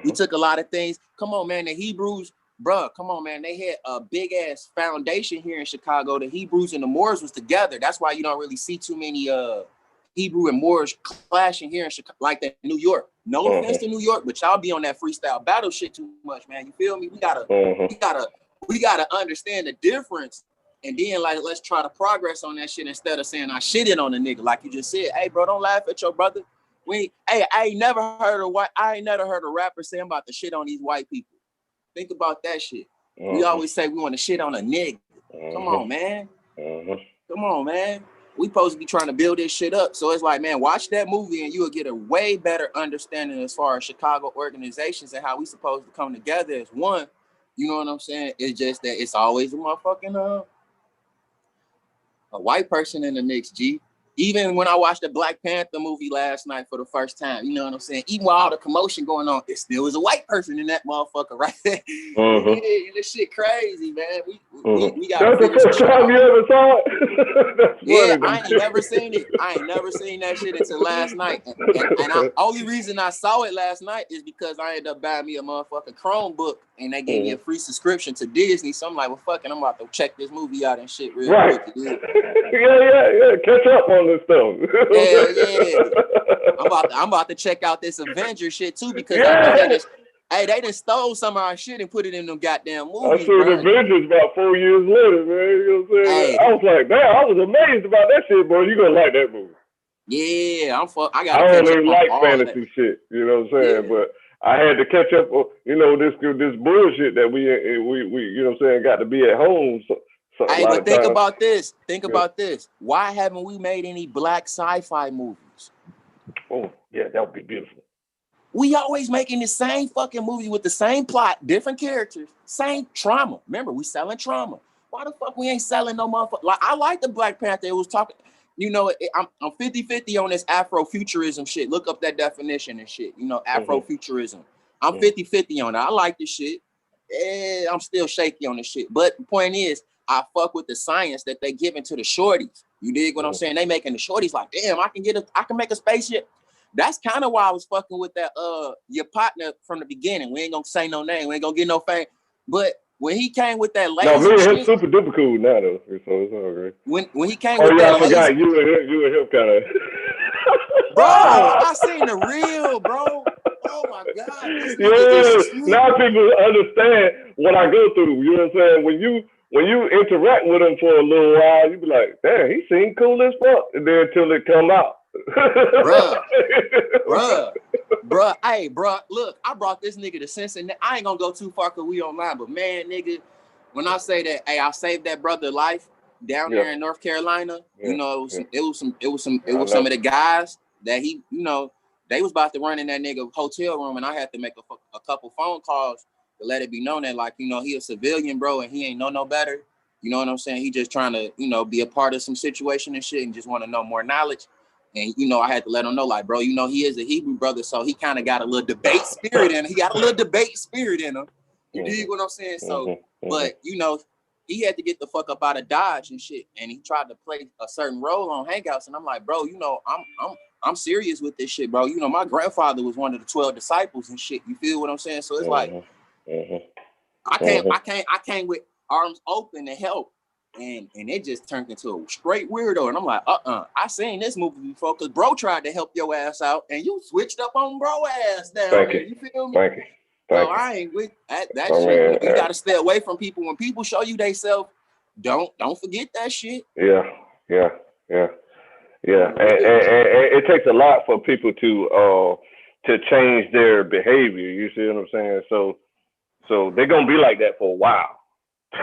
We took a lot of things. Come on, man. The Hebrews, bruh, come on, man. They had a big ass foundation here in Chicago. The Hebrews and the Moors was together. That's why you don't really see too many Hebrew and Moorish clashing here in Chicago, like that in New York. No offense to New York, but y'all be on that freestyle battle shit too much, man. You feel me? We gotta understand the difference, and then like let's try to progress on that shit instead of saying I shitted on a nigga, like you just said. Hey, bro, don't laugh at your brother. I ain't never heard a rapper say I'm about to shit on these white people. Think about that shit. We always say we want to shit on a nigga. Come on, man. Come on, man. We supposed to be trying to build this shit up. So it's like, man, watch that movie and you will get a way better understanding as far as Chicago organizations and how we supposed to come together as one. You know what I'm saying? It's just that it's always a motherfucking a white person in the mix, G. Even when I watched the Black Panther movie last night for the first time, you know what I'm saying? Even with all the commotion going on, it still was a white person in that motherfucker, right? Yeah, this shit crazy, man. We got. That's the first time you ever saw it. Yeah, I ain't never seen it. I ain't never seen that shit until last night. And the only reason I saw it last night is because I ended up buying me a motherfucking Chromebook and they gave me a free subscription to Disney. So I'm like, well, fucking, I'm about to check this movie out and shit real quick. Yeah. Catch up on this stuff. Hell yeah. I'm about to check out this Avengers shit too, because I know they done stole some of our shit and put it in them goddamn movies. I saw the Avengers about 4 years later, man. You know what I'm saying? I was like, man, I was amazed about that shit, bro. You gonna like that movie? Yeah, I don't even like fantasy shit. You know what I'm saying? Yeah. But I had to catch up on, this bullshit that we you know what I'm saying, got to be at home. Hey, but think about this. About this. Why haven't we made any black sci-fi movies? Oh, yeah, that would be beautiful. We always making the same fucking movie with the same plot, different characters, same trauma. Remember, we selling trauma. Why the fuck we ain't selling no motherfucker? Like, I like the Black Panther. It was talking. you know, I'm 50-50 on this Afrofuturism shit. Look up that definition and shit. You know, Afrofuturism. I'm 50-50 on it. I like this shit. I'm still shaky on this shit. But the point is, I fuck with the science that they giving to the shorties. You dig what I'm saying? They making the shorties like, damn, I can make a spaceship. That's kind of why I was fucking with that your partner from the beginning. We ain't gonna say no name. We ain't gonna get no fame. But when he came with that laser, no, me and him super duper cool now though, so it's all right. When he came with that I forgot you and him kind of. Bro, I seen the real, bro. Oh my God, this nigga is true. Now people understand what I go through. You know what I'm saying? When you interact with him for a little while, you be like, damn, he seemed cool as fuck. And then until it come out. Bruh, hey, bruh, look, I brought this nigga to Cincinnati. I ain't gonna go too far because we online, but man, nigga, when I say that, hey, I saved that brother life down there in North Carolina, you know, it was some of the guys that he, you know, they was about to run in that nigga hotel room, and I had to make a couple phone calls to let it be known that, like, you know, he a civilian, bro, and he ain't know no better. You know what I'm saying? He just trying to, you know, be a part of some situation and shit and just want to know more knowledge. And, you know, I had to let him know, like, bro, you know, he is a Hebrew brother, so he kind of got a little debate spirit in him. He got a little debate spirit in him. You dig what I'm saying? So, but, you know, he had to get the fuck up out of Dodge and shit. And he tried to play a certain role on Hangouts. And I'm like, bro, you know, I'm serious with this shit, bro. You know, my grandfather was one of the 12 disciples and shit. You feel what I'm saying? So it's like, I came with arms open to help. And it just turned into a straight weirdo. And I'm like, I seen this movie before because bro tried to help your ass out and you switched up on bro ass down there. You feel me? Thank you. So I ain't with that shit. You gotta stay away from people. When people show you they self, don't forget that shit. Yeah. And it takes a lot for people to change their behavior. You see what I'm saying? So they're gonna be like that for a while.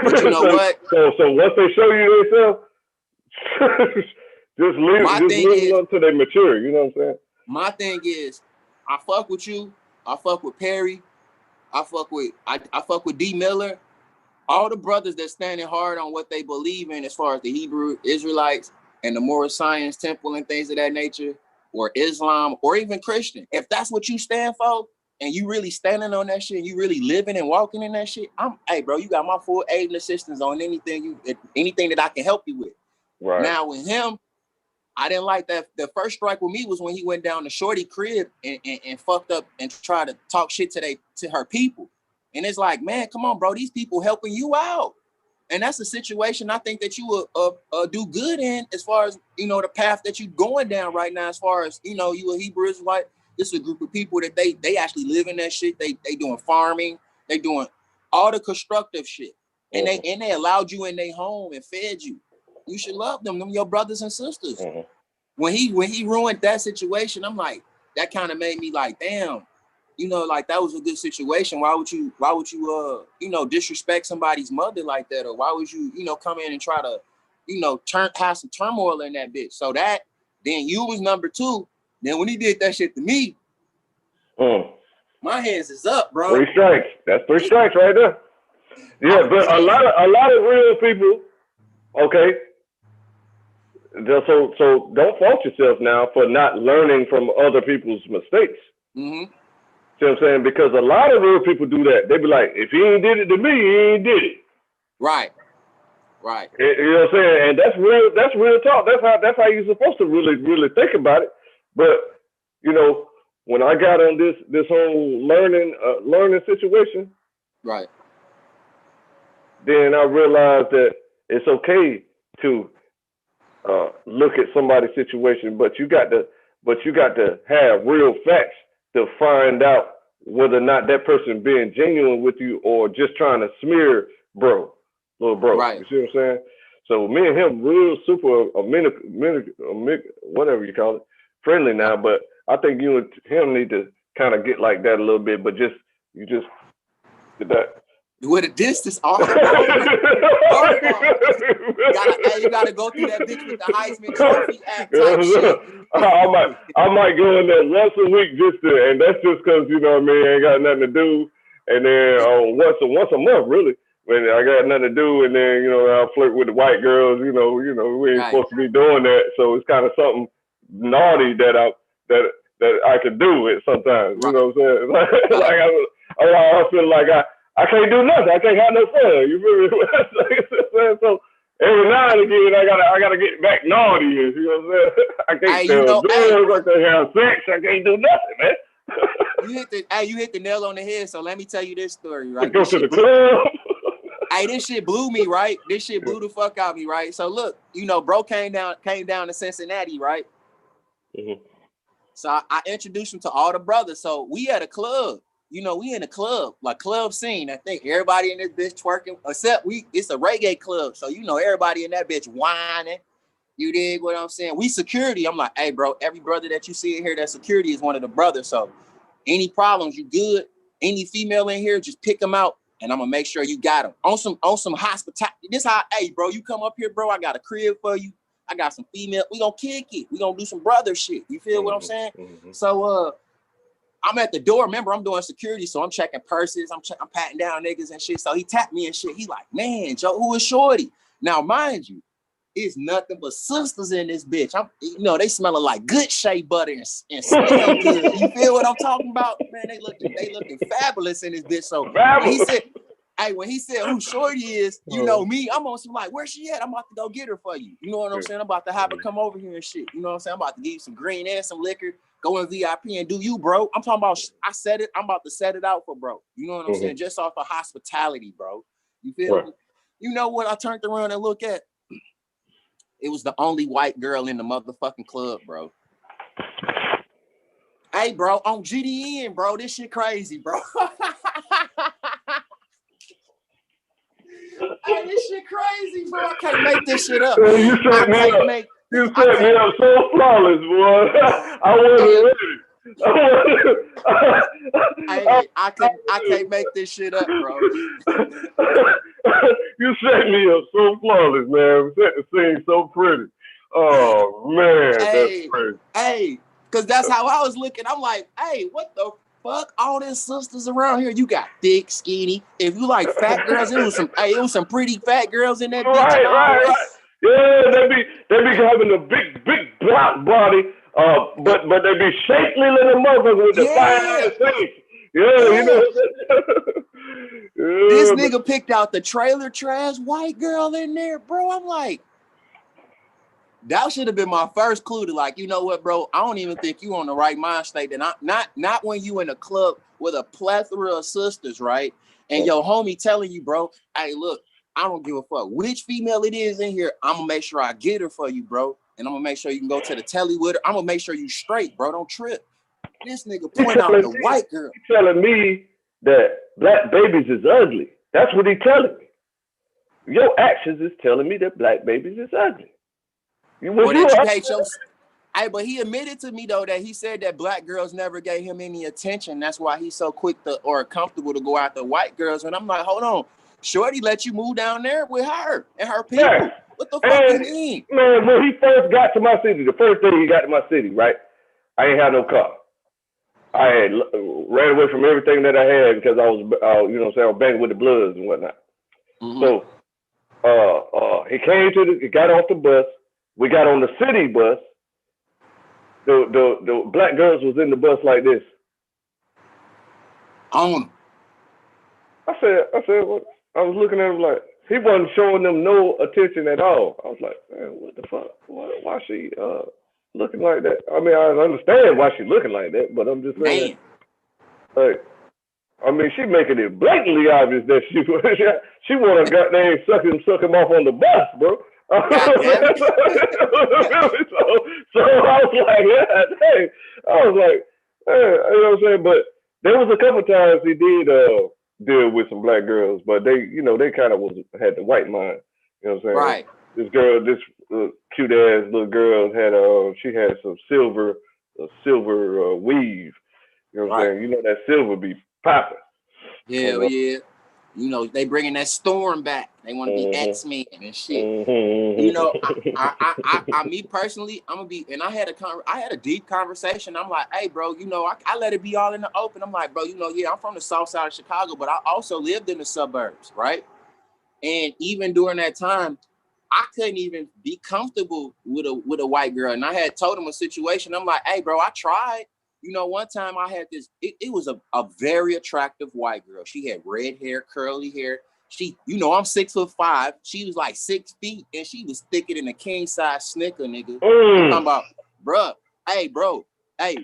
But you know what? So once they show you themselves, just leave them until they mature. You know what I'm saying? My thing is, I fuck with you. I fuck with Perry. I fuck with D Miller. All the brothers that standing hard on what they believe in as far as the Hebrew Israelites and the Moorish Science Temple and things of that nature, or Islam, or even Christian. If that's what you stand for, and you really standing on that shit, and you really living and walking in that shit, hey, bro, you got my full aid and assistance on anything that I can help you with. Right. Now with him, I didn't like that. The first strike with me was when he went down to Shorty crib and fucked up and tried to talk shit to her people. And it's like, man, come on, bro, these people helping you out. And that's a situation I think that you will do good in as far as, you know, the path that you're going down right now, as far as, you know, you a Hebrew Israelite. This is a group of people that they actually live in that shit. They doing farming. They doing all the constructive shit. And they allowed you in their home and fed you. You should love them your brothers and sisters. When he ruined that situation, I'm like, that kind of made me like, damn, you know, like that was a good situation. Why would you you know, disrespect somebody's mother like that? Or why would you, you know, come in and try to, you know, have some turmoil in that bitch? So that, then you was number two. Then when he did that shit to me, my hands is up, bro. 3 strikes. That's 3 strikes right there. Yeah, but a lot of real people, okay. So don't fault yourself now for not learning from other people's mistakes. See what I'm saying? Because a lot of real people do that. They be like, if he ain't did it to me, he ain't did it. Right. You know what I'm saying? And that's real talk. That's how you're supposed to really think about it. But you know, when I got on this whole learning situation, right, then I realized that it's okay to look at somebody's situation, but you got to have real facts to find out whether or not that person being genuine with you or just trying to smear little bro. Right. You see what I'm saying? So me and him real super whatever you call it, friendly now. But I think you and him need to kind of get like that a little bit. But you just did that. With a distance, you gotta go through that bitch with the Heisman Trophy act type shit. I might go in there once a week and that's just because, you know what I mean, ain't got nothing to do. And then once a month, really, when I got nothing to do, and then I flirt with the white girls. We ain't supposed to be doing that. So it's kind of something naughty that I can do it sometimes. You know what I'm saying? Like I feel like I can't do nothing. I can't have no fun. You feel me? So every now and again, I gotta get back naughty. You know what I'm saying? I can't tell girls. I can't have sex. I can't do nothing, man. You hit the nail on the head. So let me tell you this story, right? Go to the club. This shit blew me, right? This shit blew the fuck out of me, right? So look, bro came down to Cincinnati, right? Mm-hmm. So I introduced him to all the brothers. So we at a club. We in a club, like club scene. I think everybody in this bitch twerking, except it's a reggae club. So everybody in that bitch whining. You dig what I'm saying? We security. I'm like, hey, bro, every brother that you see in here, that security is one of the brothers. So any problems, you good? Any female in here, just pick them out, and I'm gonna make sure you got them on some hospitality. This how, hey, bro, you come up here, bro. I got a crib for you. I got some female. We gonna kick it. We gonna do some brother shit. You feel what I'm saying? Mm-hmm. So I'm at the door. Remember, I'm doing security, so I'm checking purses. I'm patting down niggas and shit. So he tapped me and shit. He like, man, Joe, who is Shorty? Now, mind you, it's nothing but sisters in this bitch. They smelling like good shea butter and smell good. You feel what I'm talking about? Man, they looking fabulous in this bitch. So when he said who Shorty is, me, I'm on some like, where she at? I'm about to go get her for you. You know what I'm saying? I'm about to have her come over here and shit. You know what I'm saying? I'm about to give you some green and some liquor. Go in VIP and do you, bro. I'm talking about, I'm about to set it out for bro. You know what I'm saying? Just off of hospitality, bro. You feel me? You know what I turned around and look at? It was the only white girl in the motherfucking club, bro. Hey, bro, on GDN, bro, this shit crazy, bro. Hey, this shit crazy, bro. I can't make this shit up. You set me up so flawless, boy. I wasn't ready. I can't make this shit up, bro. You set me up so flawless, man. Set the scene so pretty. Oh man, that's crazy. Hey, cause that's how I was looking. I'm like, hey, what the fuck? All these sisters around here. You got thick, skinny. If you like fat girls, it was some pretty fat girls in that bitch. Right. Yeah, they be having a big block body. But they be shapely little motherfuckers with the fine face. Yeah. This nigga picked out the trailer trash white girl in there, bro. I'm like, that should have been my first clue to like, you know what, bro? I don't even think you on the right mind state. And not when you in a club with a plethora of sisters, right? And your homie telling you, bro, hey, look, I don't give a fuck which female it is in here. I'm gonna make sure I get her for you, bro. And I'm gonna make sure you can go to the telly with her. I'm gonna make sure you straight, bro. Don't trip. This nigga point out the white girl. He telling me that black babies is ugly. That's what he telling me. Your actions is telling me that black babies is ugly. Hey, but he admitted to me though that he said that black girls never gave him any attention. That's why he's so quick or comfortable to go after white girls. And I'm like, hold on, Shorty let you move down there with her and her people. Yeah. What the fuck you mean? Man, when he first got to my city, the first day he got to my city, right? I ain't had no car. I had ran away from everything that I had because I was, I was banging with the Bloods and whatnot. Mm-hmm. So, he he got off the bus. We got on the city bus. The black girls was in the bus like this. I said, what? I was looking at him like, he wasn't showing them no attention at all. I was like, man, what the fuck? Why she looking like that? I mean, I understand why she looking like that, but I'm just saying, like, I mean, she making it blatantly obvious that she want to goddamn suck him off on the bus, bro. So I was like, hey, you know what I'm saying? But there was a couple times he did deal with some black girls, but they kind of had the white mind. You know what I'm saying? Right. This girl, this cute ass little girl she had some silver weave. You know what I'm saying? You know that silver be popping. Yeah, yeah. You know, they bringing that storm back. They want to be X-Men and shit. Mm-hmm. You know, I me personally, I'm gonna be, and I had a deep conversation. I'm like, hey, bro, I let it be all in the open. I'm like, bro, I'm from the south side of Chicago, but I also lived in the suburbs, right? And even during that time, I couldn't even be comfortable with a white girl. And I had told him a situation. I'm like, hey, bro, I tried. You know, one time I had this, it was a very attractive white girl. She had red hair, curly hair. She, you know, I'm 6'5". She was like 6 feet, and she was thicker than a king size snicker, nigga. I'm talking about, bruh, hey, bro, I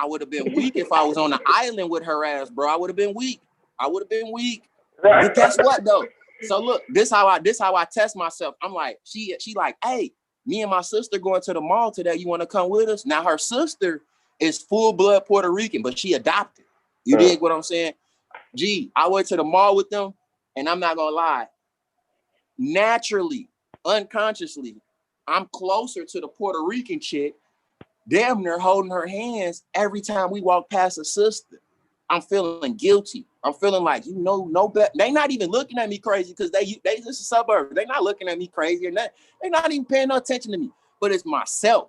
would have been weak if I was on the island with her ass, bro. I would have been weak. Right. But guess what though? So look, this how I test myself. I'm like, she like, hey, me and my sister going to the mall today. You want to come with us? Now her sister is full blood Puerto Rican, but she adopted. You dig what I'm saying? Gee, I went to the mall with them, and I'm not gonna lie. Naturally, unconsciously, I'm closer to the Puerto Rican chick, damn near holding her hands every time we walk past a sister. I'm feeling guilty. I'm feeling like, you know, no better. They not even looking at me crazy because they just a suburb. They not looking at me crazy or nothing. They not even paying no attention to me. But it's myself.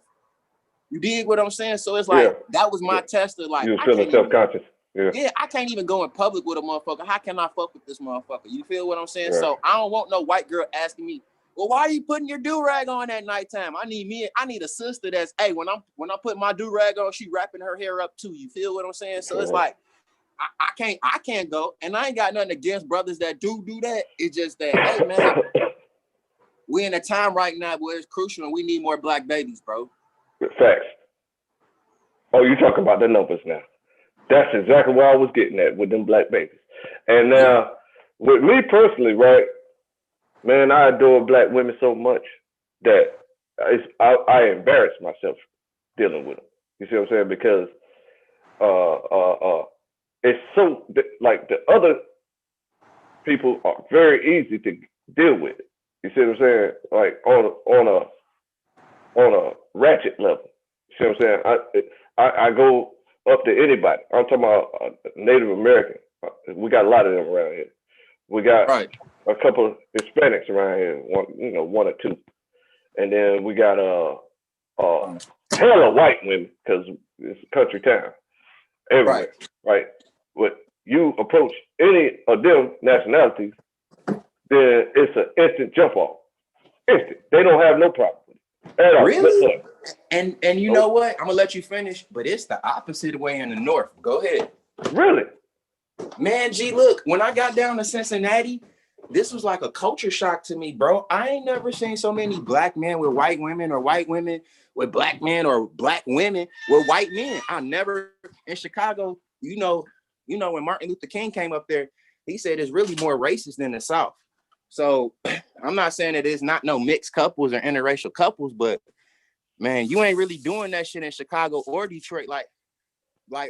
You dig what I'm saying? So it's like that was my test of like, you feeling self-conscious. Yeah, I can't even go in public with a motherfucker. How can I fuck with this motherfucker? You feel what I'm saying? So I don't want no white girl asking me, well, why are you putting your do-rag on at nighttime? I need a sister that's, hey, when I put my do-rag on, she wrapping her hair up too. You feel what I'm saying? So it's like, I can't go. And I ain't got nothing against brothers that do that. It's just that, hey man, we in a time right now where it's crucial and we need more black babies, bro. Facts. Oh, you talking about the numbers now. That's exactly what I was getting at with them black babies. And now, with me personally, right, man, I adore black women so much that I embarrass myself dealing with them. You see what I'm saying? Because it's so, like, the other people are very easy to deal with. You see what I'm saying? Like, on a ratchet level. You see what I'm saying? I go up to anybody. I'm talking about Native American. We got a lot of them around here. We got a couple of Hispanics around here, one or two, and then we got hella white women because it's a country town everywhere, right? But you approach any of them nationalities, then it's an instant jump off. Instant. They don't have no problem with it at all. Really? And you know what? I'm gonna let you finish, but it's the opposite way in the north. Go ahead. Really? Man, G, look, when I got down to Cincinnati, this was like a culture shock to me, bro. I ain't never seen so many black men with white women or white women with black men or black women with white men. I never in Chicago, you know, when Martin Luther King came up there, he said it's really more racist than the South. So I'm not saying that it's not no mixed couples or interracial couples, but man, you ain't really doing that shit in Chicago or Detroit like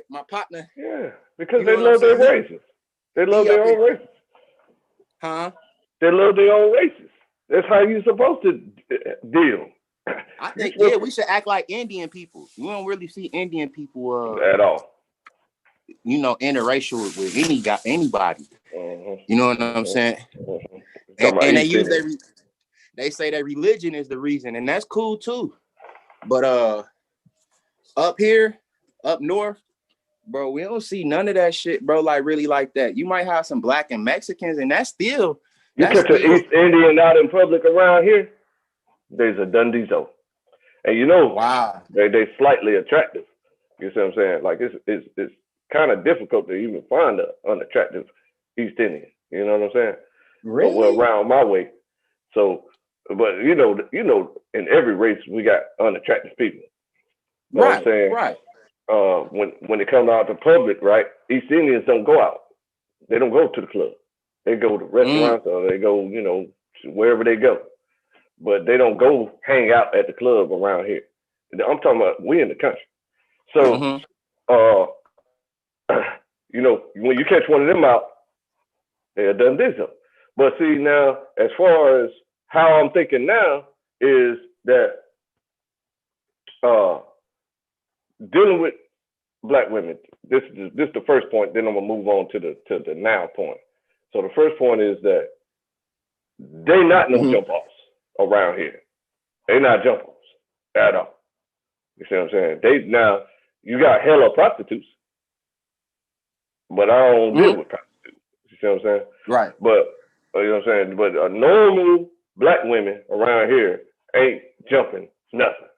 my partner. Yeah, because they love their races. They love their own races. Huh? They love their own races. That's how you're supposed to deal. I think, we should act like Indian people. You don't really see Indian people at all. You know, interracial with anybody. You know what I'm saying? And they use they say that religion is the reason, and that's cool too. But up here, up north, bro, we don't see none of that shit, bro. Like really like that. You might have some black and Mexicans, and that's still. You catch an East Indian out in public around here, there's a Dundee zone, and you know, they slightly attractive. You see what I'm saying? Like it's kind of difficult to even find an unattractive East Indian. You know what I'm saying? Really? Well, around my way. So, but you know, in every race we got unattractive people. You know what I'm saying? Right. When it comes out to public, right? East Indians don't go out. They don't go to the club. They go to restaurants or they go, wherever they go. But they don't go hang out at the club around here. I'm talking about we in the country. So, when you catch one of them out, they're done this. But see now, as far as how I'm thinking now is that dealing with black women, this is the first point. Then I'm gonna move on to the now point. So the first point is that they not no jump offs around here. They not jump offs at all. You see what I'm saying? Now you got hella prostitutes, but I don't deal with prostitutes. You see what I'm saying? Right. But you know what I'm saying? But normal black women around here ain't jumping nothing.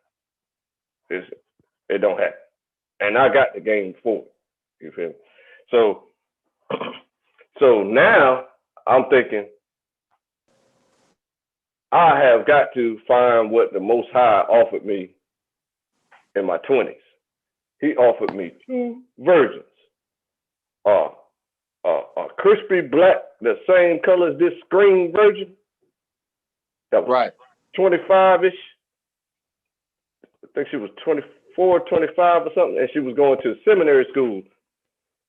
It don't happen. And I got the game for it. You feel me? So now I'm thinking I have got to find what the Most High offered me in my 20s. He offered me 2 virgins. A crispy black, the same color as this screen virgin. That was Right. 25-ish. I think she was 24, 25 or something, and she was going to seminary school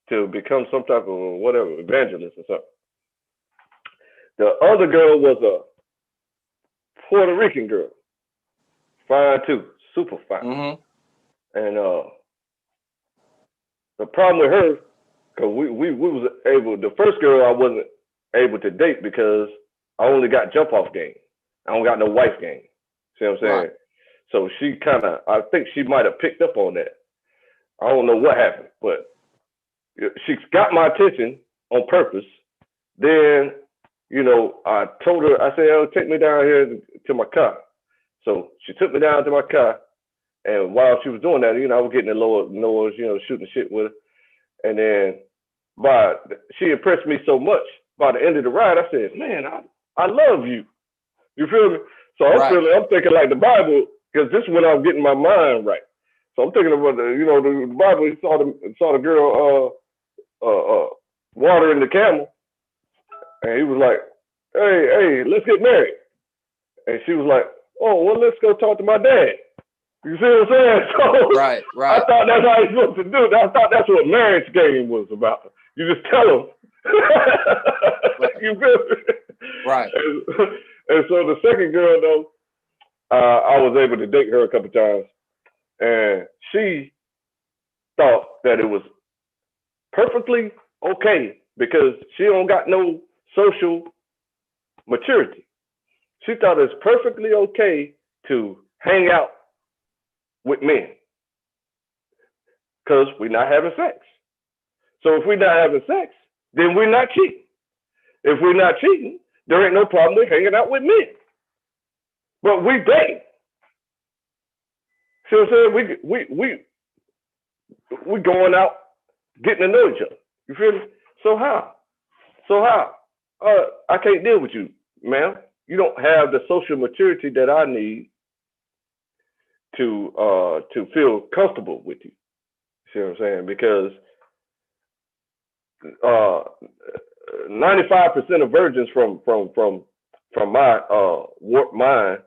to become some type of whatever, evangelist or something. The other girl was a Puerto Rican girl. Fine too. Super fine. Mm-hmm. And the problem with her, because we was able, the first girl I wasn't able to date because I only got jump off game. I don't got no wife game. See what I'm saying? Right. So she kind of, I think she might have picked up on that. I don't know what happened, but she got my attention on purpose. Then, you know, I told her, I said, "Oh, take me down here to my car." So she took me down to my car, and while she was doing that, you know, I was getting the lower noise, you know, shooting shit with her. And then, she impressed me so much. By the end of the ride, I said, "Man, I love you." You feel me? So I'm thinking like the Bible, because this is when I'm getting my mind right. So I'm thinking about the Bible. He saw the girl watering the camel, and he was like, "Hey, let's get married." And she was like, "Oh, well, let's go talk to my dad." You see what I'm saying? So Right. I thought that's how you're supposed to do it. I thought that's what marriage game was about. You just tell them. You feel me? Right. And so the second girl, though, I was able to date her a couple times, and she thought that it was perfectly okay because she don't got no social maturity. She thought it's perfectly okay to hang out with men because we're not having sex. So if we're not having sex, then we're not cheating. If we're not cheating, there ain't no problem with hanging out with men. But we date. See what I'm saying? We going out getting to know each other. You feel me? So how? I can't deal with you, ma'am. You don't have the social maturity that I need to feel comfortable with you. See what I'm saying? Because 95% of virgins from my warped mind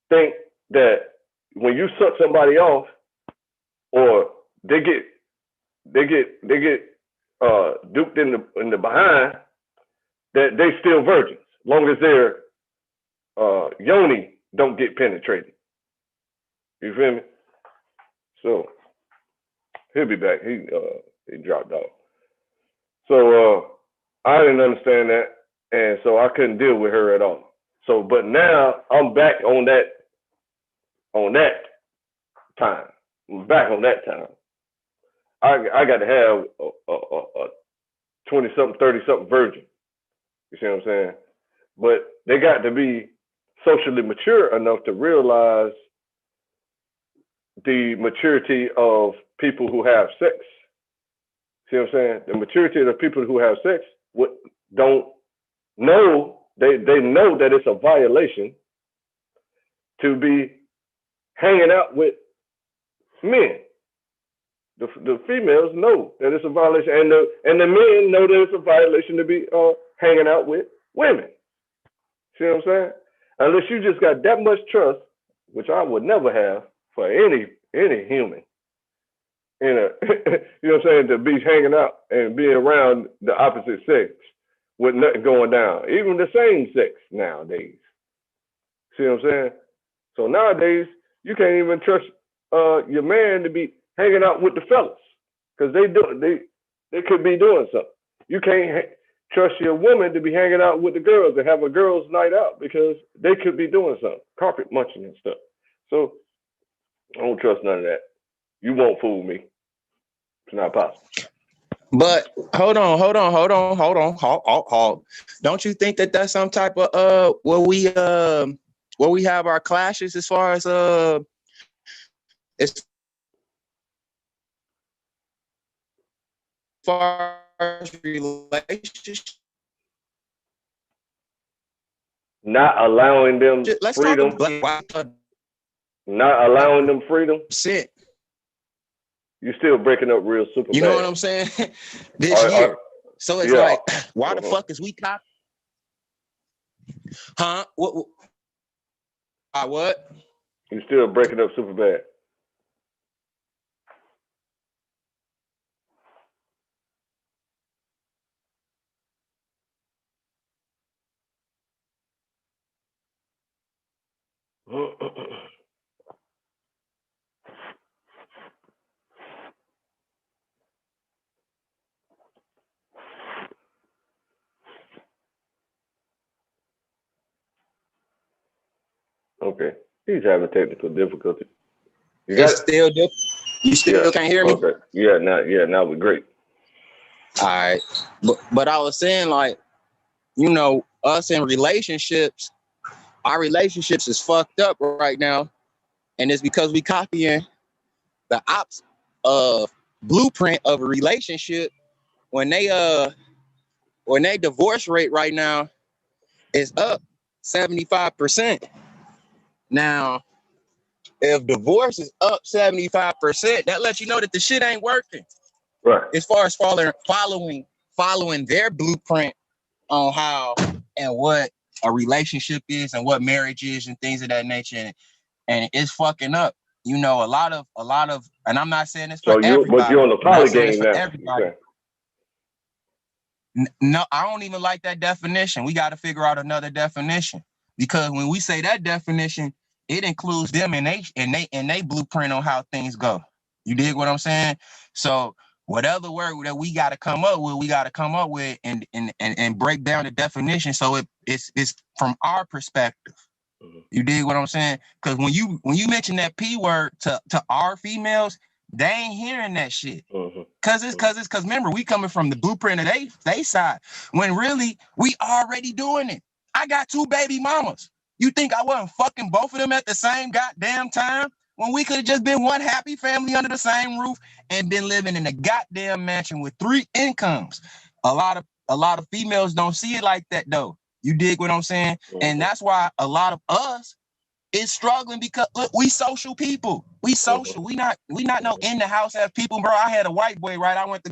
think that when you suck somebody off or they get duped in the behind, that they still virgins, long as their yoni don't get penetrated. You feel me? So he'll be back. He dropped off. So I didn't understand that, and so I couldn't deal with her at all. So, but now I'm back on that time. I'm back on that time. I got to have a 20-something, 30-something virgin. You see what I'm saying? But they got to be socially mature enough to realize the maturity of people who have sex. See what I'm saying? The maturity of the people who have sex don't know, they know that it's a violation to be hanging out with men. The females know that it's a violation, and the men know that it's a violation to be hanging out with women. See what I'm saying? Unless you just got that much trust, which I would never have for any human. You know what I'm saying? To be hanging out and being around the opposite sex with nothing going down, even the same sex nowadays. See what I'm saying? So nowadays you can't even trust your man to be hanging out with the fellas because they could be doing something. You can't trust your woman to be hanging out with the girls and have a girls' night out because they could be doing something, carpet munching and stuff. So I don't trust none of that. You won't fool me. It's not possible. But hold on. Don't you think that that's some type of where we have our clashes as far as relationships? Not allowing them Let's freedom. talk about Not allowing them freedom. sit. You still breaking up real super You bad. know what I'm saying? This year. So it's like, why the fuck is we cop? Huh? What? You still breaking up super bad. Okay. He's having technical difficulty. You got it's still different. You still can't hear me? Okay. Yeah, now we're great. All right. But I was saying, like, you know, us in relationships, our relationships is fucked up right now. And it's because we copying the ops blueprint of a relationship when they divorce rate right now is up 75%. Now, if divorce is up 75%, that lets you know that the shit ain't working. Right. As far as following their blueprint on how and what a relationship is and what marriage is and things of that nature, and it's fucking up. You know, a lot of, and I'm not saying this for everybody. But you're on the poly game now. Everybody. No, I don't even like that definition. We got to figure out another definition, because when we say that definition, it includes them and they blueprint on how things go. You dig what I'm saying? So whatever word that we got to come up with, and break down the definition so it's from our perspective. You dig what I'm saying? Because when you mention that P word to our females, they ain't hearing that shit. Cause remember, we coming from the blueprint of they side, when really we already doing it. I got 2 baby mamas. You think I wasn't fucking both of them at the same goddamn time, when we could have just been one happy family under the same roof and been living in a goddamn mansion with 3 incomes? A lot of females don't see it like that though. You dig what I'm saying? And that's why a lot of us is struggling, because look, we social people. We social. We not no in the house as people, bro. I had a white boy, right? I'm in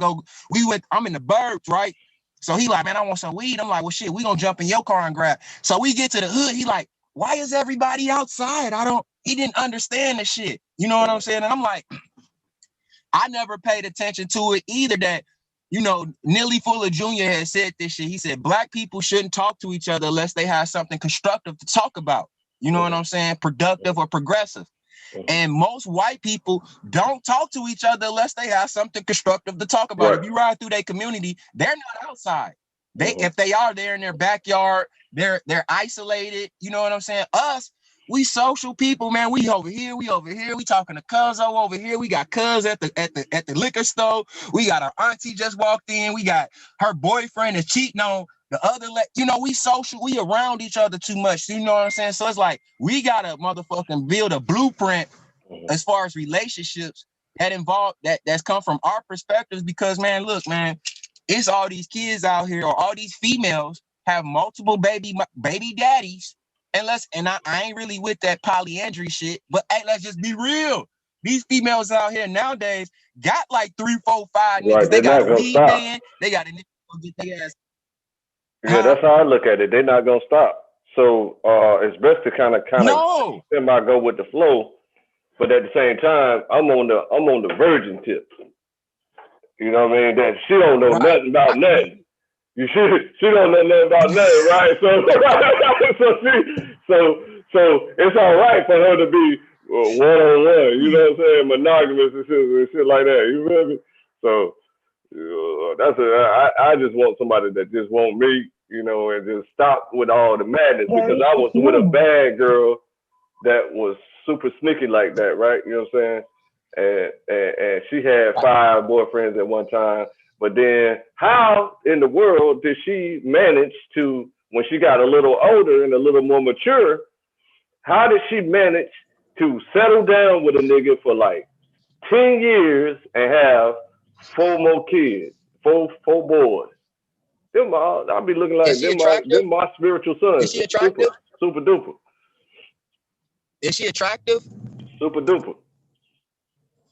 the burbs, right? So he like, man, I want some weed. I'm like, well, shit, we gonna jump in your car and grab. So we get to the hood. He like, why is everybody outside? He didn't understand the shit. You know what I'm saying? And I'm like, I never paid attention to it either. That, you know, Neely Fuller Jr. had said this shit. He said, black people shouldn't talk to each other unless they have something constructive to talk about. You know what I'm saying? Productive or progressive. And most white people don't talk to each other unless they have something constructive to talk about. Right. If you ride through their community, they're not outside. If they are, they're in their backyard. They're isolated. You know what I'm saying? Us, we social people, man. We over here. We talking to Cuzzo over here. We got Cuz at the liquor store. We got our auntie just walked in. We got her boyfriend is cheating on the other. We social. We around each other too much. You know what I'm saying? So it's like we gotta motherfucking build a blueprint as far as relationships that's come from our perspectives. Because, man, look, man, it's all these kids out here, or all these females have multiple baby daddies. And I ain't really with that polyandry shit, but hey, let's just be real. These females out here nowadays got like 3, 4, 5 niggas. Right, they got a weed man. They got a nigga to get their ass. Yeah, that's how I look at it. They're not gonna stop. So it's best to kind of semi go with the flow, but at the same time, I'm on the virgin tip. You know what I mean? That she don't know nothing about nothing. She don't know nothing about nothing, right? So it's all right for her to be one-on-one. You know what I'm saying? Monogamous and shit like that. You feel me? So I just want somebody that just want me, you know, and just stop with all the madness, because I was with a bad girl that was super sneaky like that, right? You know what I'm saying? And she had 5 boyfriends at one time, But then how in the world did she manage to, when she got a little older and a little more mature, how did she manage to settle down with a nigga for like 10 years and have 4 more kids, four boys? Them all, I'll be looking like them my spiritual sons. Is she attractive? Super duper. Is she attractive? Super duper.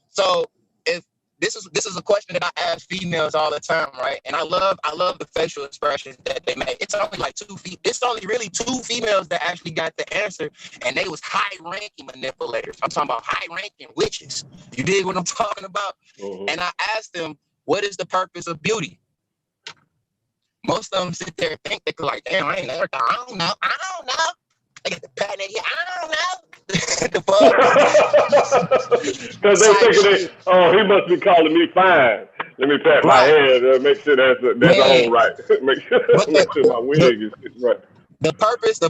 So if this is a question that I ask females all the time, right? And I love the facial expressions that they make. It's only like it's only really 2 females that actually got the answer, and they was high-ranking manipulators. I'm talking about high-ranking witches. You dig what I'm talking about? Mm-hmm. And I asked them, what is the purpose of beauty? Most of them sit there and think they're like, damn, I ain't never thought. I don't know. I get the pat in here. I don't know. The fuck? Because they thinking he must be calling me fine. Let me pat my head, make sure that's all right. make sure my wig is right. The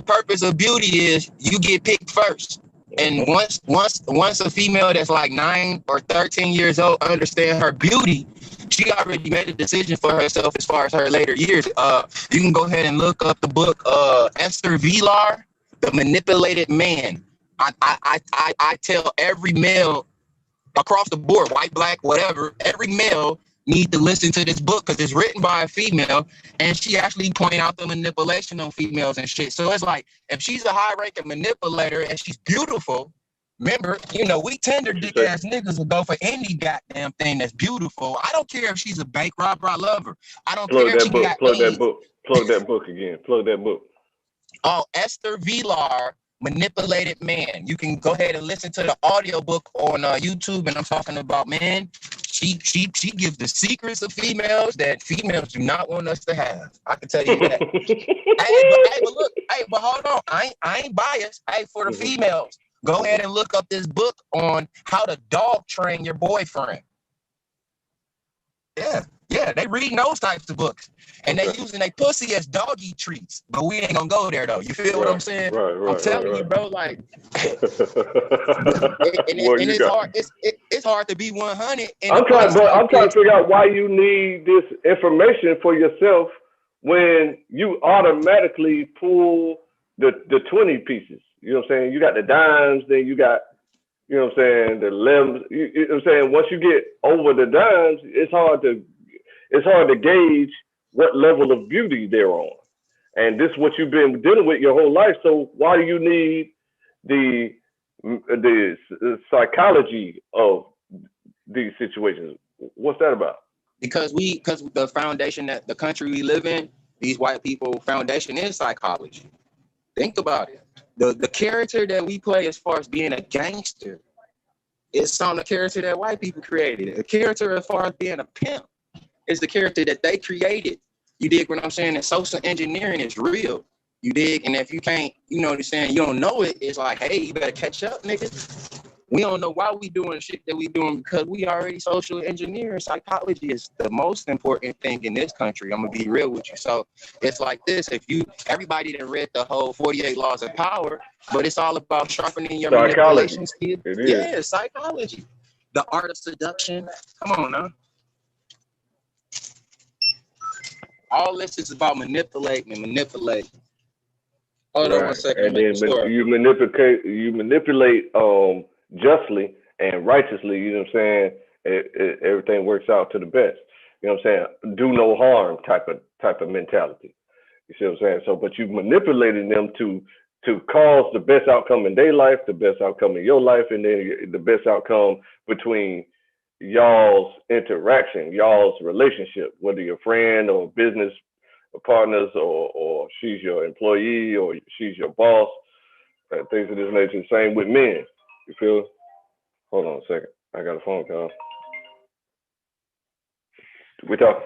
purpose of beauty is you get picked first. And once a female that's like 9 or 13 years old understand her beauty, she already made a decision for herself as far as her later years. You can go ahead and look up the book Esther Vilar, The Manipulated Man. I tell every male across the board, white, black, whatever, every male need to listen to this book because it's written by a female, and she actually point out the manipulation on females and shit. So it's like, if she's a high-ranking manipulator and she's beautiful, remember, we tender dick-ass niggas will go for any goddamn thing that's beautiful. I don't care if she's a bank robber, I love her. I don't care if she got Plug that book again. Plug that book. Oh, Esther Vilar, Manipulated Man. You can go ahead and listen to the audiobook on YouTube, and I'm talking about, man, she gives the secrets of females that females do not want us to have. I can tell you that. but hold on. I ain't biased. Hey, for the females, go ahead and look up this book on how to dog train your boyfriend. Yeah, they reading those types of books. And they using their pussy as doggy treats. But we ain't gonna go there though. You feel what I'm saying? I'm telling you, bro, like it's hard. It's hard to be 100. I'm trying to figure out why you need this information for yourself when you automatically pull the 20 pieces. You know what I'm saying? You got the dimes, then you got, you know what I'm saying, the limbs. You know what I'm saying? Once you get over the dimes, it's hard to gauge what level of beauty they're on. And this is what you've been dealing with your whole life. So why do you need the psychology of these situations? What's that about? Because the foundation that the country we live in, these white people foundation is psychology. Think about it. The character that we play as far as being a gangster is some of the character that white people created. A character as far as being a pimp is the character that they created. You dig what I'm saying? And social engineering is real. You dig? And if you can't, you know what I'm saying, you don't know it, it's like, hey, you better catch up, nigga. We don't know why we doing shit that we doing because we already social engineering. Psychology is the most important thing in this country. I'm gonna be real with you. So it's like this: everybody that read the whole 48 Laws of Power, but it's all about sharpening your manipulation skills. Yeah, psychology, the art of seduction. Come on now. All this is about manipulating. Hold on 1 second. And then you manipulate justly and righteously, you know what I'm saying? Everything works out to the best. You know what I'm saying? Do no harm type of mentality. You see what I'm saying? So, but you manipulating them to cause the best outcome in their life, the best outcome in your life, and then the best outcome between y'all's interaction, y'all's relationship, whether you're a friend or business partners or she's your employee or she's your boss, things of this nature. Same with men. You feel? Hold on a second. I got a phone call. We talk.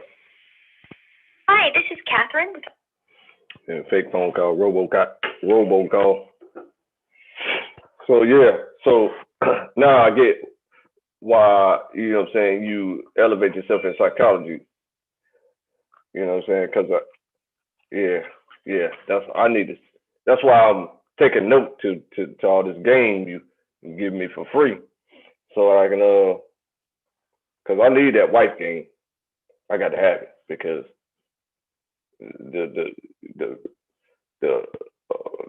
Hi, this is Catherine. Yeah, fake phone call, robocall. So yeah, now I get why, you know what I'm saying, you elevate yourself in psychology. You know what I'm saying? Because that's why I'm taking note to all this game you give me for free. So I can because I need that wife game. I got to have it because the the the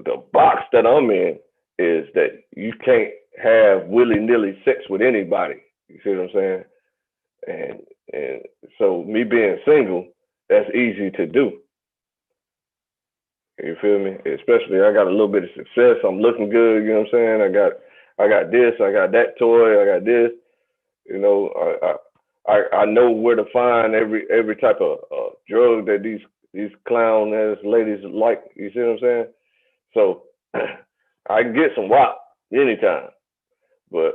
the box that I'm in is that you can't have willy-nilly sex with anybody. You see what I'm saying? And so me being single, that's easy to do. You feel me? Especially I got a little bit of success. I'm looking good. You know what I'm saying? I got this. I got that toy. I got this. You know, I know where to find every type of drug that these clown ass ladies like. You see what I'm saying? So I can get some WAP anytime, but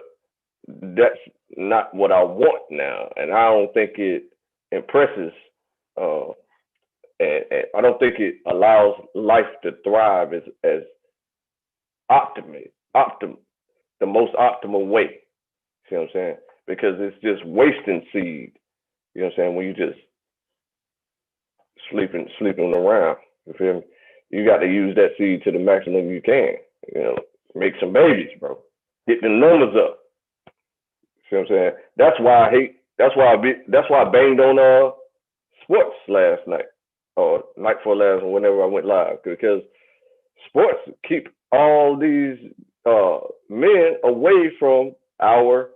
that's not what I want now, and I don't think it impresses. And I don't think it allows life to thrive as the most optimal way. See what I'm saying? Because it's just wasting seed. You know what I'm saying? When you just sleeping around. You feel me? You got to use that seed to the maximum you can. You know, make some babies, bro. Get the numbers up. See what I'm saying? That's why I hate. That's why I banged on sports last night or night before last, or whenever I went live, because sports keep all these men away from our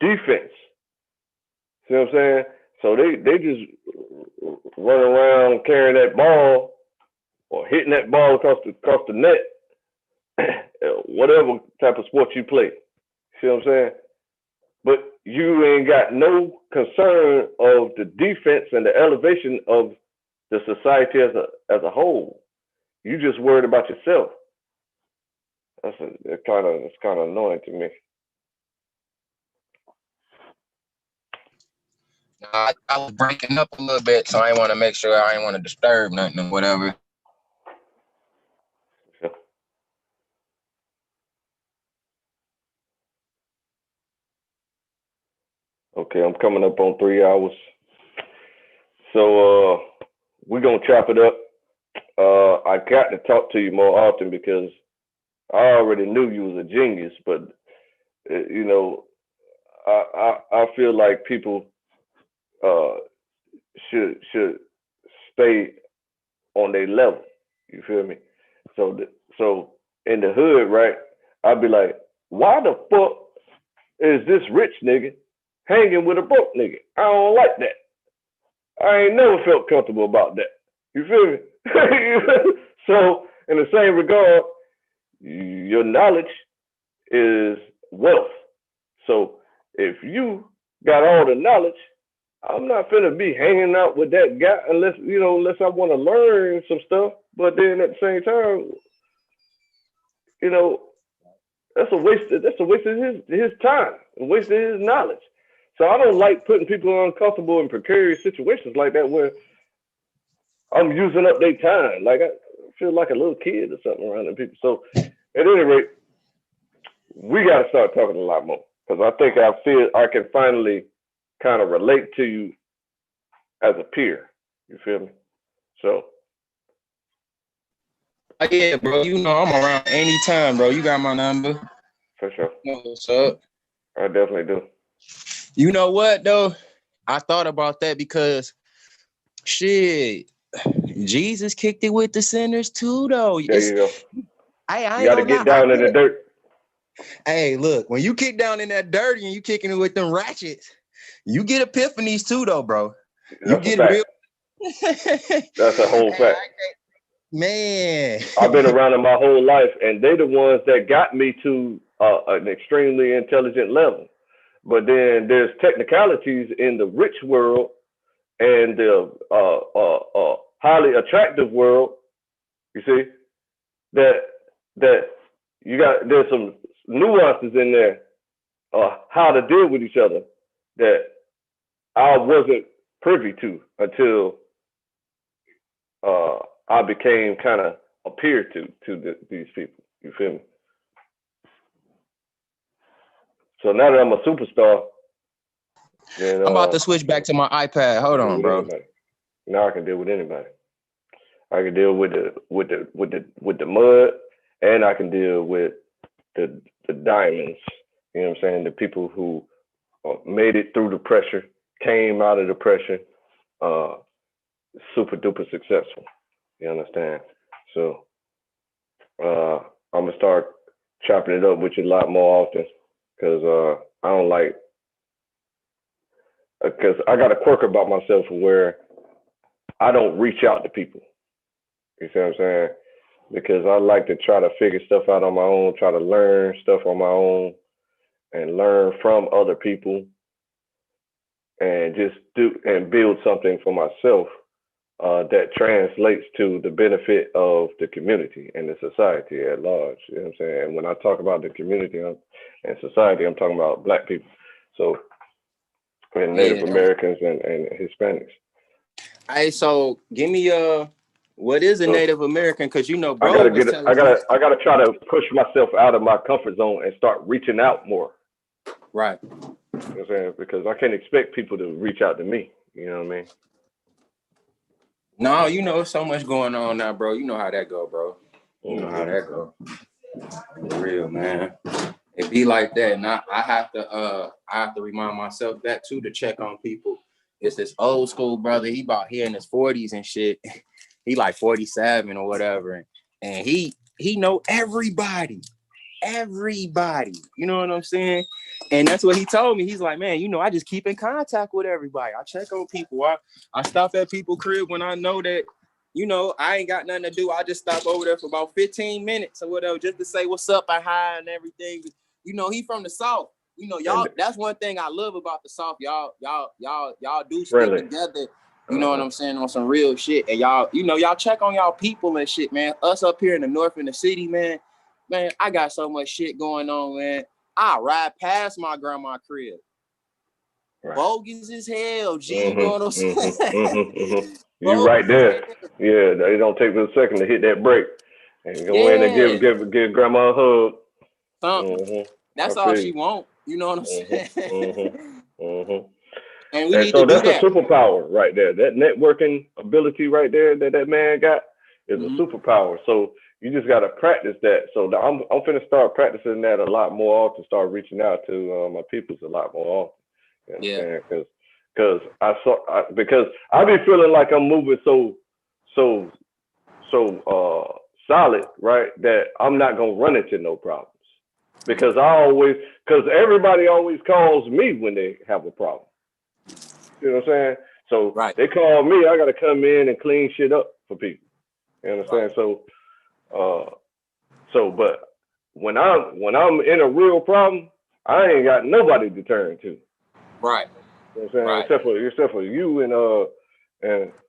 defense. See what I'm saying? So they just run around carrying that ball or hitting that ball across the net, whatever type of sport you play. See what I'm saying? But you ain't got no concern of the defense and the elevation of the society as a whole. You just worried about yourself. It's kind of annoying to me. I was breaking up a little bit, so I want to make sure I didn't want to disturb nothing or whatever. Okay, I'm coming up on 3 hours. So we're going to chop it up. I got to talk to you more often because I already knew you was a genius, but you know, I feel like people should stay on their level. You feel me? So in the hood, right? I'd be like, why the fuck is this rich nigga hanging with a broke nigga? I don't like that. I ain't never felt comfortable about that. You feel me? So in the same regard, your knowledge is wealth. So if you got all the knowledge, I'm not finna be hanging out with that guy unless I want to learn some stuff. But then at the same time, you know, that's a waste of his time, a waste of his knowledge. So I don't like putting people in uncomfortable and precarious situations like that where I'm using up their time. Like I feel like a little kid or something around them people. So at any rate, we got to start talking a lot more because I think I feel I can finally kind of relate to you as a peer. You feel me? So. Yeah, bro. You know I'm around anytime, bro. You got my number. For sure. You know what's up? I definitely do. You know what though? I thought about that because shit, Jesus kicked it with the sinners too, though. There you go. I you got to get down in the dirt. Hey, look, when you kick down in that dirt and you kicking it with them ratchets, you get epiphanies too, though, bro. That's you get real. That's a whole fact. Man, I've been around them my whole life, and they're the ones that got me to an extremely intelligent level. But then there's technicalities in the rich world and the highly attractive world. You see that you got there's some nuances in there, how to deal with each other that I wasn't privy to until I became kind of a peer to these people. You feel me? So now that I'm a superstar, then I'm about to switch back to my iPad. Hold on, bro. Anybody. Now I can deal with anybody. I can deal with the mud, and I can deal with the diamonds. You know what I'm saying? The people who made it through the pressure, came out of depression, super duper successful. You understand? So I'm gonna start chopping it up with you a lot more often because I don't like because I got a quirk about myself where I don't reach out to people. You see what I'm saying? Because I like to try to figure stuff out on my own, try to learn stuff on my own, and learn from other people, and just do and build something for myself that translates to the benefit of the community and the society at large. You know what I'm saying? And when I talk about the community and society, I'm talking about Black people, so and Native Americans and Hispanics. Hey, so give me what is a Native American? Because you know, bro, I gotta try to push myself out of my comfort zone and start reaching out more. Right. You know what I'm saying? Because I can't expect people to reach out to me. You know what I mean? No, you know, so much going on now, bro. You know how that go, bro. You know how that go. For real, man. It be like that. And I have to remind myself that too, to check on people. It's this old school brother. He about here in his 40s and shit. He like 47 or whatever. And he know everybody. You know what I'm saying? And that's what he told me. He's like, man, you know, I just keep in contact with everybody. I check on people. I stop at people's crib when I know that, you know, I ain't got nothing to do. I just stop over there for about 15 minutes or whatever, just to say what's up and hi and everything. You know, he from the South. You know, y'all, that's one thing I love about the South. Y'all do stick together. You know what I'm saying? On some real shit. And y'all, you know, y'all check on y'all people and shit, man. Us up here in the North in the city, man, I got so much shit going on, man. I ride past my grandma's crib. Right. Bogus as hell, G. You know what I'm saying? You right there. Yeah, they don't take a second to hit that break and go in and give grandma a hug. Something. That's all she want. You know what I'm saying? And we need so to do that's that. A superpower right there. That networking ability right there that man got is a superpower. So you just got to practice that. So I'm finna start practicing that a lot more often. Start reaching out to my peoples a lot more often. You know what I'm saying? Because I be feeling like I'm moving so solid, right? That I'm not gonna run into no problems. Because everybody always calls me when they have a problem. You know what I'm saying? So they call me, I gotta come in and clean shit up for people. You understand? But when I'm in a real problem, I ain't got nobody to turn to. Right. You know what I'm saying? Except for you and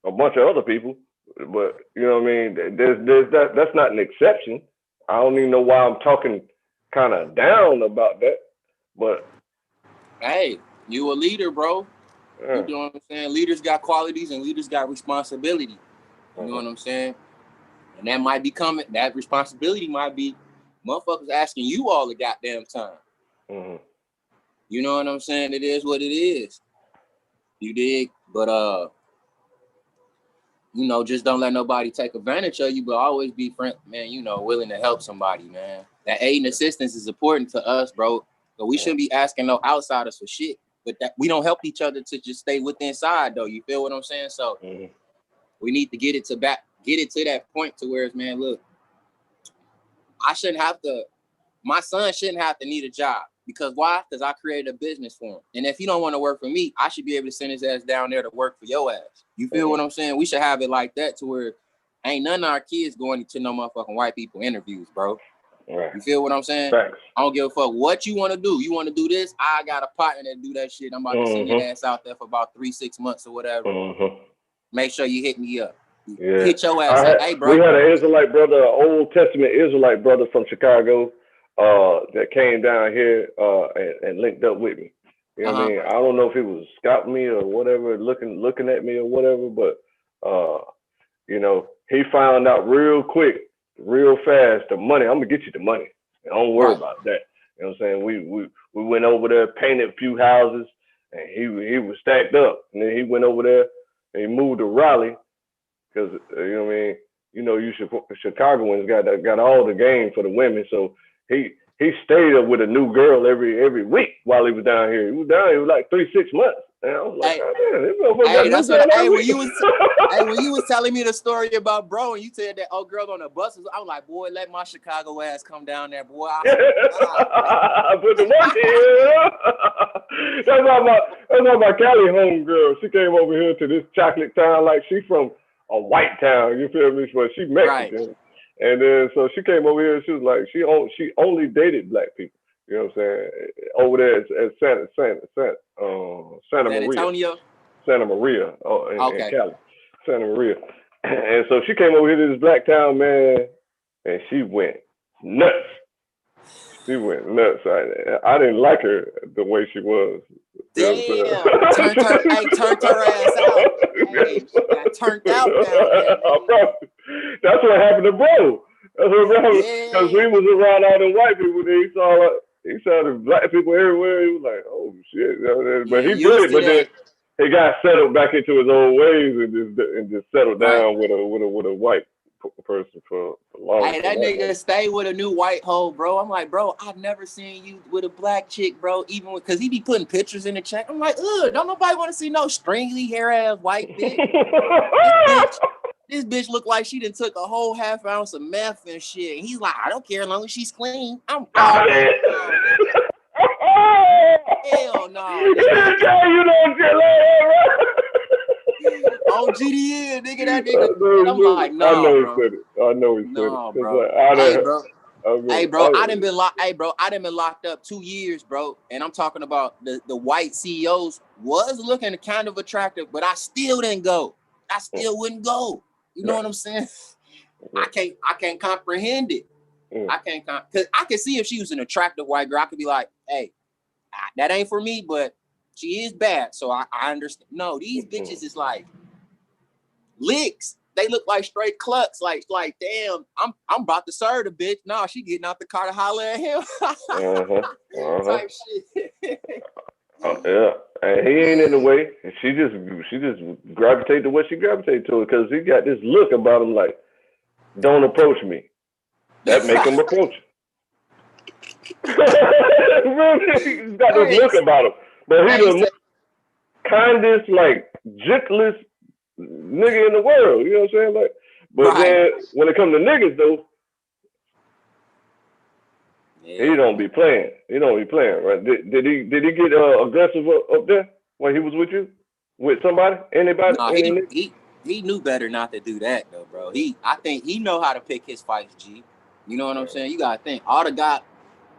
a bunch of other people. But you know what I mean? There's that's not an exception. I don't even know why I'm talking kind of down about that. But hey, you a leader, bro. You know what I'm saying? Leaders got qualities and leaders got responsibility. You know what I'm saying? And that responsibility might be motherfuckers asking you all the goddamn time. You know what I'm saying? It is what it is. You dig? But you know, just don't let nobody take advantage of you, but always be willing to help somebody, man. That aid and assistance is important to us, bro. But we shouldn't be asking no outsiders for shit. But that we don't help each other to just stay within inside, though. You feel what I'm saying? So we need to get it to that point to where it's, man, look, my son shouldn't have to need a job. Because why? Because I created a business for him. And if he don't want to work for me, I should be able to send his ass down there to work for your ass. You feel what I'm saying? We should have it like that to where ain't none of our kids going to no motherfucking white people interviews, bro. Right. You feel what I'm saying? Thanks. I don't give a fuck what you want to do. You want to do this? I got a partner that do that shit. I'm about to send your ass out there for about 3-6 months or whatever. Make sure you hit me up. Yeah. Hit your ass. Hey, bro. We had an Israelite brother, an Old Testament Israelite brother from Chicago that came down here and linked up with me. You know what I mean? I don't know if he was scouting me or whatever, looking at me or whatever, but you know, he found out real quick, real fast, the money. I'm gonna get you the money. Don't worry about that. You know what I'm saying? We went over there, painted a few houses, and he was stacked up. And then he went over there and he moved to Raleigh because you know what I mean. You know, Chicagoans got all the game for the women. So he stayed up with a new girl every week while he was down here. He was down here like 3-6 months. And I was like, Hey, oh, man, this motherfucker hey, got that's this what. going Hey, on. when you was telling me the story about bro, and you said that old girl on the buses, I was like, boy, let my Chicago ass come down there, boy. I put the work in. That's why my Cali homegirl. She came over here to this chocolate town, like she from a white town. You feel me? But she Mexican, Right. and then so she came over here. She was like, she only dated black people. You know what I'm saying? Over there at Santa San Maria. Antonio. Santa Maria, in Okay. Cali, Santa Maria. And so she came over here to this black town, man, and she went nuts. She went nuts. I didn't like her the way she was. Damn. Turned her ass out. Hey, she got turned out down there. That's what happened to bro. That's what happened. Because we was around all the white people, then he saw the black people everywhere. He was like, oh shit. But he did it, but then he got settled back into his old ways and just settled down with a white person for long. Hey, that nigga stay with a new white hoe, bro. I'm like, bro, I've never seen you with a black chick, bro. Even because he be putting pictures in the chat. I'm like, ugh, don't nobody want to see no stringy hair ass white bitch. This bitch look like she done took a whole half ounce of meth and shit. And he's like, I don't care as long as she's clean. I'm out. Hell no. You don't get on GDN, nigga, that nigga. And I'm like, no, I know bro. he said it. I know he said no, it. Bro. Hey, bro. I done been locked up 2 years, bro. And I'm talking about the white CEOs was looking kind of attractive, but I still didn't go. I still wouldn't go. You know what I'm saying? I can't comprehend it. I can't because I can see if she was an attractive white girl, I could be like, hey, that ain't for me, but she is bad. So I understand. No, these bitches is like licks. They look like straight clucks. Like damn, I'm about to serve the bitch. No, she getting out the car to holler at him. Type shit. Yeah, and he ain't in the way. She just gravitated to what she gravitated to because he got this look about him like, don't approach me. That make him approach. He's got this look about him, but he's the kindest, like gentlest nigga in the world. You know what I'm saying? Like, but then when it comes to niggas though, he don't be playing. He don't be playing, right? Did he get aggressive up there when he was with you, with somebody, anybody? No, he knew better not to do that though, bro. I think he know how to pick his fights, G. You know what I'm saying? You gotta think. All the guy,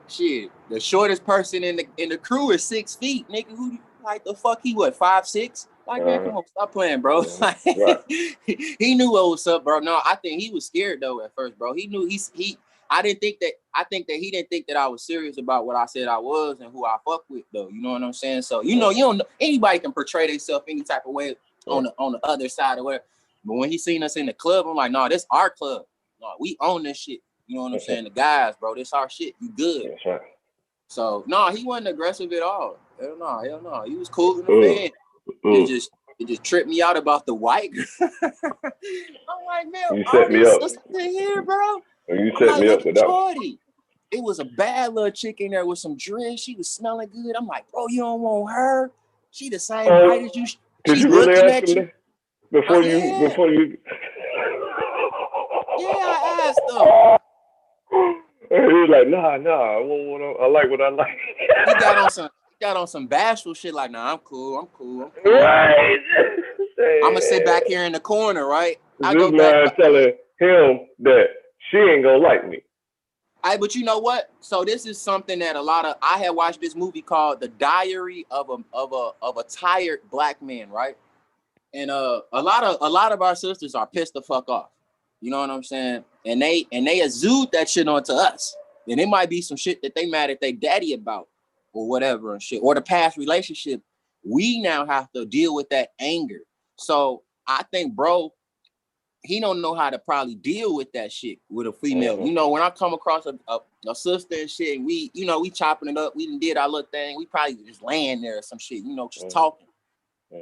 shit, the shortest person in the crew is 6 feet, nigga. Who like the fuck he what 5'6"? Like man, come on, stop playing, bro. He knew what was up, bro. No, I think he was scared though at first, bro. He knew I think that he didn't think that I was serious about what I said I was and who I fuck with though. You know what I'm saying? So you know, you don't know, anybody can portray themselves any type of way on the other side of where. But when he seen us in the club, I'm like, no, this our club. No, we own this shit. You know what I'm saying? The guys, bro, this our shit. You good? That's right. So no, he wasn't aggressive at all. Hell no. He was cool in the bed. It just tripped me out about the white girl. I'm like, man, you set me up in here, bro. You set me up with that one. It was a bad little chick in there with some dreads. She was smelling good. I'm like, bro, you don't want her. She the same height as you. Did you really ask him before you? Yeah, I asked him. He was like, nah, I like what I like. He got on some bashful shit like, nah, I'm cool. Right. I'm gonna sit back here in the corner, right? This man telling him that she ain't gonna like me. But you know what? So this is something that I had watched this movie called The Diary of a Tired Black Man, right? And a lot of our sisters are pissed the fuck off. You know what I'm saying? And they exude that shit onto us. And it might be some shit that they mad at their daddy about or whatever and shit, or the past relationship. We now have to deal with that anger. So I think, bro, he don't know how to probably deal with that shit with a female. You know, when I come across a sister and shit, and we chopping it up, we did our little thing, we probably just laying there or some shit, just talking.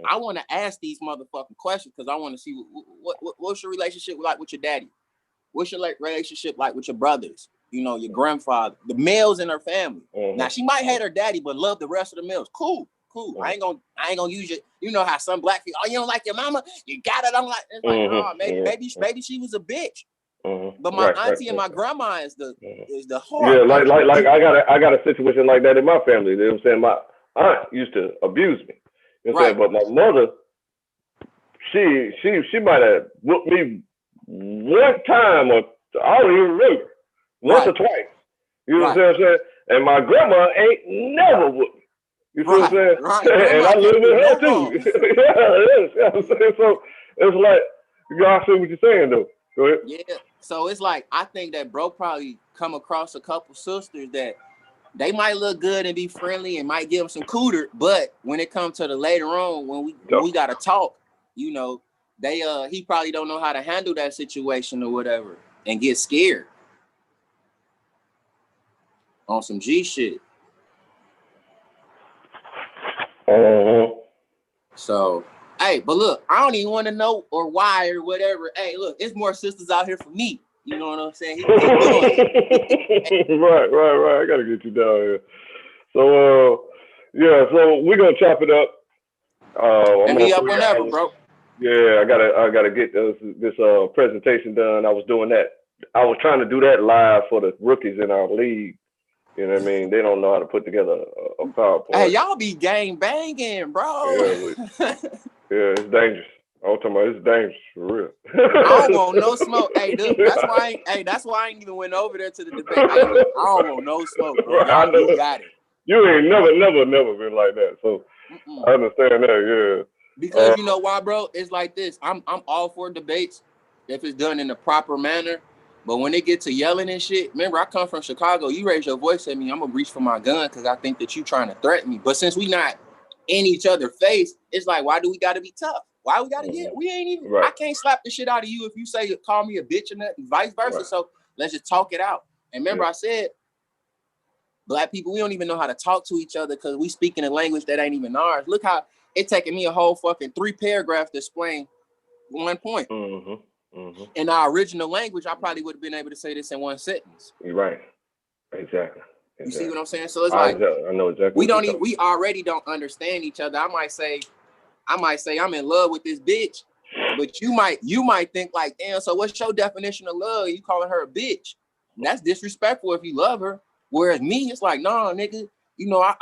I want to ask these motherfucking questions because I want to see what's your relationship like with your daddy? What's your relationship like with your brothers? Your grandfather, the males in her family. Now she might hate her daddy, but love the rest of the males. Cool. cool. I ain't gonna use your. You know how some black people, oh, you don't like your mama? You got it. I'm like, it's like, no, maybe she was a bitch. But my auntie and my grandma is the heart. Yeah, like I got a situation like that in my family. You know what I'm saying? My aunt used to abuse me. You know what I'm saying? But my mother, she might have whooped me one time, or I don't even remember, once or twice. You know what I'm saying? And my grandma ain't never whooped me. You see what I'm saying? And I live with her too. Yeah. So it's like, you gotta see what you're saying though. Go ahead. Yeah. So it's like, I think that bro probably come across a couple sisters that they might look good and be friendly and might give them some cooter, but when it comes to the later on, when we gotta talk, you know, he probably don't know how to handle that situation or whatever and get scared on some G shit. So, hey, but look, I don't even want to know or why or whatever. Hey, look, it's more sisters out here for me. You know what I'm saying? He keep doing it. Right. I gotta get you down here. So, yeah. So we're gonna chop it up. And me up whenever, bro. Yeah, I gotta get this presentation done. I was doing that. I was trying to do that live for the rookies in our league. You know what I mean? They don't know how to put together a PowerPoint. Hey, y'all be gang banging, bro. Yeah, it's dangerous. I'm talking about it's dangerous for real. I don't want no smoke. Hey, dude, that's why I ain't even went over there to the debate. I don't want no smoke, bro. Right, you got it. You ain't never been like that. So I understand that, yeah. Because you know why, bro? It's like this. I'm all for debates if it's done in the proper manner. But when they get to yelling and shit, remember, I come from Chicago. You raise your voice at me, I'm gonna reach for my gun because I think that you trying to threaten me. But since we not in each other's face, it's like, why do we gotta be tough? Why we gotta get? We ain't even. Right. I can't slap the shit out of you if you say call me a bitch and vice versa. Right. So let's just talk it out. And remember, I said, black people, we don't even know how to talk to each other because we speak in a language that ain't even ours. Look how it taking me a whole fucking 3 paragraphs to explain one point. In our original language, I probably would have been able to say this in 1 sentence. You're right. Exactly. You see what I'm saying? So it's like I know exactly. We already don't understand each other. I might say I'm in love with this bitch, but you might think like, damn, so what's your definition of love? You calling her a bitch? And that's disrespectful if you love her. Whereas me, it's like, nah, nigga, you know, I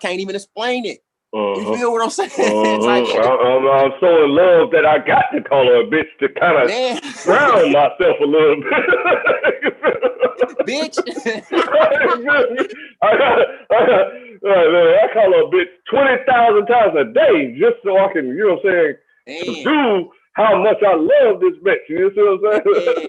can't even explain it. You feel what I'm saying? I'm so in love that I got to call her a bitch to kind of drown myself a little bit. Bitch. I call her a bitch 20,000 times a day just so I can, you know what I'm saying, do how much I love this bitch. You see what I'm saying?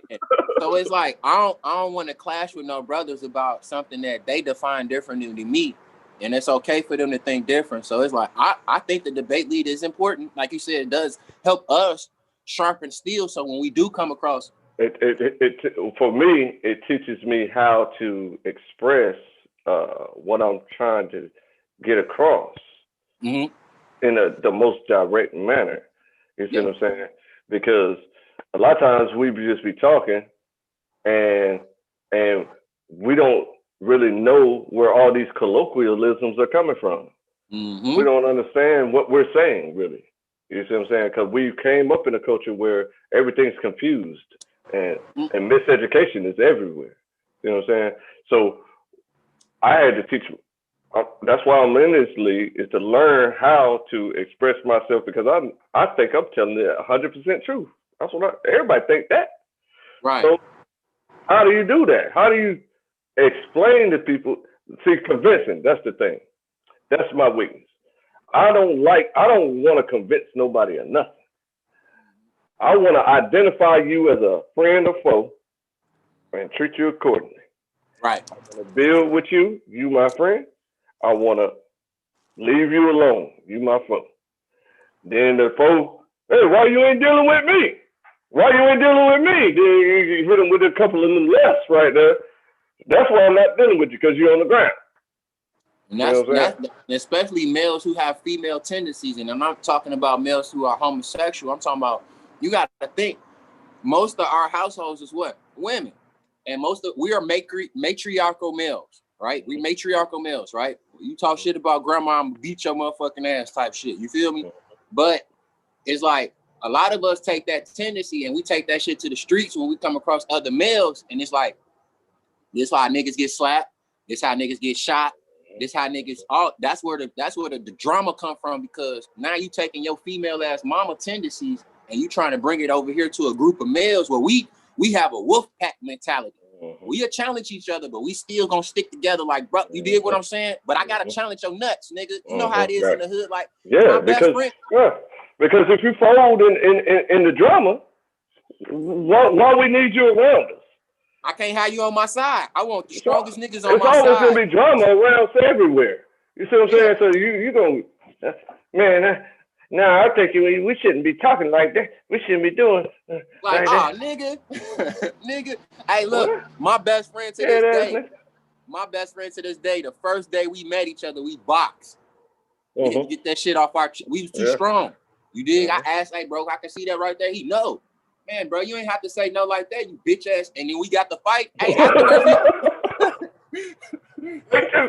So it's like I don't want to clash with no brothers about something that they define differently than me. And it's okay for them to think different. So it's like, I think the debate lead is important. Like you said, it does help us sharpen steel. So when we do come across. For me, it teaches me how to express what I'm trying to get across in the most direct manner. You see what I'm saying? Because a lot of times we just be talking and we don't really know where all these colloquialisms are coming from. We don't understand what we're saying, really. You see what I'm saying? Because we came up in a culture where everything's confused and miseducation is everywhere. You know what I'm saying? So I had to teach. That's why I'm in this league, is to learn how to express myself, because I think I'm telling it 100% truth. That's what everybody think that. Right. So how do you do that? How do you explain to people? See, convincing, that's the thing. That's my weakness. I don't want to convince nobody of nothing. I want to identify you as a friend or foe and treat you accordingly. Right. I want to build with you, you my friend. I want to leave you alone, you my foe. Then the foe, hey, why you ain't dealing with me? Why you ain't dealing with me? Then you hit him with a couple of them lefts right there. That's why I'm not dealing with you, because you're on the ground. And that's especially males who have female tendencies. And I'm not talking about males who are homosexual. I'm talking about, you got to think, most of our households is what? Women. And we are matriarchal males, right? We matriarchal males, right? You talk shit about grandma, I'm beat your motherfucking ass type shit. You feel me? But it's like a lot of us take that tendency and we take that shit to the streets when we come across other males, and it's like, this how niggas get slapped, this how niggas get shot, this how niggas that's where the drama come from, because now you taking your female ass mama tendencies and you trying to bring it over here to a group of males where we have a wolf pack mentality. We'll challenge each other, but we still gonna stick together like, bro, you did what I'm saying? But I gotta challenge your nuts, nigga. You know how it is in the hood, like, my best friend. Because if you fold in the drama, why we need you around us? I can't have you on my side. I want the strongest niggas on my side. It's always gonna be drama around everywhere. You see what I'm saying? So you gonna, man. Nah, I think we shouldn't be talking like that. We shouldn't be doing like that. Nigga, nigga. Hey, look, my best friend to this day. My best friend to this day. The first day we met each other, we boxed. We didn't get that shit off our. We was too strong. You dig? I asked, hey, bro, I can see that right there. He no. Man, bro, you ain't have to say no like that, you bitch ass. And then we got the fight. Hey, afterwards,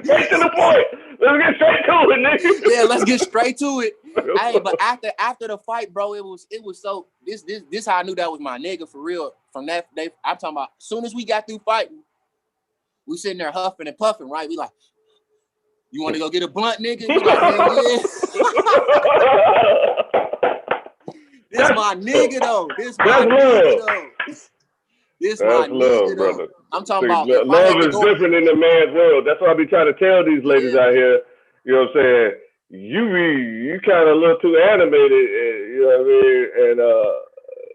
straight to the point. Let's get straight to it, nigga. Yeah, let's get straight to it. Hey, but after the fight, bro, it was so this how I knew that was my nigga for real. From that day, I'm talking about. As soon as we got through fighting, we sitting there huffing and puffing, right? We like, you want to go get a blunt, nigga? We like, hell yeah. This my nigga though. This my nigga though. This my nigga though. I'm talking about love is different in the man's world. That's what I be trying to tell these ladies out here. You know what I'm saying? You kind of a little too animated, you know what I mean? And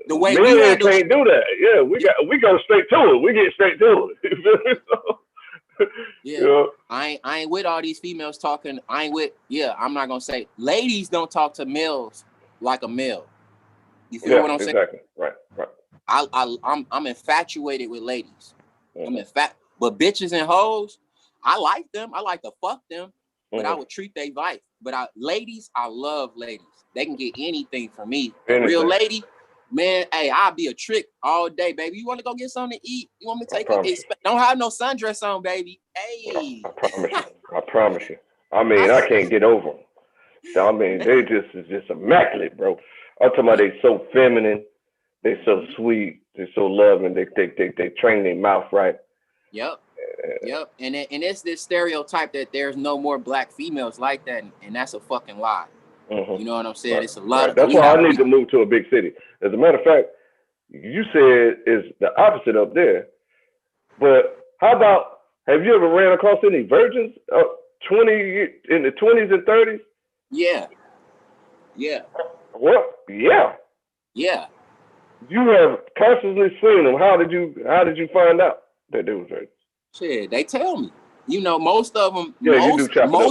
the way men can't do that. Yeah, we go straight to it. We get straight to it. Yeah, you know? I ain't with all these females talking. I'm not gonna say ladies don't talk to males like a male. You feel what I'm saying? Exactly. Right. I'm infatuated with ladies. But bitches and hoes, I like them. I like to fuck them, but I would treat they life. But ladies, I love ladies. They can get anything from me. A real lady, man, hey, I'll be a trick all day, baby. You want to go get something to eat? You want me to take it? Don't have no sundress on, baby. Hey. I promise you. I mean, I can't get over them. I mean, they just immaculate, bro. I'm talking about they so feminine, they so sweet, they so loving, they train their mouth right. Yep. And it's this stereotype that there's no more black females like that, and that's a fucking lie. You know what I'm saying? Right. It's a lot of. That's why I need to move to a big city. As a matter of fact, you said it's the opposite up there. But how about, have you ever ran across any virgins in the 20s and 30s? Yeah. What? Yeah. You have constantly seen them. How did you find out that they were virgins? Shit, they tell me. You know, most of them. Yeah, most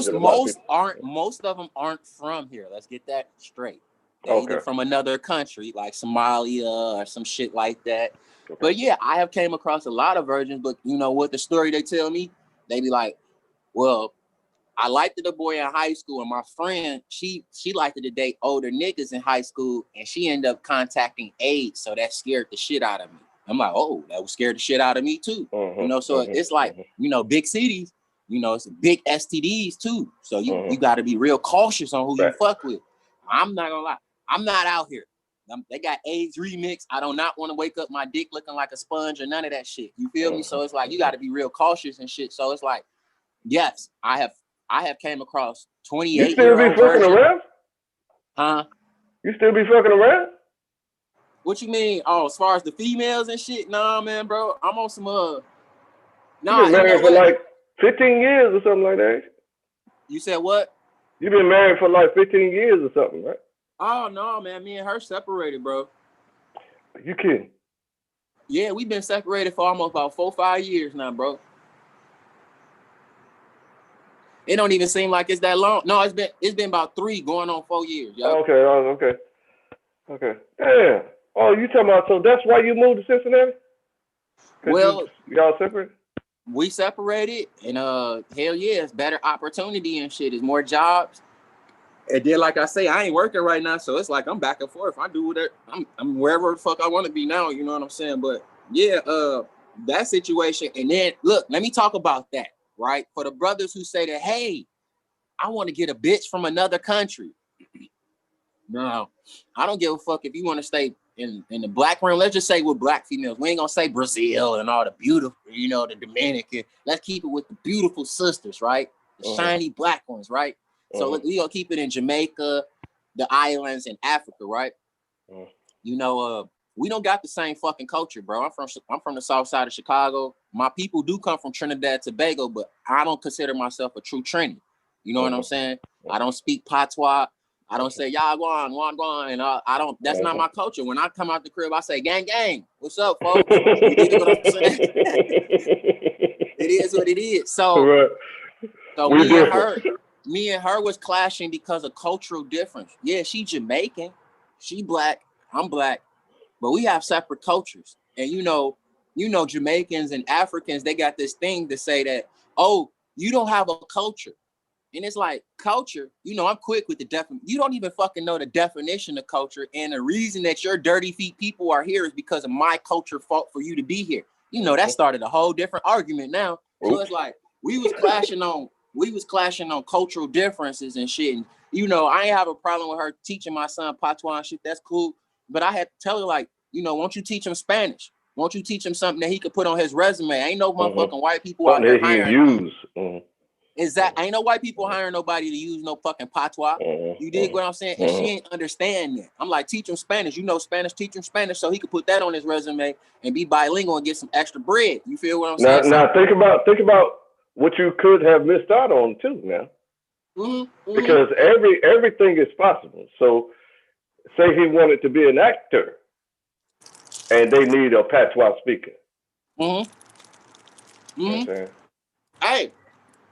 of them aren't from here. Let's get that straight. They're either from another country, like Somalia or some shit like that. Okay. But yeah, I have came across a lot of virgins. But you know what? The story they tell me, they be like, well, I liked the boy in high school, and my friend, she liked to date older niggas in high school, and she ended up contacting AIDS, so that scared the shit out of me. I'm like, oh, that was scared the shit out of me too. You know, so it's like, you know, big cities, you know, it's big STDs too. So you got to be real cautious on who you fuck with. I'm not gonna lie, I'm not out here. They got AIDS remix. I do not want to wake up my dick looking like a sponge or none of that shit. You feel me? So it's like you got to be real cautious and shit. So it's like, yes, I have came across 28. You still be fucking around? Huh? You still be fucking around? What you mean? Oh, as far as the females and shit? Nah, man, bro. I'm on some Nah, you been married for like 15 years or something like that. You said what? You've been married for like 15 years or something, right? Oh no, man. Me and her separated, bro. You kidding? Yeah, we've been separated for almost about 4 or 5 years now, bro. It don't even seem like it's that long. No, it's been about 3 going on 4 years, yo. Okay. Damn. Oh, you talking about, so that's why you moved to Cincinnati? Well, y'all separated? We separated, and hell yeah, it's better opportunity and shit. It's more jobs. And then, like I say, I ain't working right now, so it's like I'm back and forth. I do whatever. I'm wherever the fuck I want to be now. You know what I'm saying? But yeah, that situation. And then look, let me talk about that. Right, for the brothers who say that, hey, I want to get a bitch from another country. No, I don't give a fuck if you want to stay in the black realm. Let's just say with black females. We ain't gonna say Brazil and all the beautiful, the Dominican. Let's keep it with the beautiful sisters, right? The shiny black ones, right? So we gonna keep it in Jamaica, the islands, and Africa, right? We don't got the same fucking culture, bro. I'm from the south side of Chicago. My people do come from Trinidad, Tobago, but I don't consider myself a true Trini. You know what I'm saying? I don't speak patois. I don't say Yagwan, and I don't. That's not my culture. When I come out the crib, I say gang, gang. What's up, folks? You dig what I'm saying? It is what it is. So me and her was clashing because of cultural difference. Yeah, she Jamaican, she black, I'm black, but we have separate cultures. And you know, Jamaicans and Africans, they got this thing to say that, oh, you don't have a culture. And it's like culture, I'm quick with the definition. You don't even fucking know the definition of culture. And the reason that your dirty feet people are here is because of my culture fought for you to be here. That started a whole different argument now. So it's like we was clashing on cultural differences and shit. And I ain't have a problem with her teaching my son patois and shit. That's cool. But I had to tell her, like, won't you teach him Spanish? Won't you teach him something that he could put on his resume? Ain't no motherfucking white people out here hiring. Ain't no white people hiring nobody to use no fucking patois. You dig what I'm saying? And she ain't understand that. I'm like, teach him Spanish. Spanish, teach him Spanish so he could put that on his resume and be bilingual and get some extra bread. You feel what I'm saying? Now think about what you could have missed out on too now. Because everything is possible. So say he wanted to be an actor and they need a patois speaker. Hey,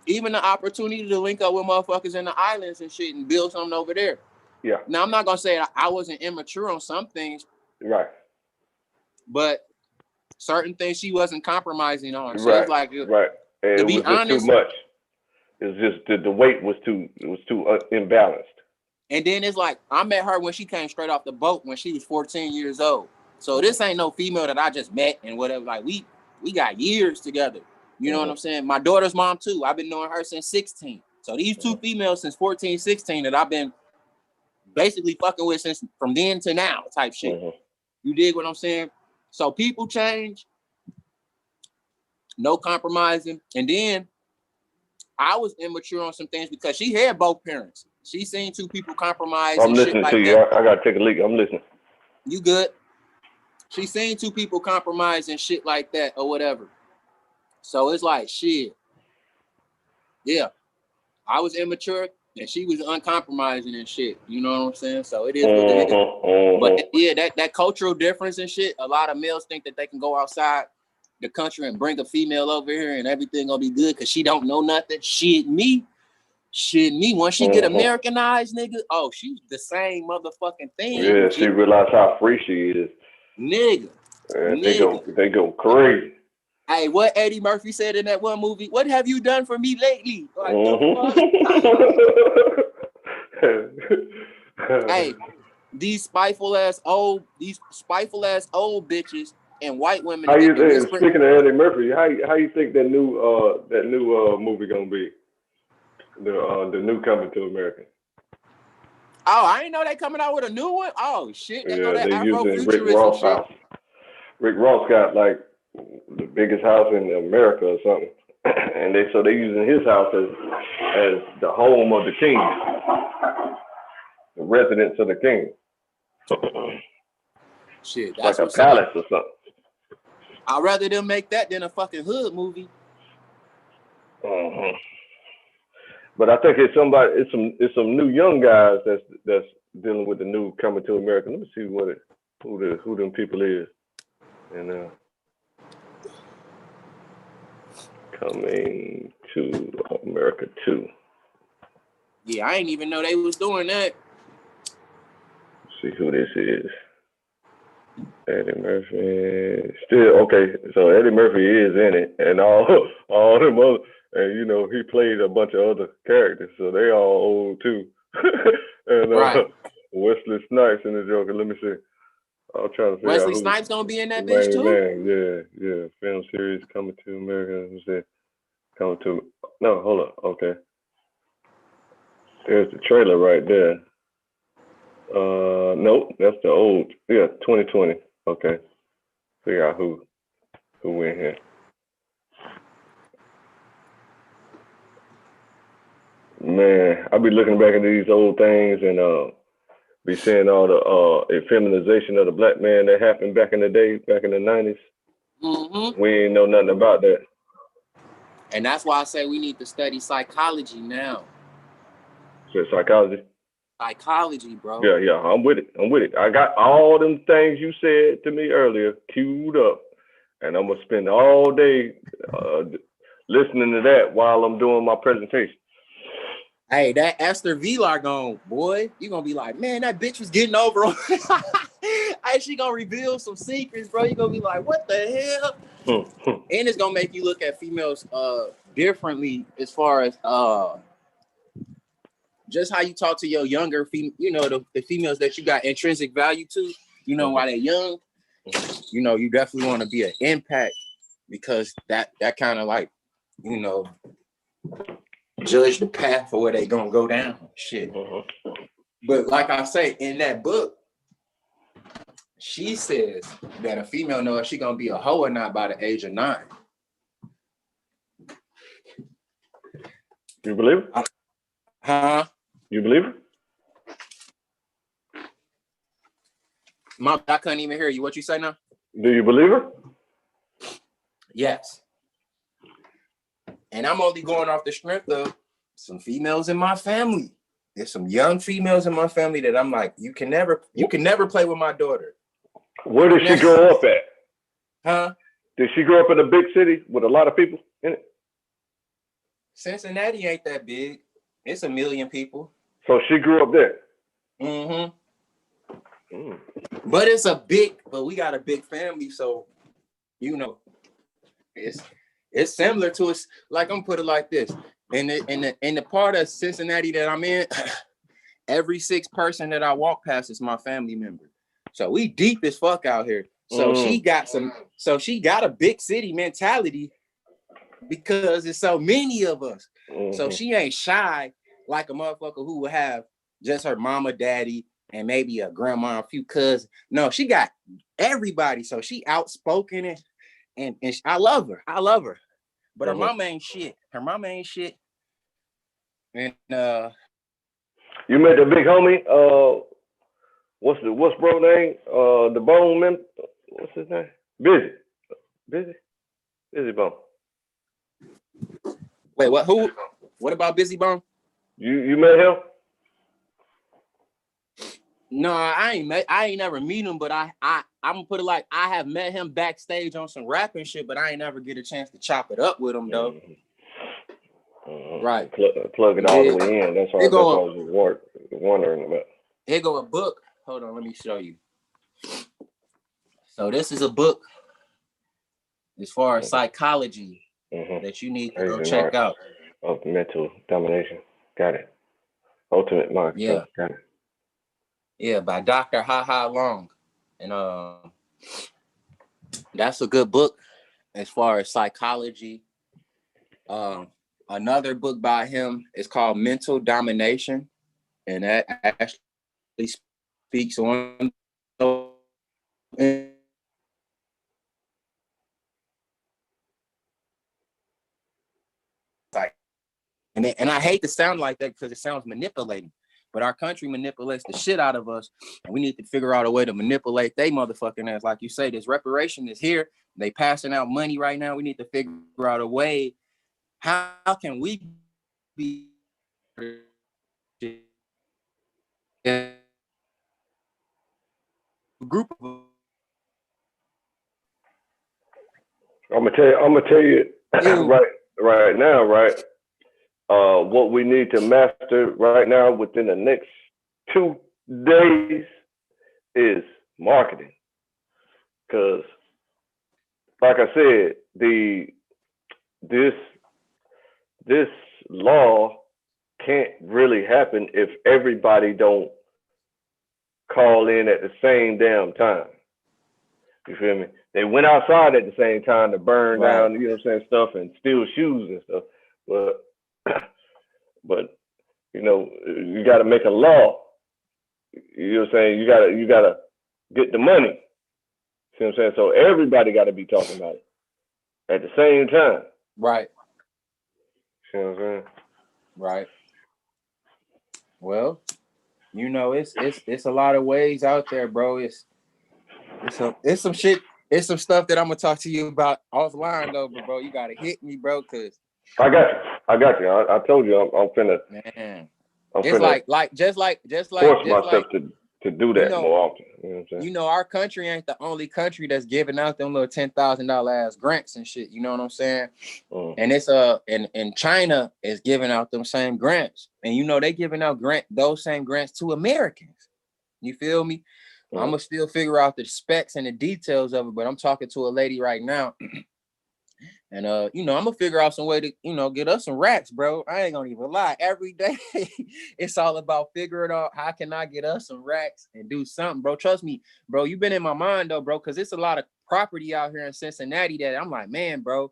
even the opportunity to link up with motherfuckers in the islands and shit and build something over there. Yeah. Now, I'm not going to say I wasn't immature on some things. Right. But certain things she wasn't compromising on. So right. It's like, right. And to it be was honest, just too much. It's just the weight was too imbalanced. And then it's like, I met her when she came straight off the boat when she was 14 years old. So this ain't no female that I just met and whatever. Like, we got years together. You know what I'm saying? My daughter's mom, too. I've been knowing her since 16. So these two females since 14, 16 that I've been basically fucking with since from then to now type shit. You dig what I'm saying? So people change. No compromising. And then I was immature on some things because she had both parents. She seen two people compromise. I'm listening to you. I got to take a leak. I'm listening. You good? She seen two people compromise and shit like that or whatever. So it's like, shit. Yeah. I was immature and she was uncompromising and shit. You know what I'm saying? So it is what it is. But yeah, that cultural difference and shit, a lot of males think that they can go outside the country and bring a female over here and everything gonna be good because she don't know nothing. Shit me. Once she get Americanized, nigga, oh, she's the same motherfucking thing. Yeah, she realized how free she is. Nigga. And they go crazy. Hey, what Eddie Murphy said in that one movie, what have you done for me lately? Like, hey, these spiteful ass old bitches and white women. How you think? Speaking of Eddie Murphy, how you think that new movie gonna be? The new Coming to America. Oh, I didn't know they coming out with a new one. Oh shit, they know that they're using Rick Afrofuturism Ross house. Rick Ross got like the biggest house in America or something, and they using his house as the home of the king, the residence of the king. Shit, that's like a palace or something. I'd rather them make that than a fucking hood movie. But I think it's some new young guys that's dealing with the new Coming to America. Let me see who them people is. And Coming to America 2. Yeah, I ain't even know they was doing that. Let's see who this is. Eddie Murphy. Still okay. So Eddie Murphy is in it, and all them other. And he played a bunch of other characters, so they all old too. And right. Wesley Snipes in the Joker. Let me see. I'm trying to figure Wesley Snipes gonna be in that bitch too. Yeah. Film series Coming to America. Hold on. Okay. There's the trailer right there. Nope, that's the old. Yeah, 2020. Okay. Figure out who in here. Man, I be looking back at these old things and be seeing all the effeminization of the black man that happened back in the day, back in the 90s. Mm-hmm. We ain't know nothing about that. And that's why I say we need to study psychology now. So psychology. Psychology, bro. Yeah, I'm with it. I got all them things you said to me earlier queued up, and I'm gonna spend all day listening to that while I'm doing my presentation. Hey, that Esther Vilar gone, boy. You gonna be like, man, that bitch was getting over on. Hey, she gonna reveal some secrets, bro. You gonna be like, what the hell? And it's gonna make you look at females differently as far as just how you talk to your younger the females that you got intrinsic value to, while they're young. You definitely want to be an impact, because that kind of like, judge the path for where they gonna go down. Shit. But like I say, in that book, she says that a female knows if she gonna be a hoe or not by the age of 9. You believe it? Huh? You believe it? Mom, I couldn't even hear you. What you say now? Do you believe her? Yes. And I'm only going off the strength of some females in my family. There's some young females in my family that I'm like, you can never play with my daughter. Where did she grow up at? Huh? Did she grow up in a big city with a lot of people in it? Cincinnati ain't that big. It's 1 million people. So she grew up there. Mm-hmm. But but we got a big family, so it's similar to us. Like, I'm gonna put it like this: in the part of Cincinnati that I'm in, every 6th person that I walk past is my family member. So we deep as fuck out here. So she got a big city mentality because there's so many of us. So she ain't shy like a motherfucker who would have just her mama, daddy, and maybe a grandma, a few cousins. No, she got everybody. So she outspoken and I love her. But her mama ain't shit. And you met the big homie. What's bro name? The Bone man. What's his name? Busy Bone. Wait, what? Who? What about Busy Bone? You met him? No, I ain't never meet him, but I'm gonna put it like, I have met him backstage on some rapping shit, but I ain't never get a chance to chop it up with him though. Right. Plug it all the way in. That's what I was wondering about. Here go a book. Hold on, let me show you. So this is a book as far as psychology that you need to go check out. Of mental domination. Got it. Ultimate Mark. Yeah. Got it. Yeah, by Dr. Ha Ha Long. And that's a good book as far as psychology. Another book by him is called Mental Domination. And that actually speaks on and I hate to sound like that because it sounds manipulating. But our country manipulates the shit out of us, and we need to figure out a way to manipulate they motherfucking ass. Like you say, this reparation is here. They passing out money right now. We need to figure out a way. How can we be a group of? I'm gonna tell you right now, right? What we need to master right now within the next 2 days is marketing. Because, like I said, this law can't really happen if everybody don't call in at the same damn time. You feel me? They went outside at the same time to burn down, you know what I'm saying, stuff and steal shoes and stuff. But You know, you got to make a law. You know what I'm saying? You gotta get the money. See what I'm saying? So everybody got to be talking about it at the same time. Right. See what I'm saying? Right. Well, you know, it's a lot of ways out there, bro. It's some shit. It's some stuff that I'm gonna talk to you about offline though, but bro, you gotta hit me, bro, cause I got you. I told you I'm finna. Man, I'm it's finna just like force myself to do that more often. You know what I'm saying? You know, our country ain't the only country that's giving out them little $10,000 ass grants and shit. You know what I'm saying? And it's and China is giving out them same grants, and you know they giving out those same grants to Americans. You feel me? I'm gonna still figure out the specs and the details of it, but I'm talking to a lady right now. And you know, I'm gonna figure out some way to, you know, get us some racks, bro. I ain't gonna even lie. Every day, it's all about figuring out how can I get us some racks and do something, bro. Trust me, bro. You've been in my mind though, bro, because it's a lot of property out here in Cincinnati that I'm like, man, bro,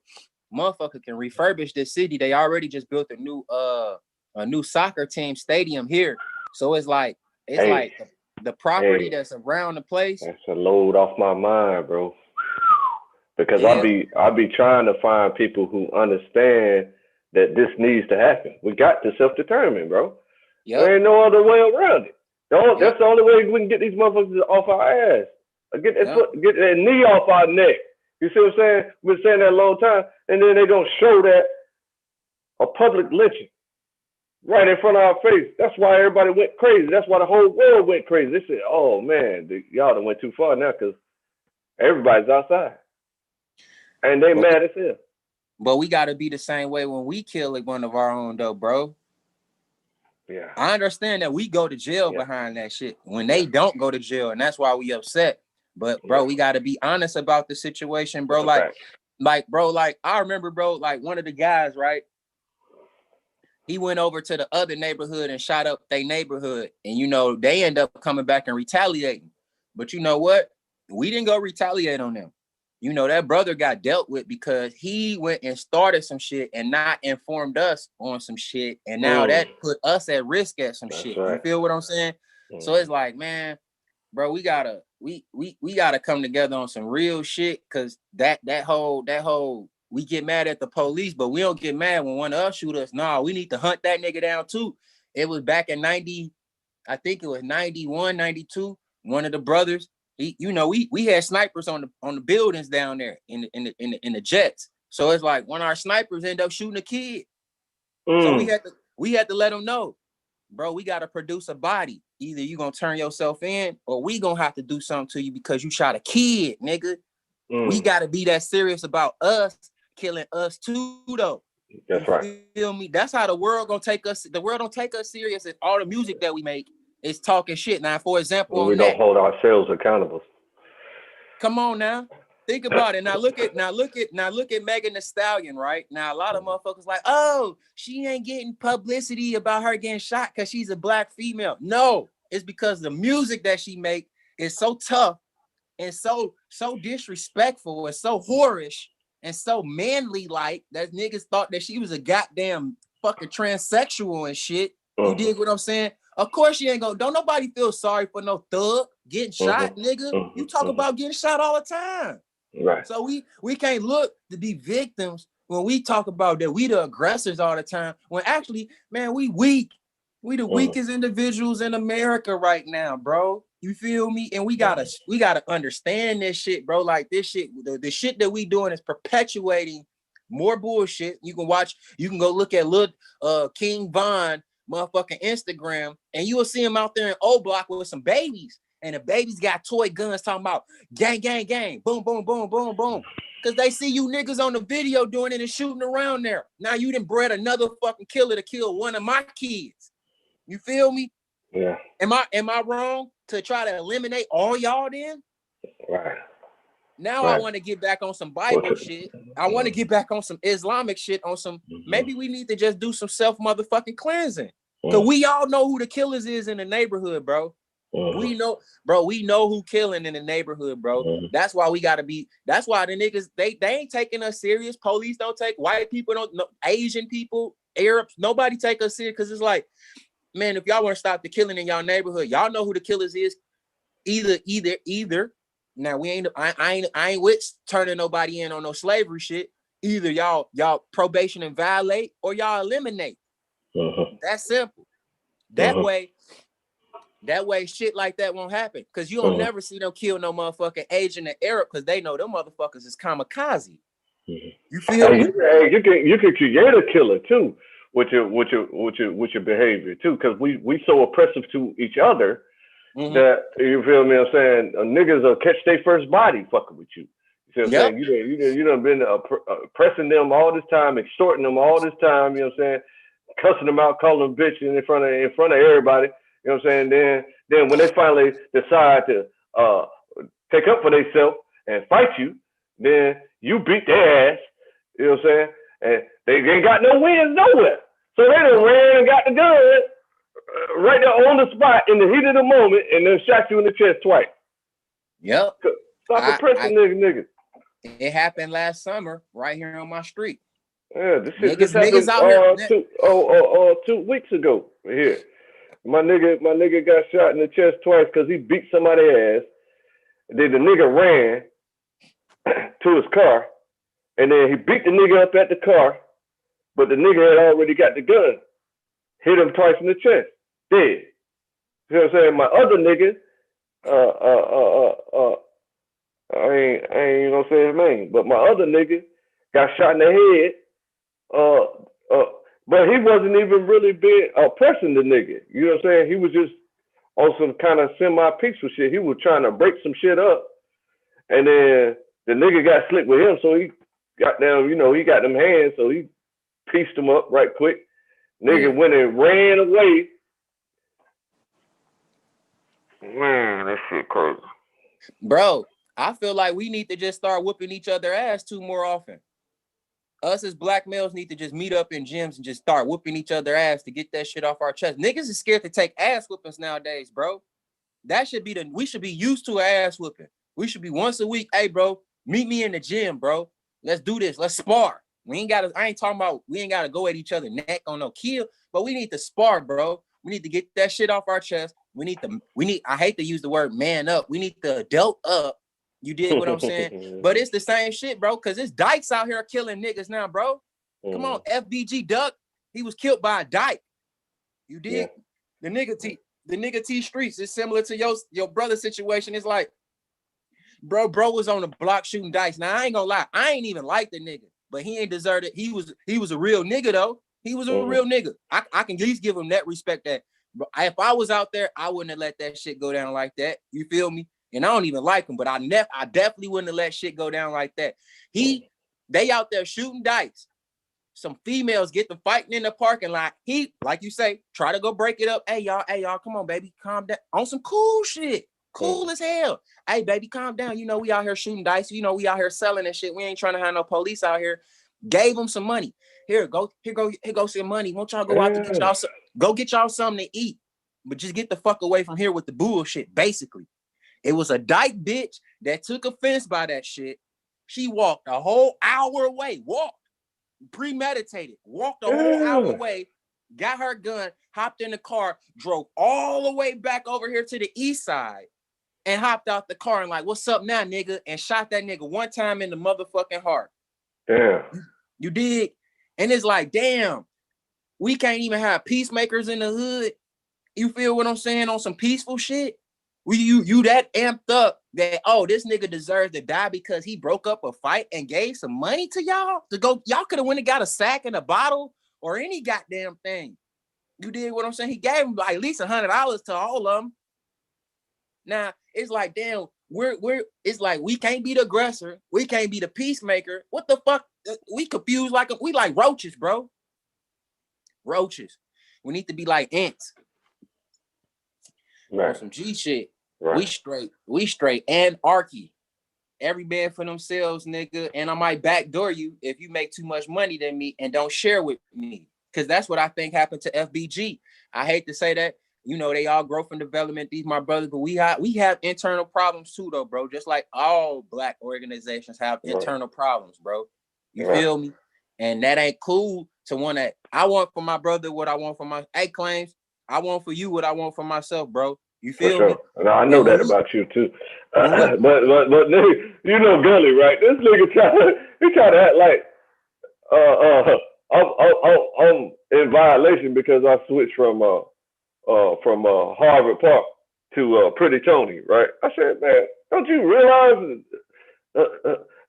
motherfucker can refurbish this city. They already just built a new soccer team stadium here, so it's like the property that's around the place. That's a load off my mind, bro. Because I be trying to find people who understand that this needs to happen. We got to self-determine, bro. There ain't no other way around it. That's the only way we can get these motherfuckers off our ass. Get that knee off our neck. You see what I'm saying? We've been saying that a long time, and then they don't show that a public lynching right in front of our face. That's why everybody went crazy. That's why the whole world went crazy. They said, "Oh man, y'all done went too far now," because everybody's outside. And they mad as hell. But we got to be the same way when we kill one of our own, though, bro. Yeah. I understand that we go to jail behind that shit when they don't go to jail, and that's why we upset. But, bro, we got to be honest about the situation, bro. Bro, I remember, bro, like one of the guys, right? He went over to the other neighborhood and shot up their neighborhood. And, you know, they end up coming back and retaliating. But you know what? We didn't go retaliate on them. You know, that brother got dealt with because he went and started some shit and not informed us on some shit. And now that put us at risk at some shit. Right. You feel what I'm saying? So it's like, man, bro, we gotta come together on some real shit. Cause that whole we get mad at the police, but we don't get mad when one of us shoot us. No, we need to hunt that nigga down too. It was back in 90, I think it was 91, 92. One of the brothers, we had snipers on the buildings down there in the jets. So it's like when our snipers end up shooting a kid, so we had to let them know, bro, we got to produce a body. Either you gonna turn yourself in, or we gonna have to do something to you because you shot a kid, nigga. We got to be that serious about us killing us too, though. That's right. Feel me? That's how the world gonna take us. The world don't take us serious if all the music that we make is talking shit. Now, for example, we don't hold ourselves accountable. Come on now. Think about it. Now look at Megan Thee Stallion, right? Now a lot of motherfuckers like, oh, she ain't getting publicity about her getting shot because she's a black female. No, it's because the music that she make is so tough and so disrespectful and so whorish and so manly like that niggas thought that she was a goddamn fucking transsexual and shit. You dig what I'm saying? Of course she ain't gonna. Don't nobody feel sorry for no thug getting shot, nigga. You talk about getting shot all the time. Right. So we can't look to be victims when we talk about that we the aggressors all the time. When actually, man, we weak. We the weakest individuals in America right now, bro. You feel me? And we gotta understand this shit, bro. Like this shit, the shit that we doing is perpetuating more bullshit. You can go look at King Von motherfucking Instagram, and you will see him out there in O Block with some babies, and the babies got toy guns talking about gang, gang, gang, boom, boom, boom, boom, boom. Because they see you niggas on the video doing it and shooting around there. Now you done bred another fucking killer to kill one of my kids. You feel me? Yeah. Am I wrong to try to eliminate all y'all then? Right. Now I want to get back on some Bible shit. I want to get back on some Islamic shit, on some, maybe we need to just do some self-motherfucking cleansing. Because we all know who the killers is in the neighborhood, bro. We know who killing in the neighborhood, bro. That's why we gotta be, that's why the niggas, they ain't taking us serious. Police don't take, white people don't, no, Asian people, Arabs, nobody take us serious, because it's like, man, if y'all want to stop the killing in y'all neighborhood, y'all know who the killers is. Either. Now I ain't with turning nobody in on no slavery shit. Either y'all probation and violate, or y'all eliminate. That's simple. That way shit like that won't happen. Cause you don't never see them kill no motherfucking Asian and Arab, cause they know them motherfuckers is kamikaze. You feel me? You can create a killer too with your behavior too, because we so oppressive to each other that, you feel me? I'm saying niggas will catch their first body fucking with you. You see what I'm saying? You done been oppressing them all this time, extorting them all this time. You know what I'm saying? Cussing them out, calling them bitches in front of everybody. You know what I'm saying? Then when they finally decide to take up for themselves and fight you, then you beat their ass. You know what I'm saying? And they ain't got no wins nowhere. So they done ran and got the gun right there on the spot in the heat of the moment, and then shot you in the chest twice. Yep. Stop oppressing niggas. It happened last summer right here on my street. Yeah, this shit niggas happened out here. 2 weeks ago here. My nigga got shot in the chest twice because he beat somebody's ass. Then the nigga ran to his car, and then he beat the nigga up at the car, but the nigga had already got the gun. Hit him twice in the chest. Dead. You know what I'm saying? My other nigga, I ain't gonna say his name, but my other nigga got shot in the head. But he wasn't even really oppressing the nigga. You know what I'm saying? He was just on some kind of semi-peaceful shit. He was trying to break some shit up, and then the nigga got slick with him, so he got down. You know, he got them hands, so he pieced him up right quick. Nigga went and ran away. Man, that shit crazy. Bro, I feel like we need to just start whooping each other ass more often. Us as black males need to just meet up in gyms and just start whooping each other ass to get that shit off our chest. Niggas is scared to take ass whoopings nowadays, bro. We should be used to an ass whooping. We should be once a week. Hey, bro, meet me in the gym, bro. Let's do this. Let's spar. We ain't gotta go at each other neck on no kill, but we need to spar, bro. We need to get that shit off our chest. I hate to use the word man up. We need to adult up. You dig what I'm saying? But it's the same shit, bro, because it's dykes out here killing niggas now, bro. Come on, FBG Duck, he was killed by a dyke. You dig? The nigga T Streets is similar to your brother's situation. It's like, bro was on the block shooting dice. Now, I ain't gonna lie, I ain't even like the nigga, but he ain't deserted. He was a real nigga, though. He was a real nigga. I can at least give him that respect that, bro, if I was out there, I wouldn't have let that shit go down like that. You feel me? And I don't even like him, but I definitely wouldn't have let shit go down like that. They out there shooting dice. Some females get to fighting in the parking lot. He, like you say, try to go break it up. Hey y'all, come on, baby, calm down. On some cool shit. Cool as hell. Hey, baby, calm down. You know, we out here shooting dice. You know, we out here selling and shit. We ain't trying to have no police out here. Gave them some money. Here go some money. Won't y'all go out to get y'all something to eat? But just get the fuck away from here with the bullshit, basically. It was a dyke bitch that took offense by that shit. She walked a whole hour away. Premeditated. Walked a whole hour away. Got her gun. Hopped in the car. Drove all the way back over here to the east side. And hopped out the car and like, what's up now, nigga? And shot that nigga one time in the motherfucking heart. Damn. You dig? And it's like, damn, we can't even have peacemakers in the hood. You feel what I'm saying? On some peaceful shit. You that amped up that, oh, this nigga deserves to die because he broke up a fight and gave some money to y'all to go. Y'all could have went and got a sack and a bottle or any goddamn thing. You did what I'm saying? He gave him like at least $100 to all of them. Now it's like, damn, it's like we can't be the aggressor, we can't be the peacemaker. What the fuck? We confused we like roaches, bro. Roaches. We need to be like ants. Right. On some G shit. Right. We straight anarchy. Every man for themselves, nigga. And I might backdoor you if you make too much money than me and don't share with me. Because that's what I think happened to FBG. I hate to say that. You know, they all growth and development. These my brothers, but we have internal problems too, though, bro. Just like all black organizations have internal problems, bro. You feel me? And that ain't cool to want that. I want for my brother what I want for my claims. I want for you what I want for myself, bro. You For feel me? sure. And I know that about you too. But nigga, you know Gully, right? This nigga try to act like I'm in violation because I switched from Harvard Park to Pretty Tony, right? I said, man, don't you realize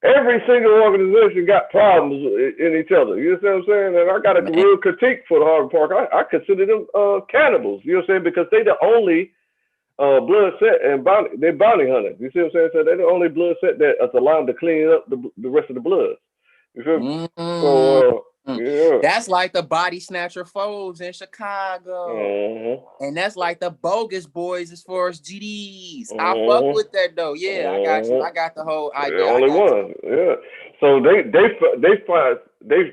every single organization got problems in each other? You know what I'm saying? And I got a real critique for the Harvard Park. I consider them cannibals. You know what I'm saying? Because they the only blood set and they're bounty hunters. You see what I'm saying? So they're the only blood set that's allowed to clean up the rest of the blood. You feel me? So yeah. That's like the body snatcher foes in Chicago. And that's like the bogus boys as far as GDs. I fuck with that though. Yeah, I got you. I got the whole idea. The only one. Yeah. So they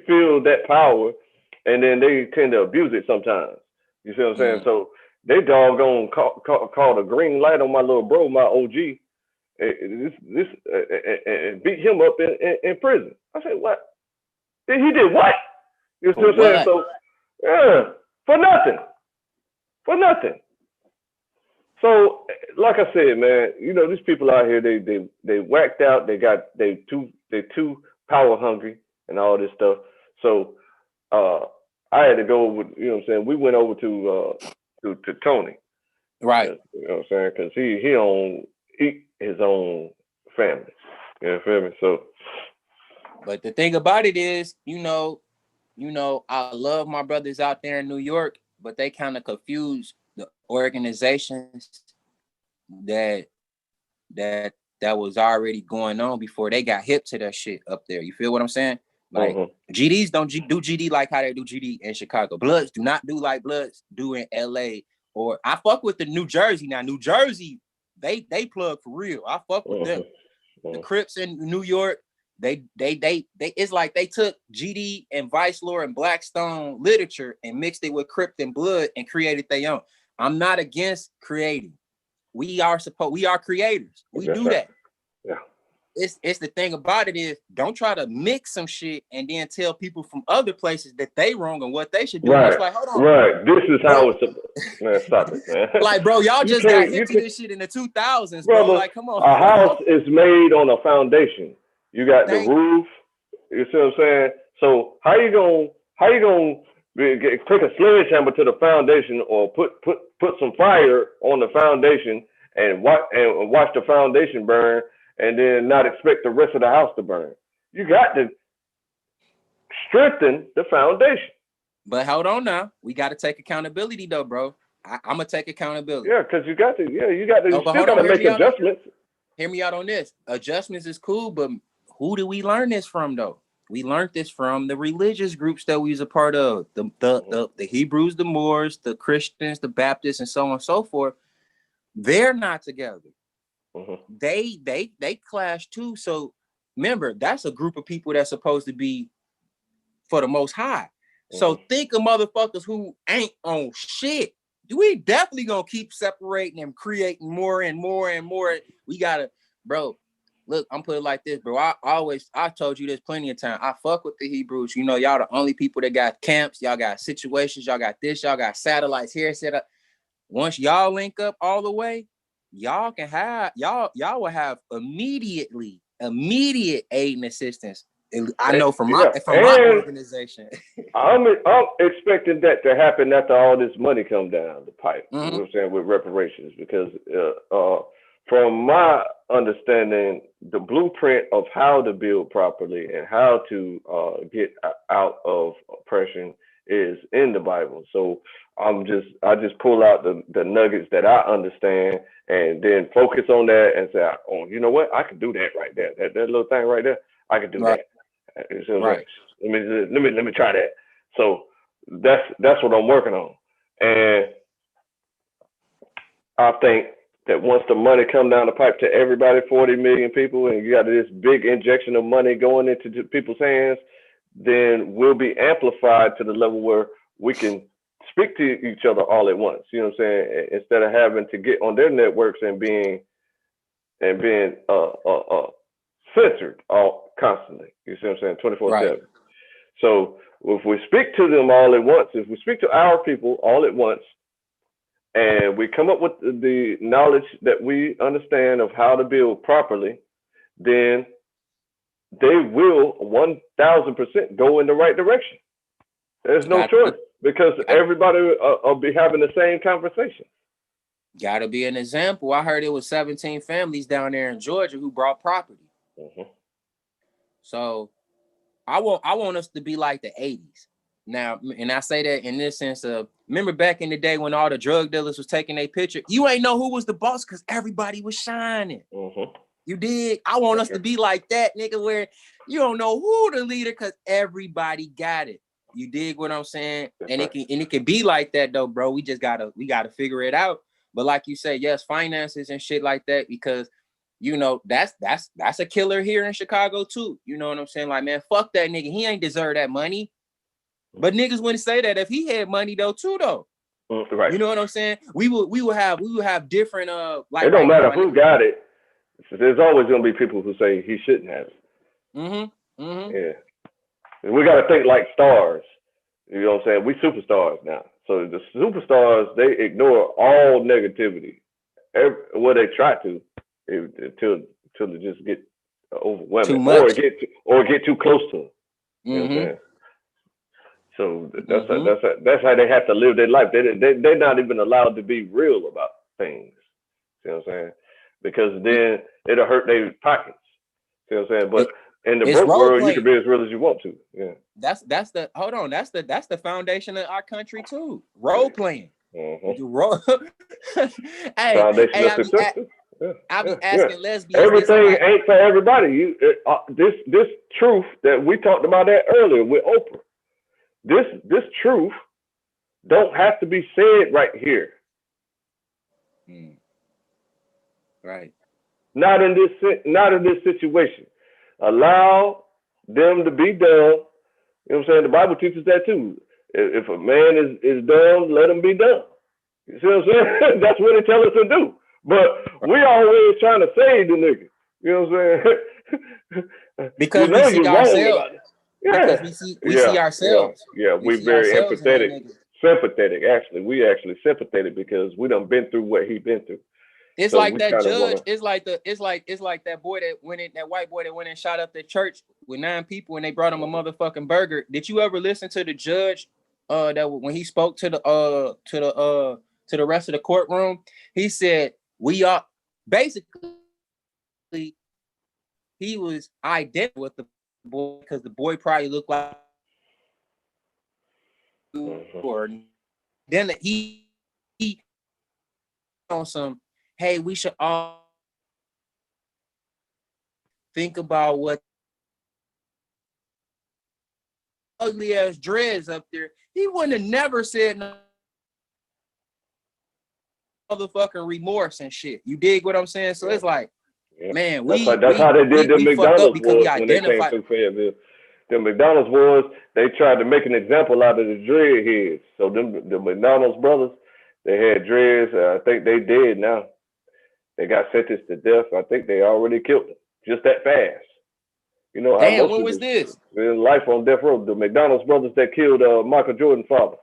feel that power and then they tend to abuse it sometimes. You see what I'm saying? So they doggone called a green light on my little bro, my OG. And beat him up in prison. I said, what? He did what? You see what I'm saying? So, yeah, for nothing. So, like I said, man, you know, these people out here, they whacked out. They too power hungry and all this stuff. So, I had to go with, you know what I'm saying? We went over to Tony. Right. You know what I'm saying? Because he don't eat his own family. You feel me? So, but the thing about it is, you know, I love my brothers out there in New York, but they kind of confuse the organizations that was already going on before they got hip to that shit up there. You feel what I'm saying? Like GDs don't do GD like how they do GD in Chicago. Bloods do not do like Bloods do in LA. Or I fuck with the New Jersey now. New Jersey, they plug for real. I fuck with them. The Crips in New York, they it's like they took GD and Vice Lord and Blackstone literature and mixed it with Crip and Blood and created their own. I'm not against creating. We are creators. We do that. Yeah. It's the thing about it is don't try to mix some shit and then tell people from other places that they wrong and what they should do. Right. It's like, hold on. Right. This is how it's man, stop it, man. Like, bro, y'all just got hit to this shit in the 2000s, brother, bro. Like, come on. A house is made on a foundation. You got the roof. You see what I'm saying? So how you gonna take a sledgehammer to the foundation or put some fire on the foundation and watch the foundation burn and then not expect the rest of the house to burn? You got to strengthen the foundation. But hold on now. We got to take accountability though, bro. I'm going to take accountability. Yeah, because you got to still got to make adjustments. Hear me out on this. Adjustments is cool, but who do we learn this from though? We learned this from the religious groups that we was a part of. The Hebrews, the Moors, the Christians, the Baptists, and so on and so forth. They're not together. They clash too. So remember, that's a group of people that's supposed to be for the Most High. So think of motherfuckers who ain't on shit. We definitely gonna keep separating and creating more and more and more. We gotta, bro. Look, I'm putting it like this, bro. I told you this plenty of time. I fuck with the Hebrews. You know, y'all the only people that got camps. Y'all got situations. Y'all got this. Y'all got satellites here set up. Once y'all link up all the way, y'all can have y'all will have immediate aid and assistance. I know from my organization. I'm expecting that to happen after all this money come down the pipe. You know what I'm saying, with reparations, because from my understanding, the blueprint of how to build properly and how to get out of oppression is in the Bible. So I just pull out the nuggets that I understand and then focus on that and say, oh, you know what? I can do that right there. That little thing right there, I can do that. Right. Let me try that. So that's what I'm working on. And I think that once the money come down the pipe to everybody, 40 million people, and you got this big injection of money going into people's hands, then we'll be amplified to the level where we can speak to each other all at once. You know what I'm saying? Instead of having to get on their networks and being censored all constantly. You see what I'm saying? 24/7. Right. So if we speak to them all at once, if we speak to our people all at once, and we come up with the knowledge that we understand of how to build properly, then they will 1,000% go in the right direction. There's no choice because everybody will be having the same conversation. Got to be an example. I heard it was 17 families down there in Georgia who brought property. So I want us to be like the 80s. Now, and I say that in this sense of, remember back in the day when all the drug dealers was taking their picture? You ain't know who was the boss because everybody was shining. You dig? I want us to be like that, nigga, where you don't know who the leader because everybody got it. You dig what I'm saying? And it can be like that though, bro. We gotta figure it out. But like you say, yes, finances and shit like that, because you know that's a killer here in Chicago too. You know what I'm saying? Like, man, fuck that nigga. He ain't deserve that money. But niggas wouldn't say that if he had money though too though. Right. You know what I'm saying? We will have different like. It don't matter who got it. There's always gonna be people who say he shouldn't have it. Yeah. We gotta think like stars. You know what I'm saying? We superstars now. So the superstars, they ignore all negativity. They try to until they just get overwhelming or get too close to them. You know what I'm saying? So that's how they have to live their life. They're not even allowed to be real about things. You know what I'm saying? Because then it'll hurt their pockets. You know what I'm saying? But in the broke world, you can be as real as you want to. Yeah. That's the foundation of our country too. Role playing. Role. I be asking lesbians. Everything ain't for everybody. This truth that we talked about that earlier with Oprah. This truth don't have to be said right here. Right. Not in this situation. Allow them to be dumb. You know what I'm saying? The Bible teaches that too. If a man is dumb, let him be dumb. You see what I'm saying? That's what they tell us to do. But we always trying to save the nigga. You know what I'm saying? Because we see ourselves. Because we see ourselves. We're very empathetic. Sympathetic, actually. We actually sympathetic because we done been through what he been through. It's so like that judge. It's like that boy that went in, that white boy that went and shot up the church with 9 people and they brought him a motherfucking burger. Did you ever listen to the judge that when he spoke to the rest of the courtroom? He said we are basically he was identical with the boy because the boy probably looked like or then he on some. Hey, we should all think about what ugly ass dreads up there. He wouldn't have never said no motherfucking remorse and shit. You dig what I'm saying? So it's like, man, that's how they did the McDonald's wars when they came through Fayetteville. The McDonald's wars, they tried to make an example out of the dread heads. So the McDonald's brothers, they had dreads. I think they dead now. They got sentenced to death. I think they already killed them just that fast. You know, damn, when was this? In life on death row. The McDonald's brothers that killed Michael Jordan's father.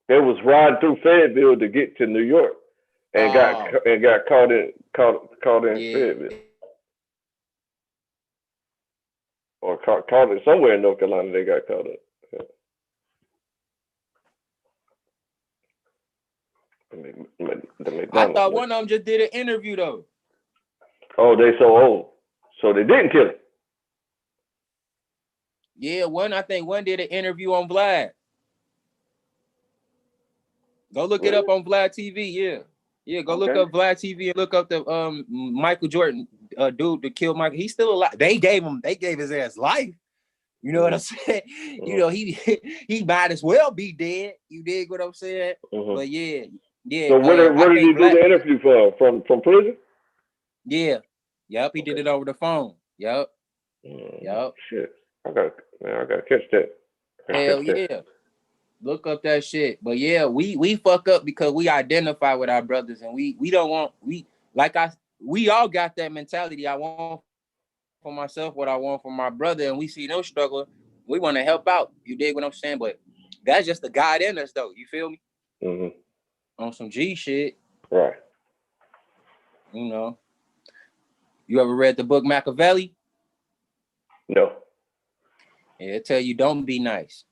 They was riding through Fayetteville to get to New York, and got caught in Fayetteville, or caught in somewhere in North Carolina. They got caught up. I thought one of them just did an interview though. Oh, they so old, so they didn't kill him. Yeah, I think one did an interview on Vlad. Go look it up on Vlad TV. Yeah. Go look up Vlad TV and look up the Michael Jordan dude that killed Michael. He's still alive. They gave his ass life. You know what I'm saying? You know he might as well be dead. You dig what I'm saying? But yeah. So where did he do the interview from prison? Yeah. Yep. He did it over the phone. Yep. Shit. I gotta catch that. Hell yeah. Look up that shit. But yeah, we fuck up because we identify with our brothers and we don't want we all got that mentality. I want for myself what I want for my brother, and we see them struggle. We want to help out. You dig what I'm saying? But That's just the God in us, though. You feel me? Mm-hmm. On some G shit. Right. You know. You ever read the book Machiavelli? No. Yeah, it tell you don't be nice.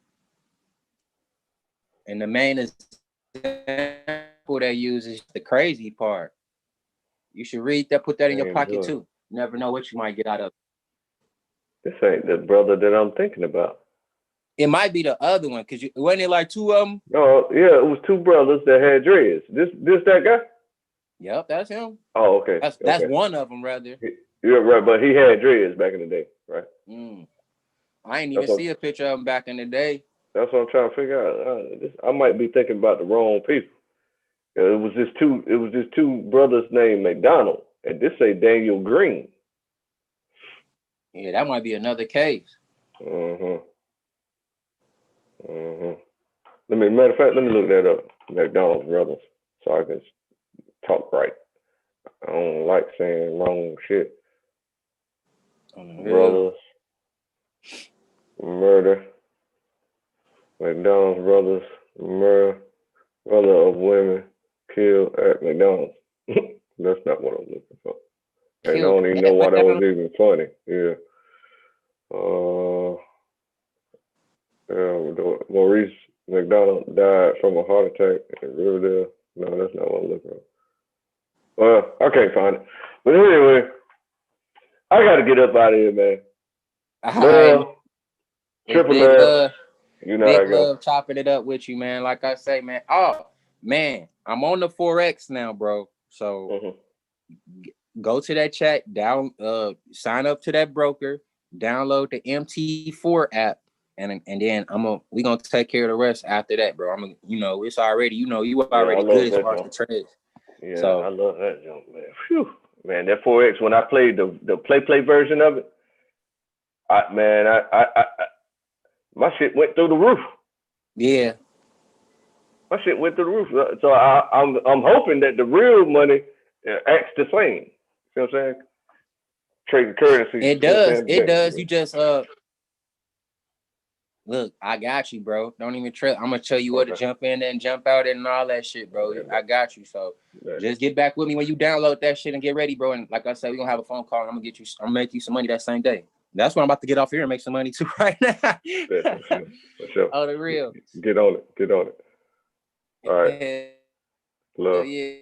And the main example they use is the crazy part. You should read that, put that in your pocket too. You never know what you might get out of it. This ain't the brother that I'm thinking about. It might be the other one, because wasn't it like two of them? No, yeah, it was two brothers that had dreads. This that guy? Yep, that's him. Oh, okay. That's one of them, rather. You're right, but he had dreads back in the day, right? I ain't even see a picture of him back in the day. That's what I'm trying to figure out. I might be thinking about the wrong people. It was just two brothers named McDonald, and this say Daniel Green. Yeah, that might be another case. Matter of fact, let me look that up. McDonald's brothers, so I can talk right. I don't like saying wrong shit. Brothers, murder. McDonald's brothers, murder. Brother of women killed at McDonald's. That's not what I'm looking for. And I don't even know why that was even funny. Yeah. Maurice McDonald died from a heart attack in Riverdale. No, that's not what I'm looking for. Well, I can't find it. But anyway, I got to get up out of here, man. Well, triple love. You know big love chopping it up with you, man. Like I say, man. Oh, man, I'm on the 4X now, bro. So go to that chat, sign up to that broker, download the MT4 app, and then we gonna take care of the rest after that, bro. It's already, you already good as far as the trades. Yeah, so, I love that jump, man. Phew. Man, that 4X, when I played the play version of it, my shit went through the roof. Yeah. My shit went through the roof. So I'm hoping that the real money acts the same. You know what I'm saying? Trading currency. It does. It does. You just look, I got you, bro. Don't even trip. I'm gonna tell you what to jump in and jump out and all that shit, bro. I got you. So just get back with me when you download that shit and get ready, bro. And like I said, we're gonna have a phone call and I'm gonna make you some money that same day. That's why I'm about to get off here and make some money too right now. For sure. Oh, the real. Get on it. All right. Love. Yeah.